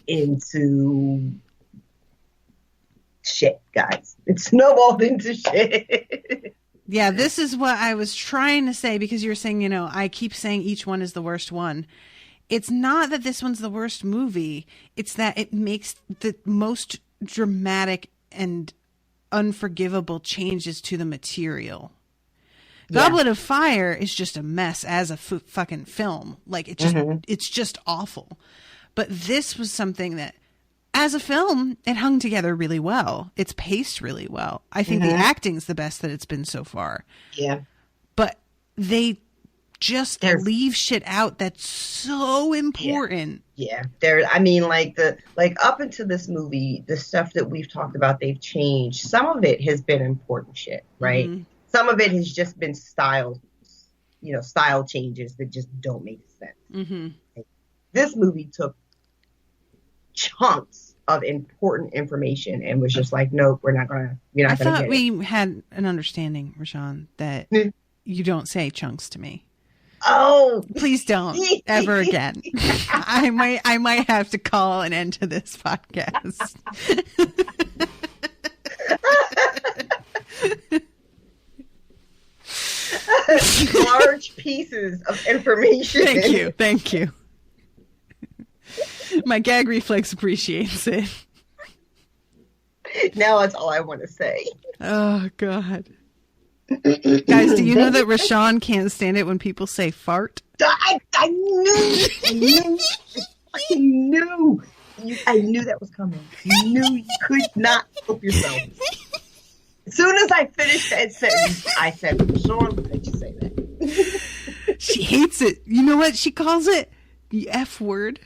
into shit, guys. It snowballed into shit. Yeah, this is what I was trying to say, because you're saying, I keep saying each one is the worst one. It's not that this one's the worst movie. It's that it makes the most dramatic and unforgivable changes to the material. Yeah. Goblet of Fire is just a mess as a fucking film. Like, it's just awful. But this was something that, as a film, it hung together really well. It's paced really well. I think the acting's the best that it's been so far. Yeah. But they just leave shit out that's so important. Yeah. Up into this movie, the stuff that we've talked about, they've changed. Some of it has been important shit, right? Some of it has just been style changes that just don't make sense. This movie took chunks of important information and was just like, nope, we're not gonna get it. I thought we had an understanding, Rashawn, that you don't say chunks to me. Oh, please don't ever again. I might have to call an end to this podcast. Large pieces of information. Thank you. My gag reflex appreciates it. Now that's all I want to say. Oh, God. Guys, do you know that Rashawn can't stand it when people say fart? I knew. I knew that was coming. You knew you could not help yourself. As soon as I finished that sentence, I said, Rashawn, why did you say that? She hates it. You know what she calls it? The F word.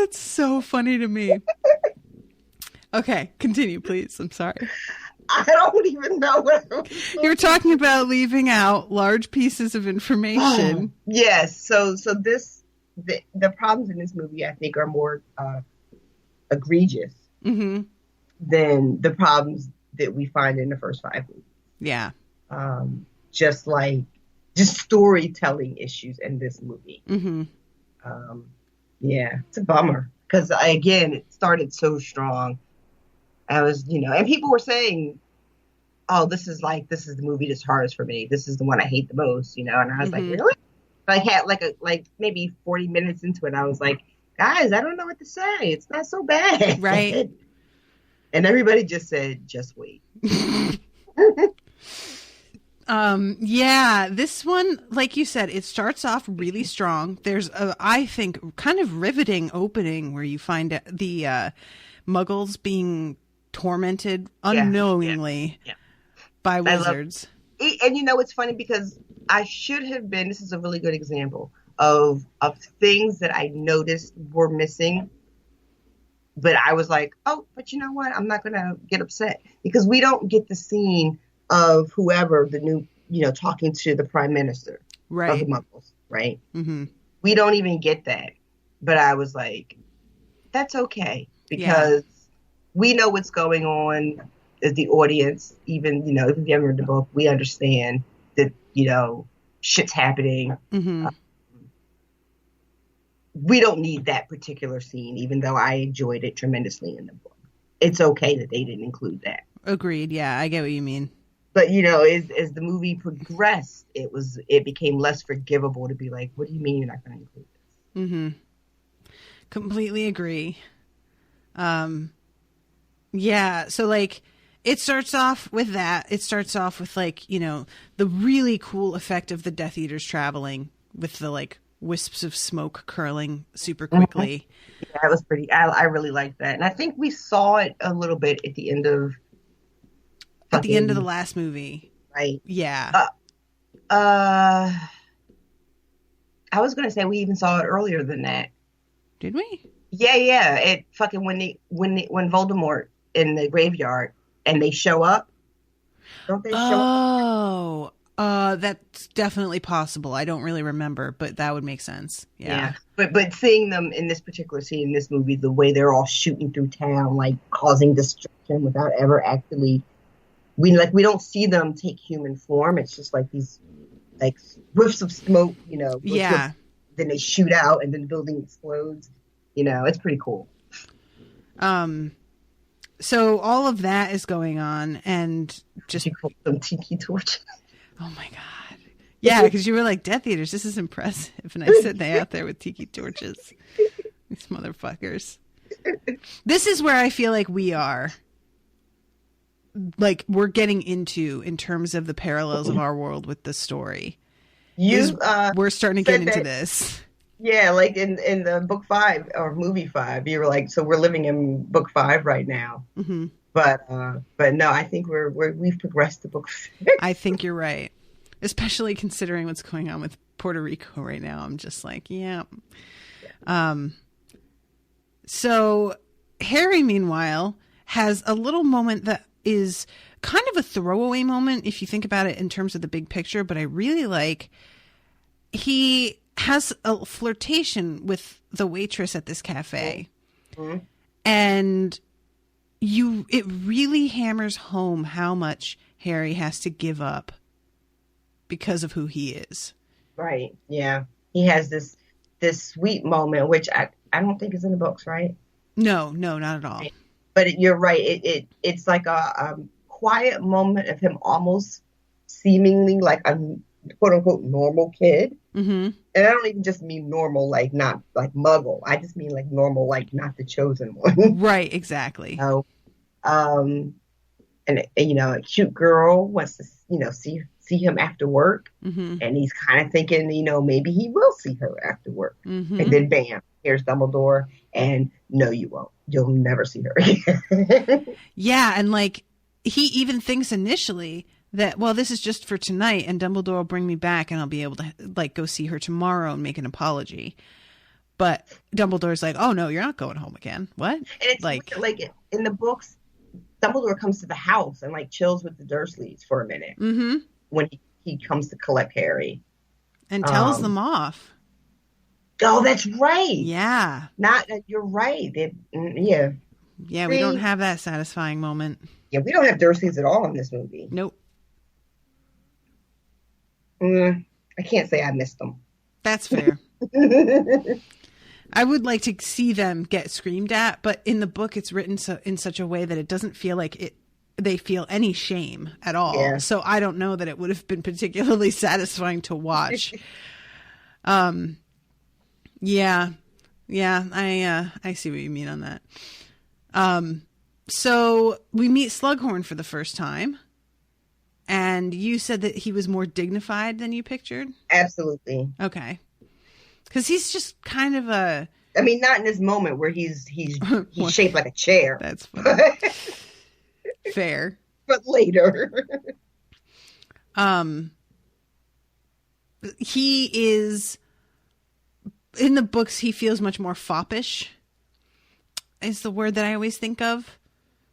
That's so funny to me. Okay, continue, please. I'm sorry. I don't even know what You're talking about leaving out large pieces of information. Yes. So the problems in this movie, I think, are more egregious Mm-hmm. than the problems that we find in the first 5 movies. Yeah. Just storytelling issues in this movie. Mm-hmm. Yeah, it's a bummer because again, it started so strong. I was, and people were saying, "Oh, this is the movie that's hardest for me. This is the one I hate the most," and I was like, "Really?" I had maybe 40 minutes into it, I was like, "Guys, I don't know what to say. It's not so bad." Right. And everybody just said, "Just wait." Yeah, this one, like you said, it starts off really strong. There's I think, kind of riveting opening where you find the Muggles being tormented unknowingly by wizards. And it's funny because I should have been, this is a really good example of things that I noticed were missing. But I was like, oh, but you know what? I'm not going to get upset because we don't get the scene of whoever the new, talking to the prime minister of the Muggles, right? Mm-hmm. We don't even get that. But I was like, that's okay because we know what's going on as the audience. Even, if you've ever read the book, we understand that, shit's happening. Mm-hmm. We don't need that particular scene, even though I enjoyed it tremendously in the book. It's okay that they didn't include that. Agreed. Yeah, I get what you mean. But, as the movie progressed, it became less forgivable to be like, what do you mean you're not going to include this? Mm-hmm. Completely agree. Yeah, so, it starts off with that. It starts off with, the really cool effect of the Death Eaters traveling with the, wisps of smoke curling super quickly. Yeah, it was pretty. I really liked that, and I think we saw it a little bit at the end of the last movie, right? Yeah. I was gonna say we even saw it earlier than that. Did we? Yeah. It fucking when Voldemort in the graveyard and they show up. Don't they show up? That's definitely possible. I don't really remember, but that would make sense. Yeah. But seeing them in this particular scene in this movie, the way they're all shooting through town, causing destruction without ever actually, we don't see them take human form. It's just these whiffs of smoke, Yeah. Then they shoot out and then the building explodes. It's pretty cool. So all of that is going on and just some tiki torches. Oh my God. Yeah, because you were like, Death Eaters, this is impressive. And I said they out there with tiki torches. These motherfuckers. This is where I feel like we are. We're getting into in terms of the parallels of our world with the story. We're starting to get into this. Yeah, in the book 5 or movie 5, you were like, so we're living in book 5 right now. Mm-hmm. But no, I think we've progressed to book 6. I think you're right, especially considering what's going on with Puerto Rico right now. I'm just like, yeah. So Harry, meanwhile, has a little moment that is kind of a throwaway moment if you think about it in terms of the big picture, but I really like. He has a flirtation with the waitress at this cafe, and it really hammers home how much Harry has to give up because of who he is. Right. Yeah. He has this sweet moment, which I don't think is in the books, right? No, not at all. Right. But you're right. It's like a quiet moment of him almost seemingly like a quote unquote normal kid. Mm-hmm. And I don't even just mean normal, not Muggle. I just mean normal, not the chosen one. Right, exactly. So, and a cute girl wants to, see him after work, mm-hmm. and he's kind of thinking, maybe he will see her after work, mm-hmm. and then bam, here's Dumbledore, and no, you won't. You'll never see her again. Yeah, and he even thinks initially that, well, this is just for tonight, and Dumbledore will bring me back, and I'll be able to go see her tomorrow and make an apology. But Dumbledore's like, oh no, you're not going home again. What? And it's like in the books, Dumbledore comes to the house and like chills with the Dursleys for a minute when he comes to collect Harry. And tells them off. Oh, that's right. Yeah. You're right. Yeah. Yeah, we don't have that satisfying moment. Yeah, we don't have Dursleys at all in this movie. Nope. I can't say I missed them. That's fair. I would like to see them get screamed at, but in the book it's written in such a way that it doesn't feel like they feel any shame at all. Yeah. So I don't know that it would have been particularly satisfying to watch. Yeah, I see what you mean on that. So we meet Slughorn for the first time, and you said that he was more dignified than you pictured? Absolutely. Okay. Because he's just kind of I mean, not in this moment where he's shaped like a chair. That's funny. Fair. But later. He is... In the books, he feels much more foppish, is the word that I always think of.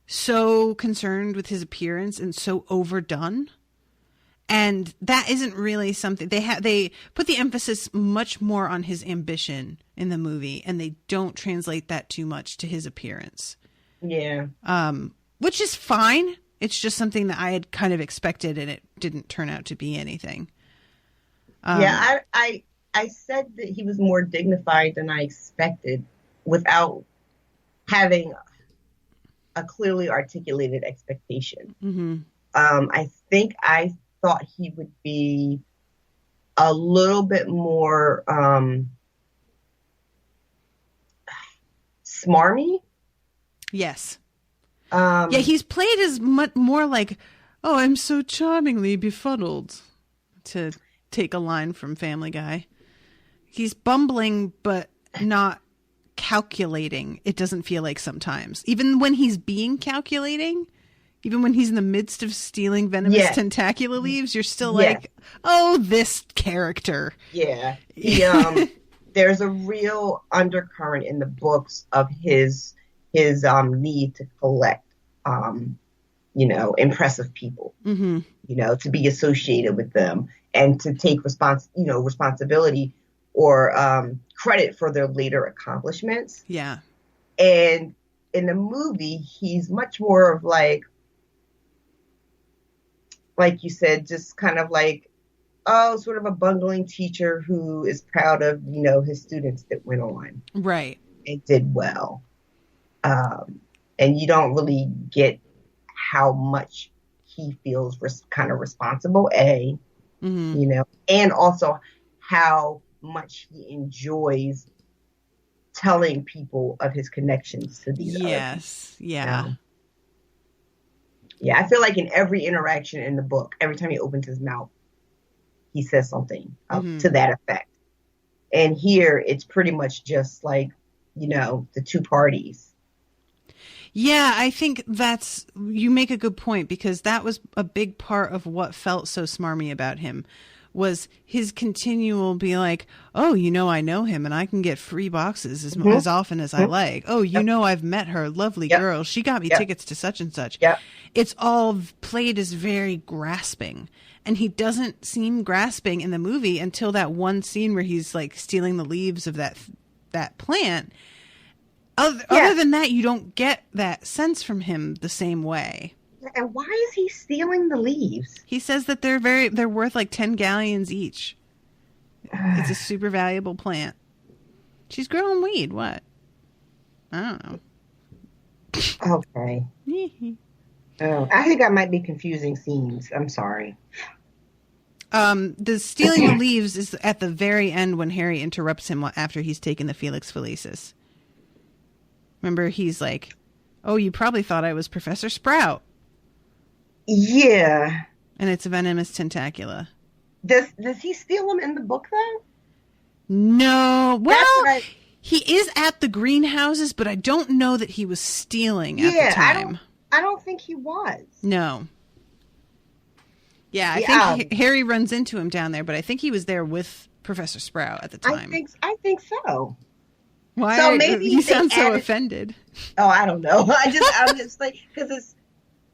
So concerned with his appearance and so overdone. And that isn't really something they put the emphasis much more on his ambition in the movie, and they don't translate that too much to his appearance. Yeah. Which is fine. It's just something that I had kind of expected, and it didn't turn out to be anything. Yeah, I said that he was more dignified than I expected without having a clearly articulated expectation. Mm-hmm. I think I thought he would be a little bit more smarmy. Yes. Yeah, he's played as much more like, oh, I'm so charmingly befuddled, to take a line from Family Guy. He's bumbling, but not calculating. It doesn't feel like sometimes. Even when he's being calculating, even when he's in the midst of stealing venomous tentacula leaves, you're still like, oh, this character. Yeah. There's a real undercurrent in the books of his need to collect, impressive people, to be associated with them and to take responsibility or credit for their later accomplishments. Yeah. And in the movie, he's much more of like you said, just kind of like, sort of a bungling teacher who is proud of, his students that went on. Right. And did well. And you don't really get how much he feels kind of responsible, and also how much he enjoys telling people of his connections to these other people. Yeah. Yeah, I feel like in every interaction in the book, every time he opens his mouth, he says something to that effect. And here, it's pretty much just like, the two parties. Yeah, I think you make a good point, because that was a big part of what felt so smarmy about him, was his continual be like, oh, I know him and I can get free boxes as often as I like. Oh, I've met her. Lovely girl. She got me tickets to such and such. Yep. It's all played as very grasping. And he doesn't seem grasping in the movie until that one scene where he's like stealing the leaves of that plant. Other than that, you don't get that sense from him the same way. And why is he stealing the leaves? He says that they're worth like 10 galleons each. It's a super valuable plant. She's growing weed. What? I don't know. Okay. I think I might be confusing scenes. I'm sorry. The stealing the leaves is at the very end when Harry interrupts him after he's taken the Felix Felicis. Remember, he's like, oh, you probably thought I was Professor Sprout. Yeah. And it's a venomous tentacula. Does he steal them in the book, though? No. Well, he is at the greenhouses, but I don't know that he was stealing at the time. I don't think he was. No. Yeah, I think Harry runs into him down there, but I think he was there with Professor Sprout at the time. I think so. Why? So maybe you they sound so added- offended. Oh, I don't know. I'm just like, because it's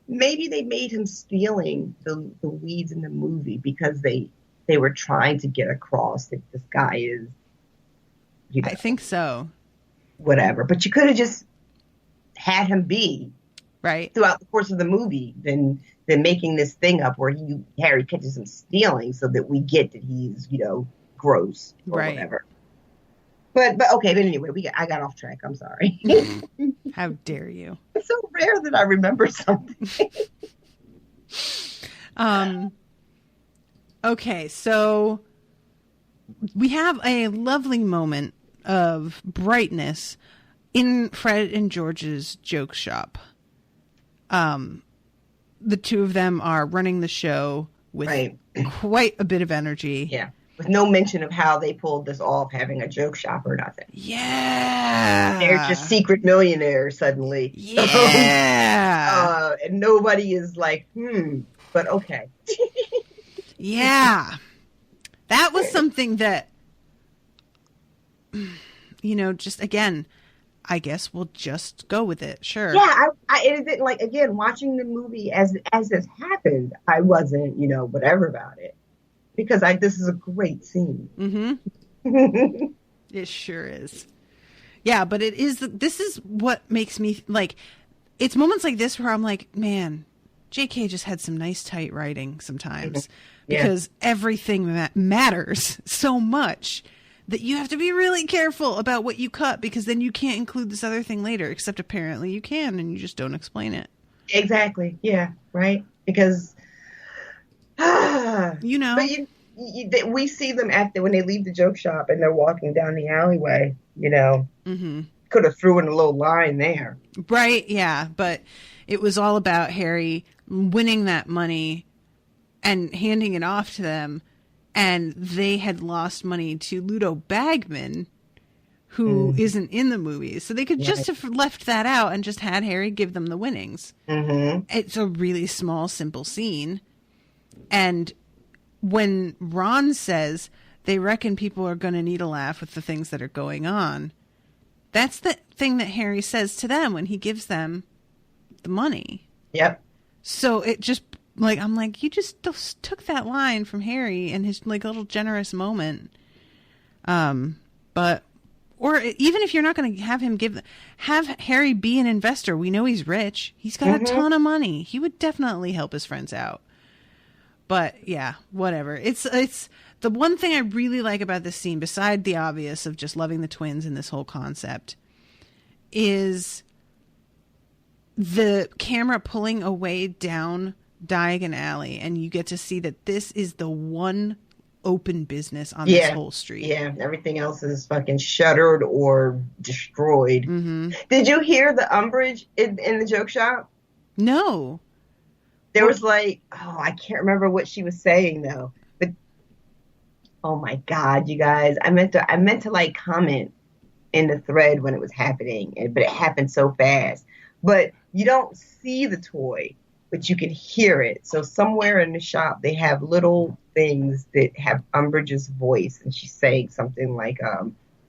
maybe they made him stealing the weeds in the movie because they were trying to get across that this guy is, you know, I think so. whatever. But you could have just had him be Right. throughout the course of the movie than making this thing up where Harry catches him stealing so that we get that he's, you know, gross or Right. whatever. But okay, but anyway, I got off track. I'm sorry. How dare you? It's so rare that I remember something. Okay, so we have a lovely moment of brightness in Fred and George's joke shop. The two of them are running the show with Right. quite a bit of energy. Yeah. With no mention of how they pulled this off, having a joke shop or nothing. Yeah. They're just secret millionaires suddenly. Yeah. And nobody is like, but okay. Yeah. That was something that, you know, just again, I guess we'll just go with it. Sure. Yeah, it didn't, like, again, watching the movie as this happened, I wasn't, you know, whatever about it. Because this is a great scene. Mm-hmm. It sure is. Yeah, but this is what makes me, like, it's moments like this where I'm like, man, JK just had some nice tight writing sometimes. Yeah. Because everything matters so much that you have to be really careful about what you cut, because then you can't include this other thing later, except apparently you can, and you just don't explain it. Exactly. Yeah. Right. Because, you know, but we see them when they leave the joke shop and they're walking down the alleyway, you know, could have threw in a little line there. Right. Yeah. But it was all about Harry winning that money and handing it off to them. And they had lost money to Ludo Bagman, who isn't in the movie. So they could just have left that out and just had Harry give them the winnings. Mm-hmm. It's a really small, simple scene. And when Ron says they reckon people are going to need a laugh with the things that are going on, that's the thing that Harry says to them when he gives them the money. Yep. So it just, like, I'm like, you just took that line from Harry and his, like, little generous moment. But, or even if you're not going to have him have Harry be an investor. We know he's rich. He's got a ton of money. He would definitely help his friends out. But yeah, whatever. It's the one thing I really like about this scene, beside the obvious of just loving the twins and this whole concept, is the camera pulling away down Diagon Alley, and you get to see that this is the one open business on this whole street. Yeah, everything else is fucking shuttered or destroyed. Mm-hmm. Did you hear the umbrage in the joke shop? No. There was like, I can't remember what she was saying though. But oh my God, you guys, I meant to like comment in the thread when it was happening, but it happened so fast. But you don't see the toy, but you can hear it. So somewhere in the shop, they have little things that have Umbridge's voice, and she's saying something like,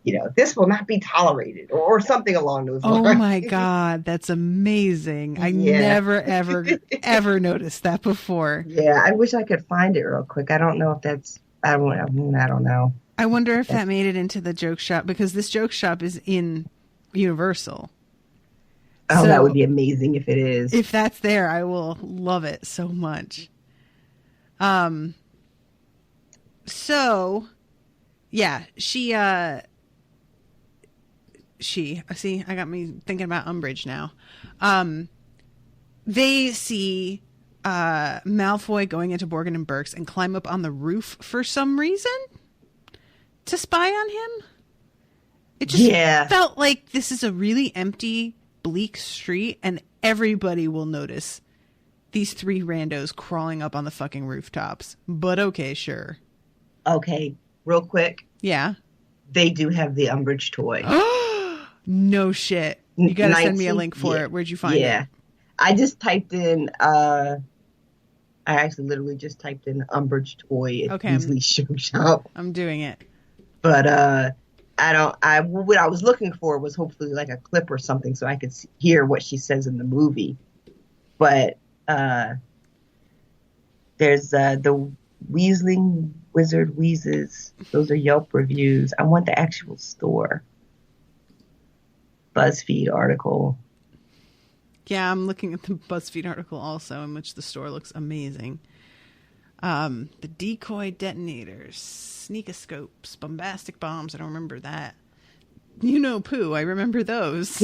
you know, this will not be tolerated, or something along those lines. Oh my God, that's amazing. I never, ever noticed that before. Yeah, I wish I could find it real quick. I don't know if that's, I don't know. I wonder if that made it into the joke shop, because this joke shop is in Universal. Oh, so, that would be amazing if it is. If that's there, I will love it so much. So, yeah, she, see, I got me thinking about Umbridge now. They see Malfoy going into Borgin and Burke's and climb up on the roof for some reason to spy on him. It just felt like this is a really empty, bleak street, and everybody will notice these three randos crawling up on the fucking rooftops. But okay, sure. Okay, real quick. Yeah. They do have the Umbridge toy. No shit. You gotta send me a link for it. Where'd you find it? Yeah. I just typed in, I actually literally just typed in Umbridge toy at Weasley Show Shop. I'm doing it. But what I was looking for was hopefully like a clip or something so I could hear what she says in the movie. But there's the Weaseling Wizard Wheezes. Those are Yelp reviews. I want the actual store. BuzzFeed article. Yeah, I'm looking at the BuzzFeed article also, in which the store looks amazing. The decoy detonators, sneakoscopes, bombastic bombs. I don't remember that. You know, poo. I remember those.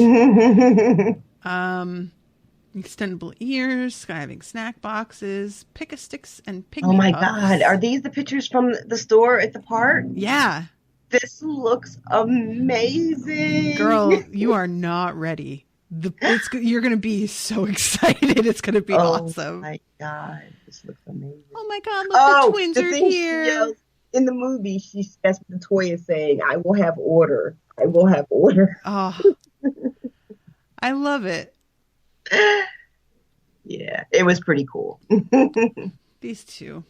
Extendable ears, skiving snack boxes, pick-a-sticks, and pygmy Oh my puffs. God. Are these the pictures from the store at the park? Yeah. This looks amazing. Girl, you are not ready. You're going to be so excited. It's going to be awesome. Oh my God. This looks amazing. Oh my God, look, the twins are here. She yells, in the movie, that's what the toy is saying. I will have order. I will have order. Oh, I love it. Yeah, it was pretty cool. These two.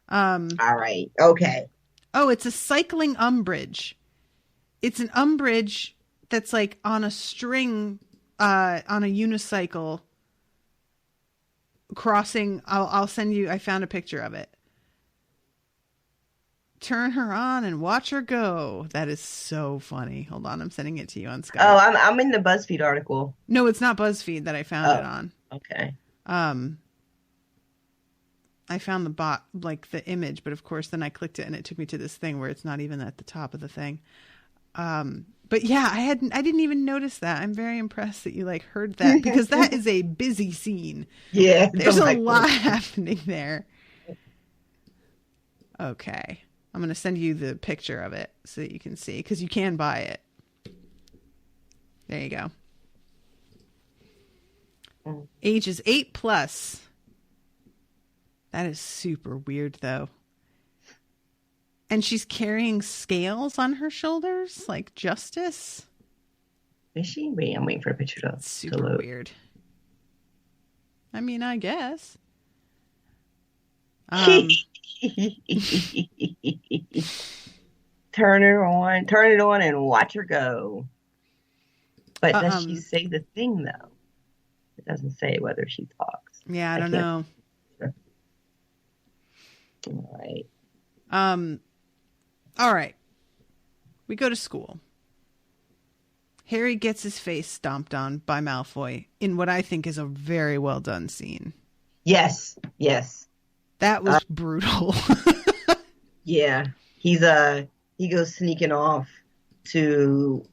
All right. Okay. Oh, it's a cycling umbrage. It's an umbrage that's like on a string, on a unicycle crossing. I'll send you. I found a picture of it. Turn her on and watch her go. That is so funny. Hold on, I'm sending it to you on Skype. Oh, I'm in the BuzzFeed article. No, it's not BuzzFeed that I found it on. Okay. I found the image, but of course then I clicked it and it took me to this thing where it's not even at the top of the thing. But yeah, I didn't even notice that. I'm very impressed that you heard that, because that is a busy scene. Yeah. There's a lot happening there. Okay. I'm going to send you the picture of it so that you can see, because you can buy it. There you go. Ages 8+. That is super weird, though. And she's carrying scales on her shoulders, like Justice. Is she? Wait, I'm waiting for a picture to super load. Weird. I mean, I guess. Turn it on and watch her go. But does she say the thing, though? It doesn't say whether she talks. Yeah, I don't know. All right. All right. We go to school. Harry gets his face stomped on by Malfoy in what I think is a very well done scene. Yes. That was brutal. Yeah. He goes sneaking off to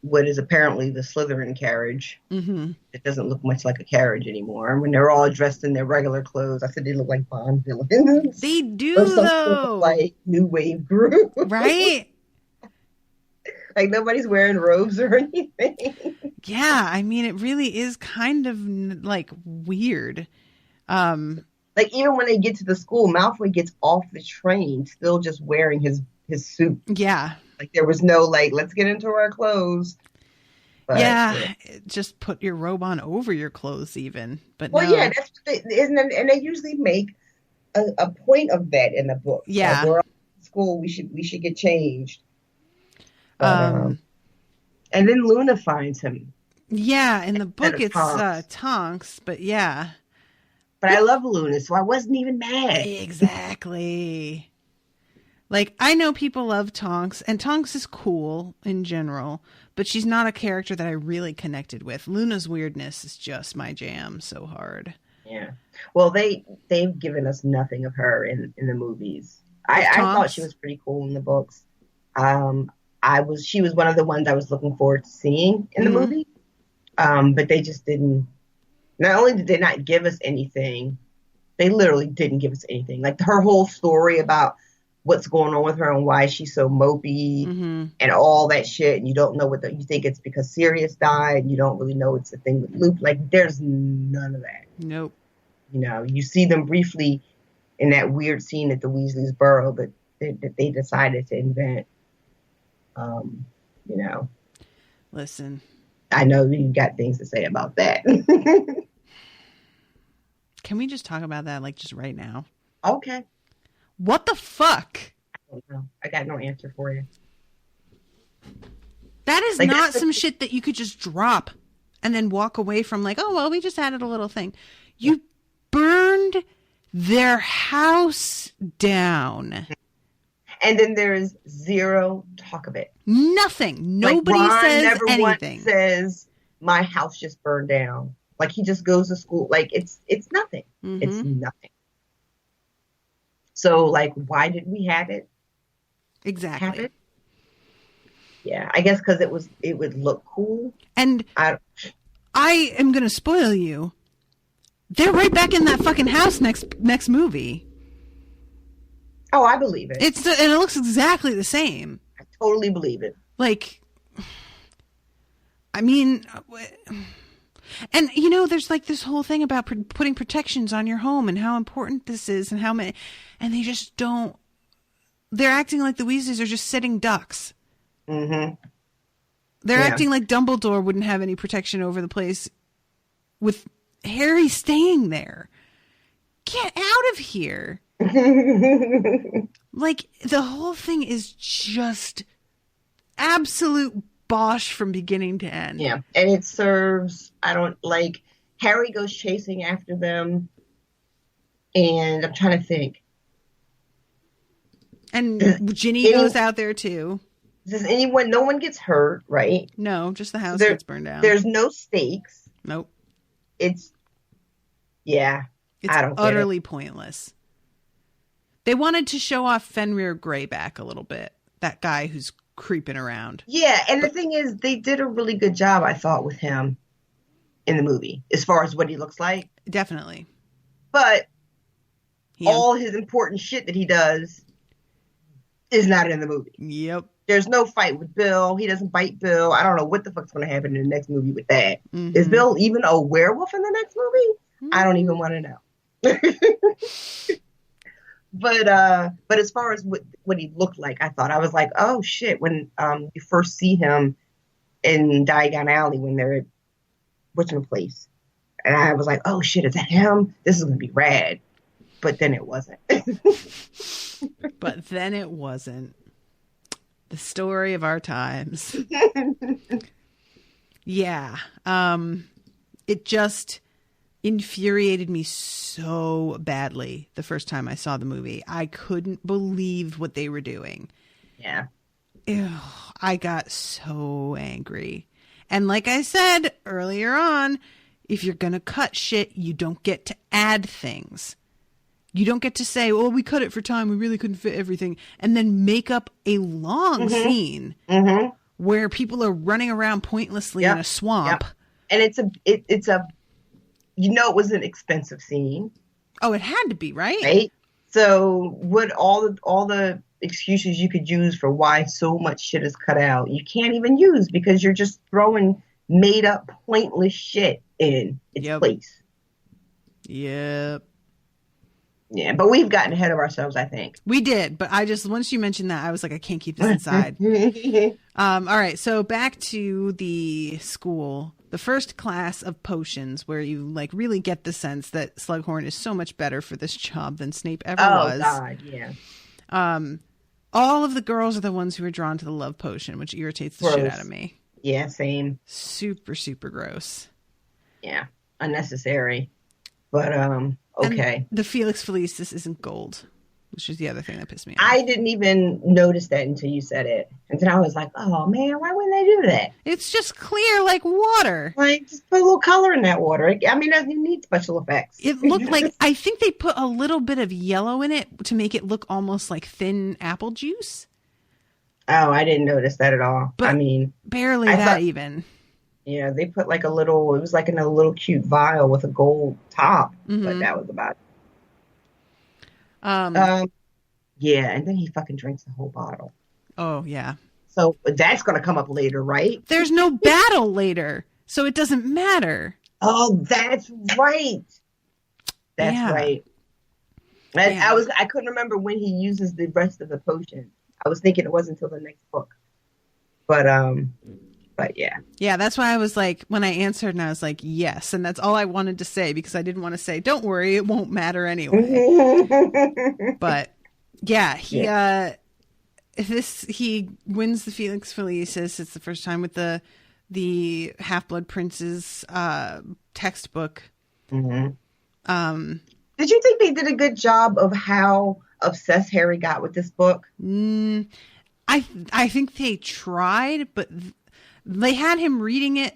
what is apparently the Slytherin carriage. Mm-hmm. It doesn't look much like a carriage anymore. When they're all dressed in their regular clothes, I said they look like Bond villains. They do, or some though. Sort of, like new wave group, right? Like nobody's wearing robes or anything. Yeah, I mean, it really is kind of weird. Like even when they get to the school, Malfoy gets off the train still just wearing his suit. Yeah. Like there was no let's get into our clothes. But, yeah, just put your robe on over your clothes even. But well, no. yeah, that's isn't it? And they usually make a point of that in the book. Yeah. We're all in school, we should get changed. But, and then Luna finds him. Yeah, in the book it's Tonks, but yeah. But I love Luna, so I wasn't even mad. Exactly. I know people love Tonks, and Tonks is cool in general, but she's not a character that I really connected with. Luna's weirdness is just my jam so hard. Yeah. Well, they've given us nothing of her in the movies. I thought she was pretty cool in the books. She was one of the ones I was looking forward to seeing in the movie. But they just didn't. Not only did they not give us anything, they literally didn't give us anything. Like her whole story about what's going on with her and why she's so mopey and all that shit. And you don't know you think it's because Sirius died. And you don't really know it's the thing with Luke. There's none of that. Nope. You see them briefly in that weird scene at the Weasley's Burrow that they decided to invent. Listen. I know you got things to say about that. Can we just talk about that just right now? Okay. What the fuck? I don't know. I got no answer for you. That is Like, not some shit that you could just drop and then walk away from like, oh, well, we just added a little thing. You burned their house down. And then there is zero talk of it. Nothing. Nobody like Ron says never anything. Once says my house just burned down. Like he just goes to school. Like it's nothing. Mm-hmm. It's nothing. So like, why did we have it? Exactly. Have it? Yeah, I guess because it would look cool. And I am gonna spoil you. They're right back in that fucking house next movie. Oh, I believe it. And it looks exactly the same. I totally believe it. Like, I mean, and you know, there's like this whole thing about putting protections on your home and how important this is and how many, and they just don't. They're acting like the Weasleys are just sitting ducks. Mm-hmm. They're acting like Dumbledore wouldn't have any protection over the place with Harry staying there. Get out of here. Like, the whole thing is just absolute bosh from beginning to end. Yeah, and it serves, Harry goes chasing after them, and I'm trying to think. And Ginny goes out there too. No one gets hurt, right? No, just the house gets burned down. There's no stakes. Nope. It's I don't utterly pointless. They wanted to show off Fenrir Greyback a little bit. That guy who's creeping around. Yeah, and the thing is, they did a really good job, I thought, with him in the movie, as far as what he looks like. Definitely. But all his important shit that he does is not in the movie. Yep. There's no fight with Bill. He doesn't bite Bill. I don't know what the fuck's going to happen in the next movie with that. Mm-hmm. Is Bill even a werewolf in the next movie? Mm-hmm. I don't even want to know. But as far as what he looked like, I was like, oh shit, when you first see him in Diagon Alley when they're at whatchamacallit, and I was like, oh shit, is that him? This is gonna be rad. But then it wasn't. The story of our times. Yeah. It just infuriated me so badly the first time I saw the movie. I couldn't believe what they were doing. Yeah. Ew, I got so angry. And like I said earlier on, if you're going to cut shit, you don't get to add things. You don't get to say, well, we cut it for time. We really couldn't fit everything. And then make up a long scene where people are running around pointlessly in a swamp. Yep. And it's a it was an expensive scene. Oh, it had to be, right? Right. So what all the excuses you could use for why so much shit is cut out, you can't even use because you're just throwing made up pointless shit in its place. Yep. Yeah, but we've gotten ahead of ourselves, I think. We did, but once you mentioned that, I was like, I can't keep this inside. All right, so back to the school. The first class of potions where you like really get the sense that Slughorn is so much better for this job than Snape ever was. Oh, God, yeah. All of the girls are the ones who are drawn to the love potion, which irritates the shit out of me. Yeah, same. Super, super gross. Yeah, unnecessary. But, okay. And the Felix Felicis isn't gold, which is the other thing that pissed me off. I didn't even notice that until you said it. And then I was like, oh, man, why wouldn't they do that? It's just clear like water. Like, just put a little color in that water. I mean, it doesn't need special effects. It looked like, I think they put a little bit of yellow in it to make it look almost like thin apple juice. Oh, I didn't notice that at all. But I mean, barely that even. Yeah, they put like it was like in a little cute vial with a gold top, but that was about it. Yeah, and then he fucking drinks the whole bottle. Oh, yeah. So that's going to come up later, right? There's no battle later, so it doesn't matter. Oh, that's right. That's right. And Yeah. I couldn't remember when he uses the rest of the potion. I was thinking it wasn't until the next book. But yeah. Yeah, that's why I was like, when I answered and I was like, yes. And that's all I wanted to say because I didn't want to say, don't worry, it won't matter anyway. But yeah, he wins the Felix Felicis. It's the first time with the Half-Blood Prince's textbook. Mm-hmm. Did you think they did a good job of how obsessed Harry got with this book? I think they tried, but they had him reading it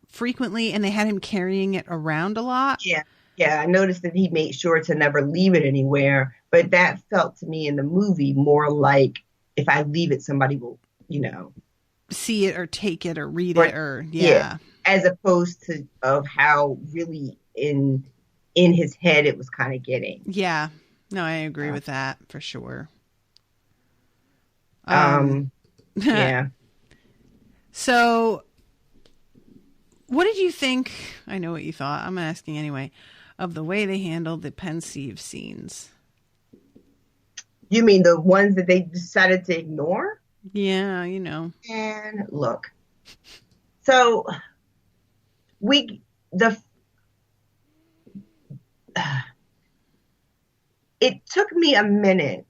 frequently, and they had him carrying it around a lot. Yeah, I noticed that he made sure to never leave it anywhere, but that felt to me in the movie more like if I leave it, somebody will, see it or take it or read it or as opposed to of how really in his head it was kind of getting. Yeah, no, I agree with that for sure. Yeah. So, what did you think? I know what you thought. I'm asking anyway. Of the way they handled the Pensieve scenes. You mean the ones that they decided to ignore? Yeah, And look, so it took me a minute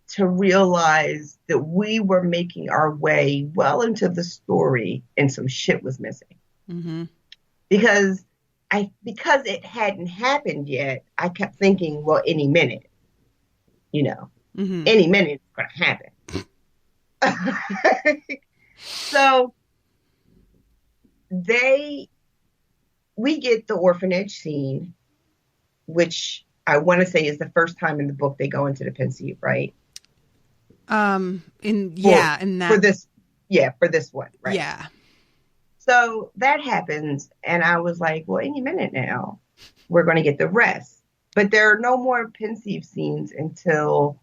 to realize that we were making our way well into the story and some shit was missing. Mm-hmm. Because it hadn't happened yet, I kept thinking, well, any minute, mm-hmm. any minute it's going to happen. So we get the orphanage scene, which I want to say is the first time in the book they go into the Pensieve, right? For this one, right? Yeah. So that happens, and I was like, well, any minute now, we're going to get the rest. But there are no more Pensieve scenes until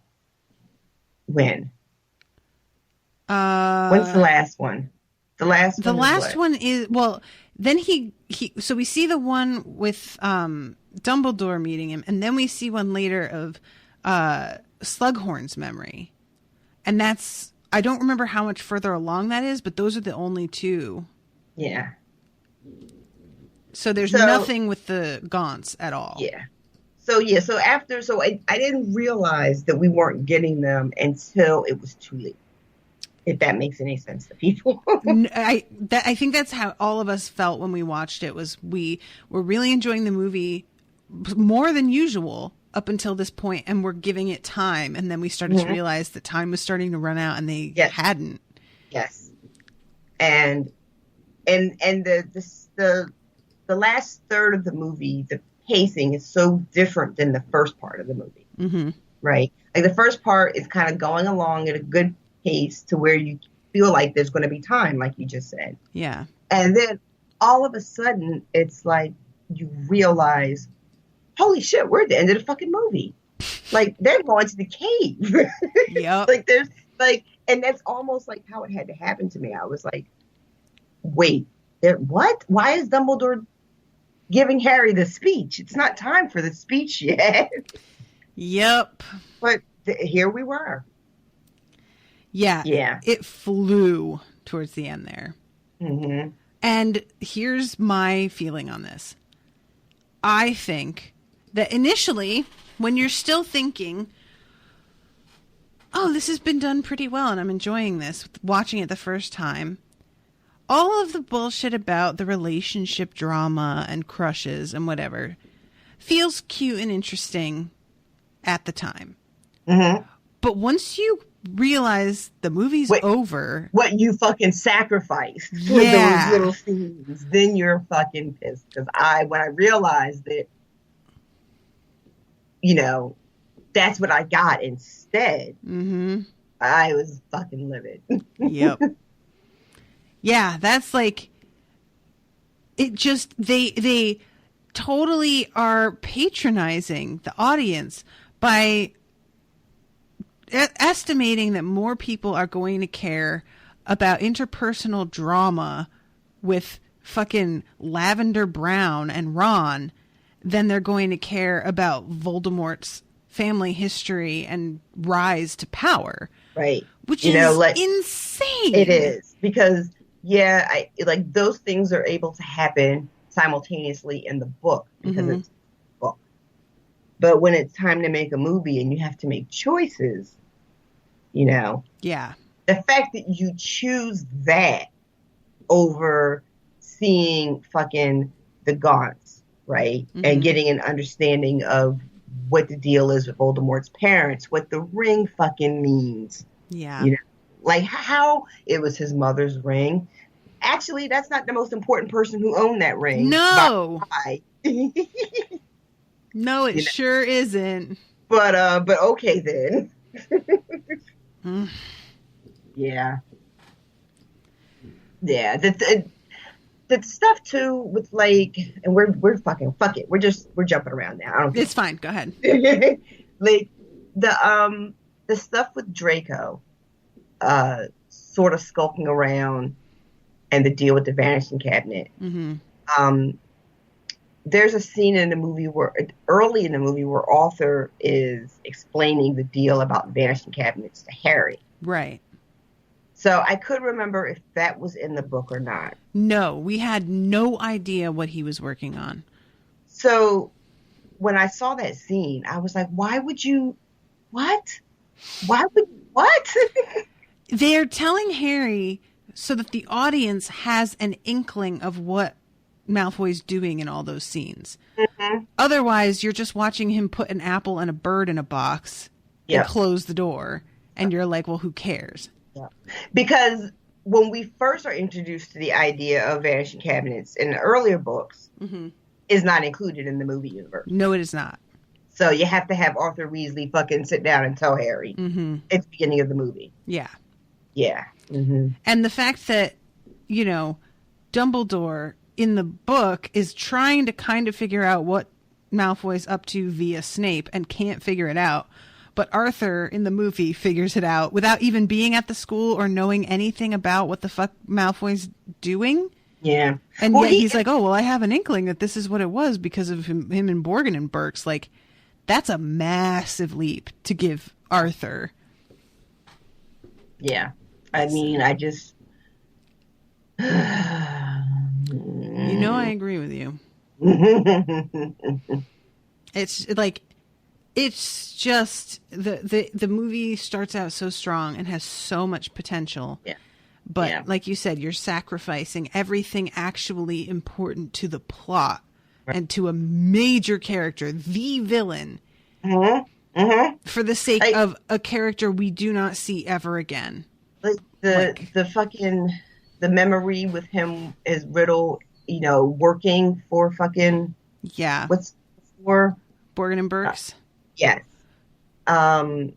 when? When's the last one? The last one is, well, then so we see the one with Dumbledore meeting him, and then we see one later of Slughorn's memory. And I don't remember how much further along that is, but those are the only two. Yeah. So there's nothing with the Gaunts at all. Yeah. So I didn't realize that we weren't getting them until it was too late. If that makes any sense to people. I think that's how all of us felt when we watched it. Was we were really enjoying the movie more than usual up until this point, and we're giving it time, and then we started to realize that time was starting to run out, and they hadn't. Yes. And the last third of the movie, the pacing is so different than the first part of the movie, mm-hmm. right? Like the first part is kind of going along at a good pace to where you feel like there's going to be time, like you just said. Yeah. And then all of a sudden, it's like you realize, holy shit, we're at the end of the fucking movie. Like they're going to the cave. Yep. And that's almost like how it had to happen to me. I was like, wait, what? Why is Dumbledore giving Harry the speech? It's not time for the speech yet. Yep. But here we were. Yeah. Yeah. It flew towards the end there. Mm-hmm. And here's my feeling on this. I think that initially, when you're still thinking, oh, this has been done pretty well and I'm enjoying this, watching it the first time, all of the bullshit about the relationship drama and crushes and whatever feels cute and interesting at the time. Mm-hmm. But once you realize the movie's over, what you fucking sacrificed for those little scenes, then you're fucking pissed. Because when I realized that, that's what I got instead, I was fucking livid. Yep. Yeah, that's like, it just, they totally are patronizing the audience by estimating that more people are going to care about interpersonal drama with fucking Lavender Brown and Ron than they're going to care about Voldemort's family history and rise to power. Right. Which is insane. It is. Because, those things are able to happen simultaneously in the book because it's a book. But when it's time to make a movie and you have to make choices, you know. Yeah. The fact that you choose that over seeing fucking the Gaunts, right? And getting an understanding of what the deal is with Voldemort's parents, what the ring fucking means. Yeah. You know, like how it was his mother's ring. Actually, that's not the most important person who owned that ring. No. No, it You know? sure isn't. But okay then. Yeah. Yeah. The stuff too with like, and we're fucking fuck it. We're jumping around now. I don't care. It's fine. Go ahead. Like the stuff with Draco, sort of skulking around, and the deal with the Vanishing Cabinet. There's a scene in the movie early in the movie where Arthur is explaining the deal about Vanishing Cabinets to Harry. Right. So I could remember if that was in the book or not. No, we had no idea what he was working on. So when I saw that scene, I was like, why would you, what? What? They're telling Harry so that the audience has an inkling of what Malfoy's doing in all those scenes. Otherwise, you're just watching him put an apple and a bird in a box and close the door. And you're like, well, who cares? Yeah. Because when we first are introduced to the idea of Vanishing Cabinets in the earlier books, is not included in the movie universe. No, it is not. So you have to have Arthur Weasley fucking sit down and tell Harry at the beginning of the movie. Yeah. Yeah. And the fact that, you know, Dumbledore in the book is trying to kind of figure out what Malfoy's up to via Snape and can't figure it out. But Arthur in the movie figures it out without even being at the school or knowing anything about what the fuck Malfoy's doing. Yeah. And yet he's like, oh, well, I have an inkling that this is what it was because of him and Borgin and Burks. Like, that's a massive leap to give Arthur. Yeah. I mean, I just... You know I agree with you. It's like... It's just the movie starts out so strong and has so much potential. Yeah. But like you said, you're sacrificing everything actually important to the plot and to a major character, the villain, for the sake of a character we do not see ever again. Like the fucking the memory with him is Riddle, you know, working for fucking what's for Borgin and Burks. Yes. The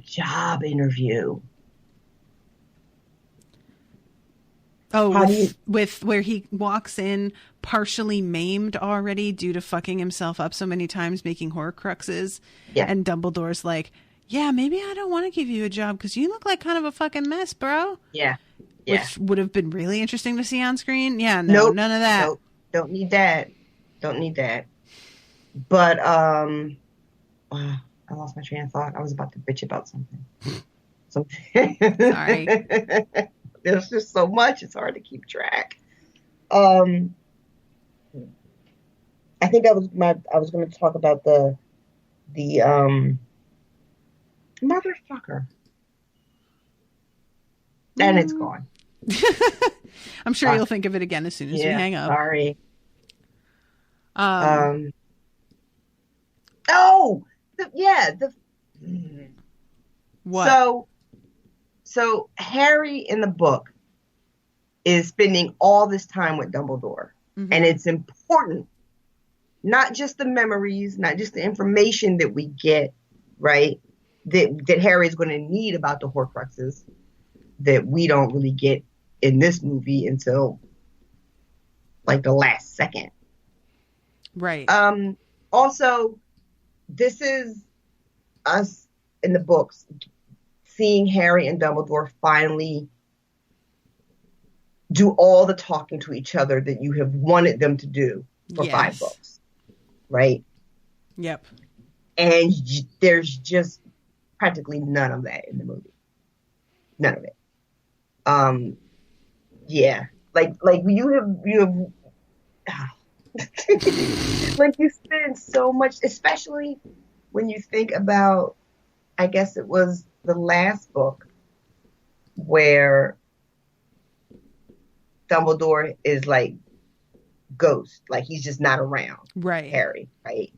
job interview. Oh, with where he walks in partially maimed already due to fucking himself up so many times making Horcruxes. Yeah. And Dumbledore's like, yeah, maybe I don't want to give you a job because you look like kind of a fucking mess, bro. Yeah. Which would have been really interesting to see on screen. Yeah, no, none of that. Nope. Don't need that. But, I lost my train of thought. I was about to bitch about something. Sorry. There's just so much. It's hard to keep track. I think I was going to talk about the motherfucker. And it's gone. I'm sure you'll think of it again as soon as we hang up. Sorry. What? So Harry in the book is spending all this time with Dumbledore, and it's important, not just the memories, not just the information that we get, right? That Harry's going to need about the Horcruxes that we don't really get in this movie until like the last second. Right. Also, this is us in the books seeing Harry and Dumbledore finally do all the talking to each other that you have wanted them to do for 5 books. Right? Yep. And there's just practically none of that in the movie. None of it. Yeah. Like you have like you spend so much, especially when you think about, I guess it was the last book where Dumbledore is like ghost, like he's just not around Right. Harry, right?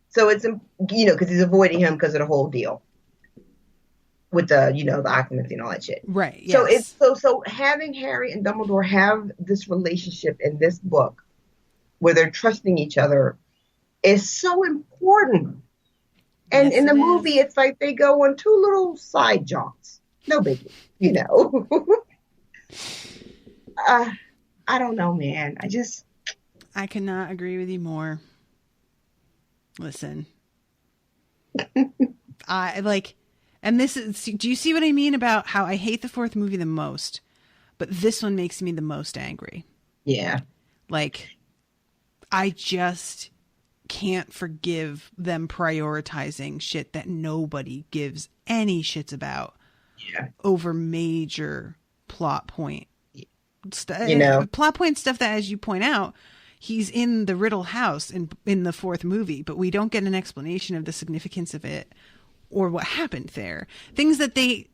So it's, because he's avoiding him because of the whole deal with the, the occlumency and all that shit. Right. Yes. So it's so having Harry and Dumbledore have this relationship in this book where they're trusting each other is so important. And Yes, in the it movie, is. it's like they go on two little side jaunts. No biggie, I don't know, man. I cannot agree with you more. Listen. And this is, do you see what I mean about how I hate the fourth movie the most, but this one makes me the most angry? Yeah. Like, I just can't forgive them prioritizing shit that nobody gives any shits about over major plot point. Plot point stuff that, as you point out, he's in the Riddle house in the fourth movie, but we don't get an explanation of the significance of it or what happened there. Things that they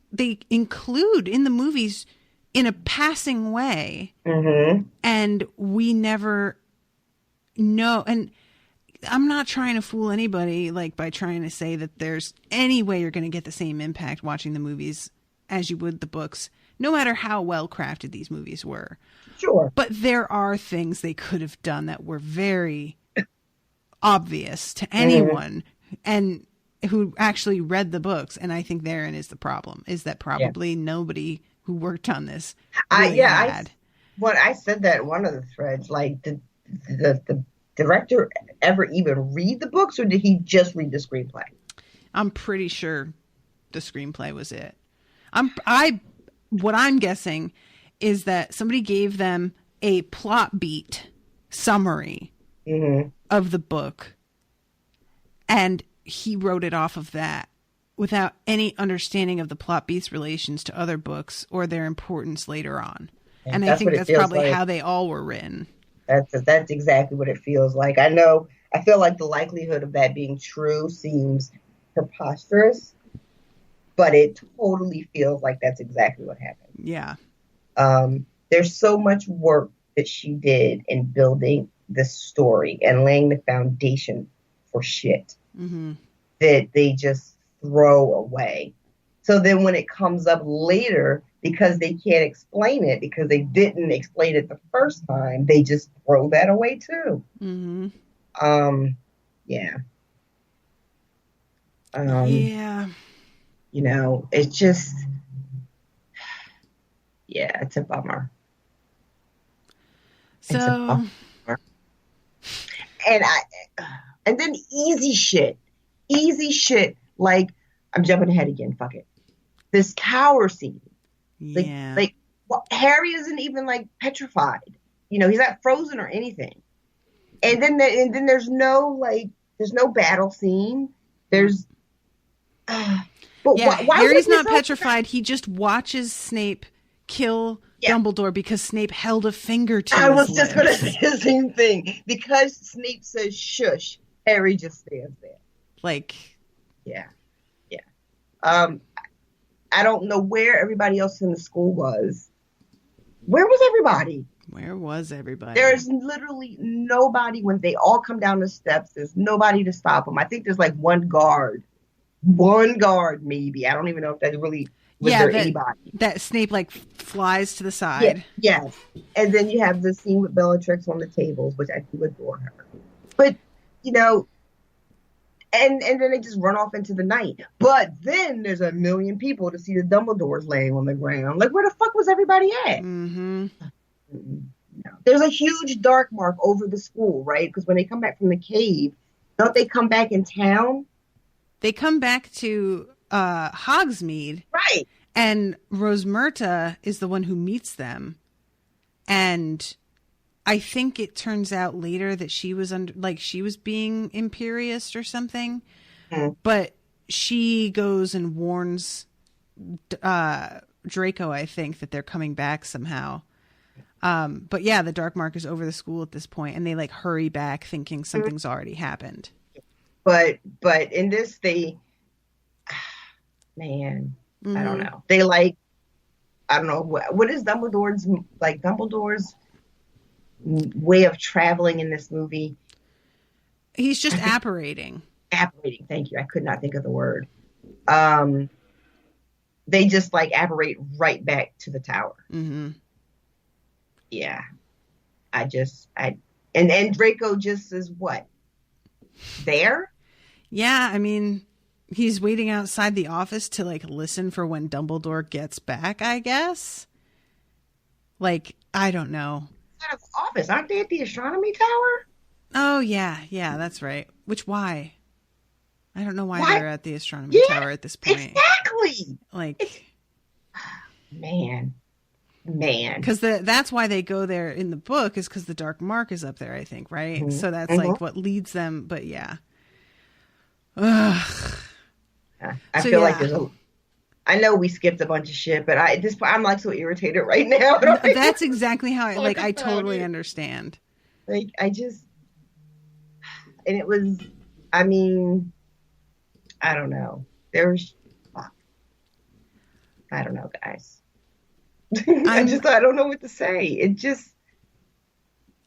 include in the movies in a passing way, and we never know. And I'm not trying to fool anybody, like, by trying to say that there's any way you're going to get the same impact watching the movies as you would the books, no matter how well crafted these movies were. Sure. But there are things they could have done that were very obvious to anyone and who actually read the books. And I think therein is the problem, is that probably nobody who worked on this really had. I said that in one of the threads, like, did the director ever even read the books, or did he just read the screenplay? I'm pretty sure the screenplay was it. What I'm guessing is that somebody gave them a plot beat summary of the book, and he wrote it off of that without any understanding of the plot beats relations to other books or their importance later on. And I think that's probably how they all were written. That's exactly what it feels like. I feel like the likelihood of that being true seems preposterous, but it totally feels like that's exactly what happened. Yeah. There's so much work that she did in building this story and laying the foundation for shit that they just throw away. So then when it comes up later, because they can't explain it, because they didn't explain it the first time, they just throw that away too. Yeah. It's just, it's a bummer. So, and then easy shit. Like, I'm jumping ahead again. Fuck it. This tower scene. Like, Harry isn't even like petrified. He's not frozen or anything. And then there's no battle scene. There's, why Harry's not petrified. He just watches Snape kill Dumbledore because Snape held a finger to his lips. I was just going to say the same thing. Because Snape says shush, Harry just stands there. Like, yeah. I don't know where everybody else in the school was. Where was everybody? There's literally nobody when they all come down the steps. There's nobody to stop them. I think there's like one guard maybe. I don't even know if that really was there anybody. That Snape like flies to the side. Yes. And then you have the scene with Bellatrix on the tables, which I do adore her. But, and then they just run off into the night. But then there's a million people to see the Dumbledores laying on the ground. Like, where the fuck was everybody at? No. There's a huge dark mark over the school, right? Because when they come back from the cave, don't they come back in town? They come back to Hogsmeade. Right. And Rosmerta is the one who meets them. And I think it turns out later that she was she was being imperious or something. But she goes and warns Draco, I think, that they're coming back somehow. But yeah, the dark mark is over the school at this point, and they like hurry back thinking something's already happened. But in this, man, I don't know. They like, I don't know, what is Dumbledore's way of traveling in this movie? He's just apparating. Apparating, thank you. I could not think of the word. They just like apparate right back to the tower. Mm-hmm. Yeah. And Draco just is what? There? Yeah, I mean, he's waiting outside the office to like listen for when Dumbledore gets back, I guess. Like, I don't know. Out of the office, aren't they at the astronomy tower? Oh yeah, that's right. Why? I don't know why they're at the astronomy tower at this point. Exactly. Like, man. Because that's why they go there in the book, is because the Dark Mark is up there, I think, right? Mm-hmm. So that's like what leads them. But yeah. Ugh. I feel like I know we skipped a bunch of shit, but at this point I'm like so irritated right now. That's exactly how I totally understand. Like and it was, I mean, I don't know. I don't know, guys. I don't know what to say. It just.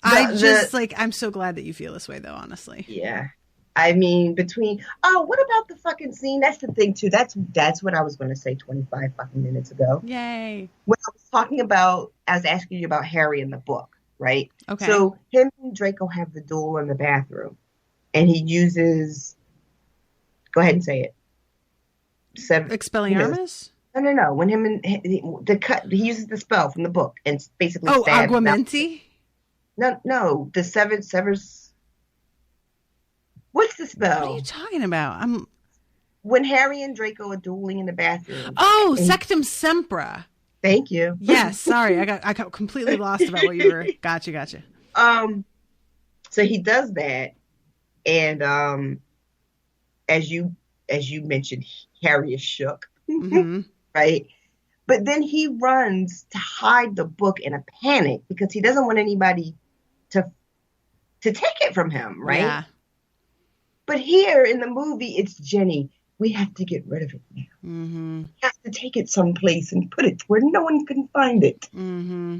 I'm so glad that you feel this way, though, honestly. Yeah. I mean, what about the fucking scene? That's the thing, too. That's what I was going to say 25 fucking minutes ago. Yay. When I was talking about, I was asking you about Harry in the book, right? Okay. So him and Draco have the duel in the bathroom. And he uses, go ahead and say it. Expelliarmus? No. When he uses the spell from the book and basically stabs Aguamenti? No, the severs. What's the spell? What are you talking about? When Harry and Draco are dueling in the bathroom. Oh, Sectum Sempra. Thank you. Yes, sorry, I got completely lost about what you were. Gotcha. So he does that, and as you mentioned, Harry is shook. Mm-hmm. Right? But then he runs to hide the book in a panic because he doesn't want anybody to take it from him, right? Yeah. But here in the movie, it's Jenny. We have to get rid of it now. Mm-hmm. We have to take it someplace and put it where no one can find it. Mm-hmm.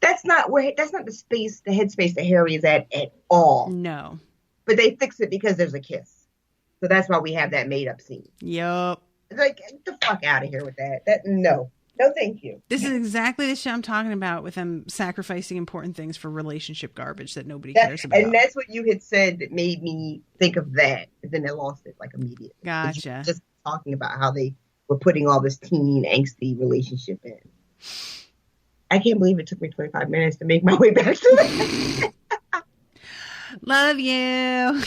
That's not the space, the headspace that Harry is at all. No. But they fix it because there's a kiss. So that's why we have that made up scene. Yup. Like, get the fuck out of here with that. No, thank you. This is exactly the shit I'm talking about, with them sacrificing important things for relationship garbage that nobody cares about. And that's what you had said that made me think of that. And then I lost it like immediately. Gotcha. Just talking about how they were putting all this teen angsty relationship in. I can't believe it took me 25 minutes to make my way back to it. Love you.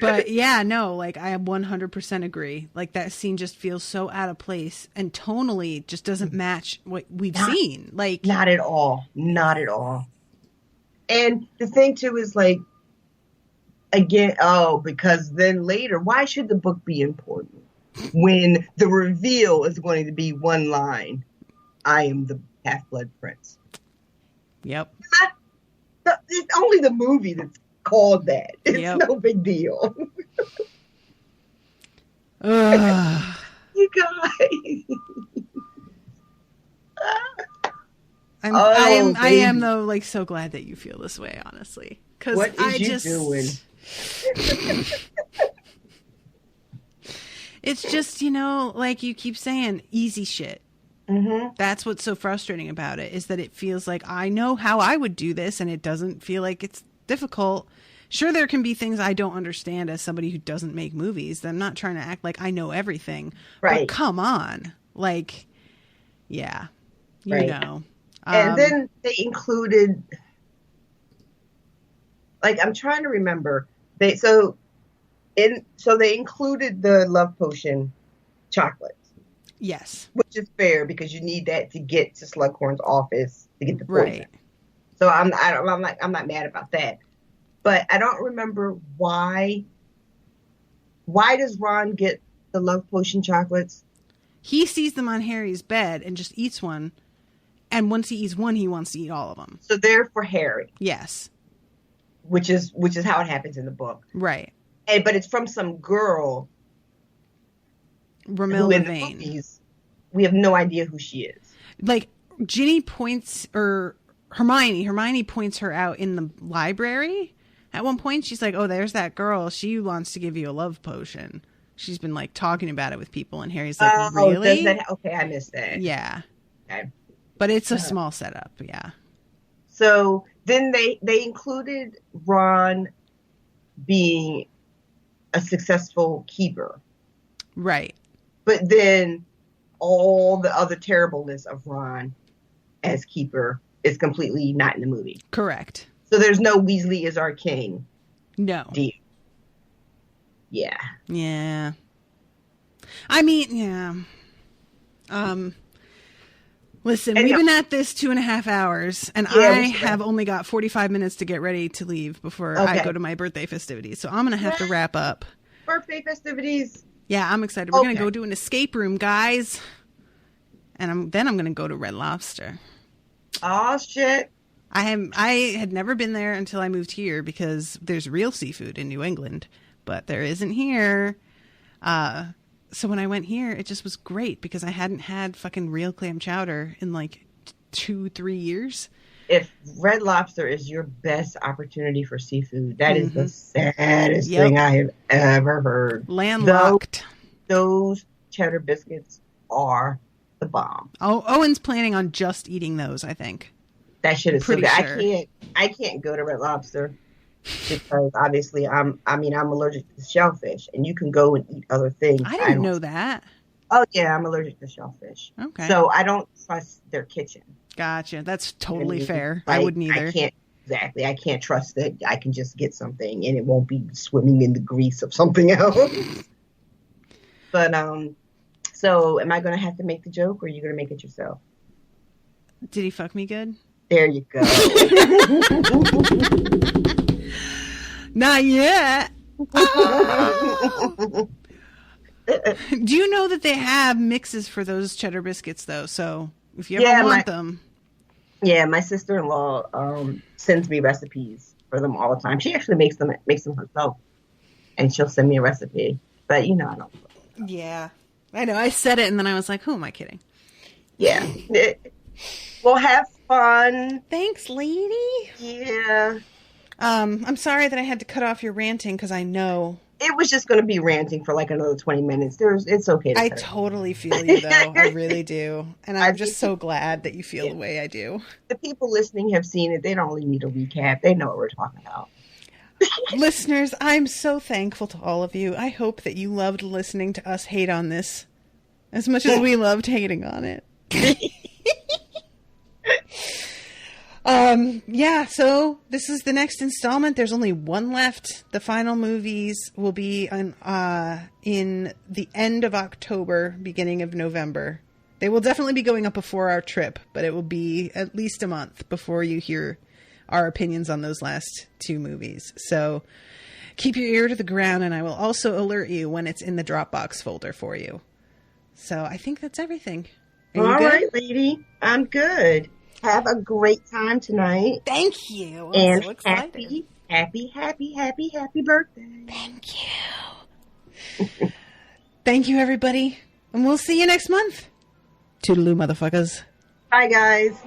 But yeah, no, like I 100% agree. Like that scene just feels so out of place and tonally just doesn't match what we've seen. Like not at all. And the thing too is like, again, because then later, why should the book be important when the reveal is going to be one line? I am the Half-Blood Prince. Yep. It's only the movie that's called that. It's no big deal. You guys. I am though, like, so glad that you feel this way, honestly. Because what is you doing? It's just, like you keep saying, easy shit. Mm-hmm. That's what's so frustrating about it, is that it feels like I know how I would do this, and it doesn't feel like it's difficult. Sure, there can be things I don't understand as somebody who doesn't make movies. I'm not trying to act like I know everything. Right. But come on. Like, yeah. You know. And then they included, like, I'm trying to remember. They included the love potion chocolate. Yes. Which is fair because you need that to get to Slughorn's office to get the poison. Right. So I'm not mad about that. But I don't remember why. Why does Ron get the love potion chocolates? He sees them on Harry's bed and just eats one. And once he eats one, he wants to eat all of them. So they're for Harry. Yes. Which is how it happens in the book. Right. But it's from some girl. Romilda in the Vane. movies, we have no idea who she is. Like, Ginny points, or Hermione points her out in the library. At one point, she's like, oh, there's that girl. She wants to give you a love potion. She's been, like, talking about it with people, and Harry's like, really? Okay, I missed that. Yeah. Okay. But it's a small setup, yeah. So then they included Ron being a successful keeper. Right. But then all the other terribleness of Ron as keeper is completely not in the movie. Correct. So there's no Weasley is our king. No. Deal. Yeah. Yeah. I mean, yeah. Listen, we've been at this 2.5 hours, and I have only got 45 minutes to get ready to leave before I go to my birthday festivities. So I'm going to have to wrap up. Birthday festivities. Yeah, I'm excited. We're going to go do an escape room, guys. And then I'm going to go to Red Lobster. Oh, shit. I had never been there until I moved here because there's real seafood in New England, but there isn't here. So when I went here, it just was great because I hadn't had fucking real clam chowder in like 2-3 years. If Red Lobster is your best opportunity for seafood, that is the saddest thing I have ever heard. Landlocked. Those cheddar biscuits are the bomb. Oh, Owen's planning on just eating those, I think. That shit is pretty so sure. good. I can't go to Red Lobster because obviously I'm allergic to shellfish, and you can go and eat other things. I didn't know that. Oh yeah, I'm allergic to shellfish. Okay. So I don't trust their kitchen. Gotcha. That's totally fair. Like, I wouldn't either. I can't trust that I can just get something and it won't be swimming in the grease of something else. But so am I going to have to make the joke, or are you going to make it yourself? Did he fuck me good? There you go. Not yet. Oh. Do you know that they have mixes for those cheddar biscuits, though? So if you ever want them. Yeah, my sister-in-law sends me recipes for them all the time. She actually makes them herself, and she'll send me a recipe. But I don't. Yeah, I know. I said it, and then I was like, "Who am I kidding?" Yeah. Well, have fun. Thanks, lady. Yeah. I'm sorry that I had to cut off your ranting because I know it was just going to be ranting for like another 20 minutes. It's okay. I totally feel you, though. I really do. And I'm just so glad that you feel the way I do. The people listening have seen it. They don't really need a recap. They know what we're talking about. Listeners, I'm so thankful to all of you. I hope that you loved listening to us hate on this as much as we loved hating on it. Yeah, so this is the next installment. There's only one left. The final movies will be in the end of October, beginning of November. They will definitely be going up before our trip, but it will be at least a month before you hear our opinions on those last 2 movies. So keep your ear to the ground, and I will also alert you when it's in the Dropbox folder for you. So I think that's everything. All right, lady. I'm good. Have a great time tonight. Thank you. I'm and so excited. happy birthday. Thank you. Thank you, everybody. And we'll see you next month. Toodaloo, motherfuckers. Bye, guys.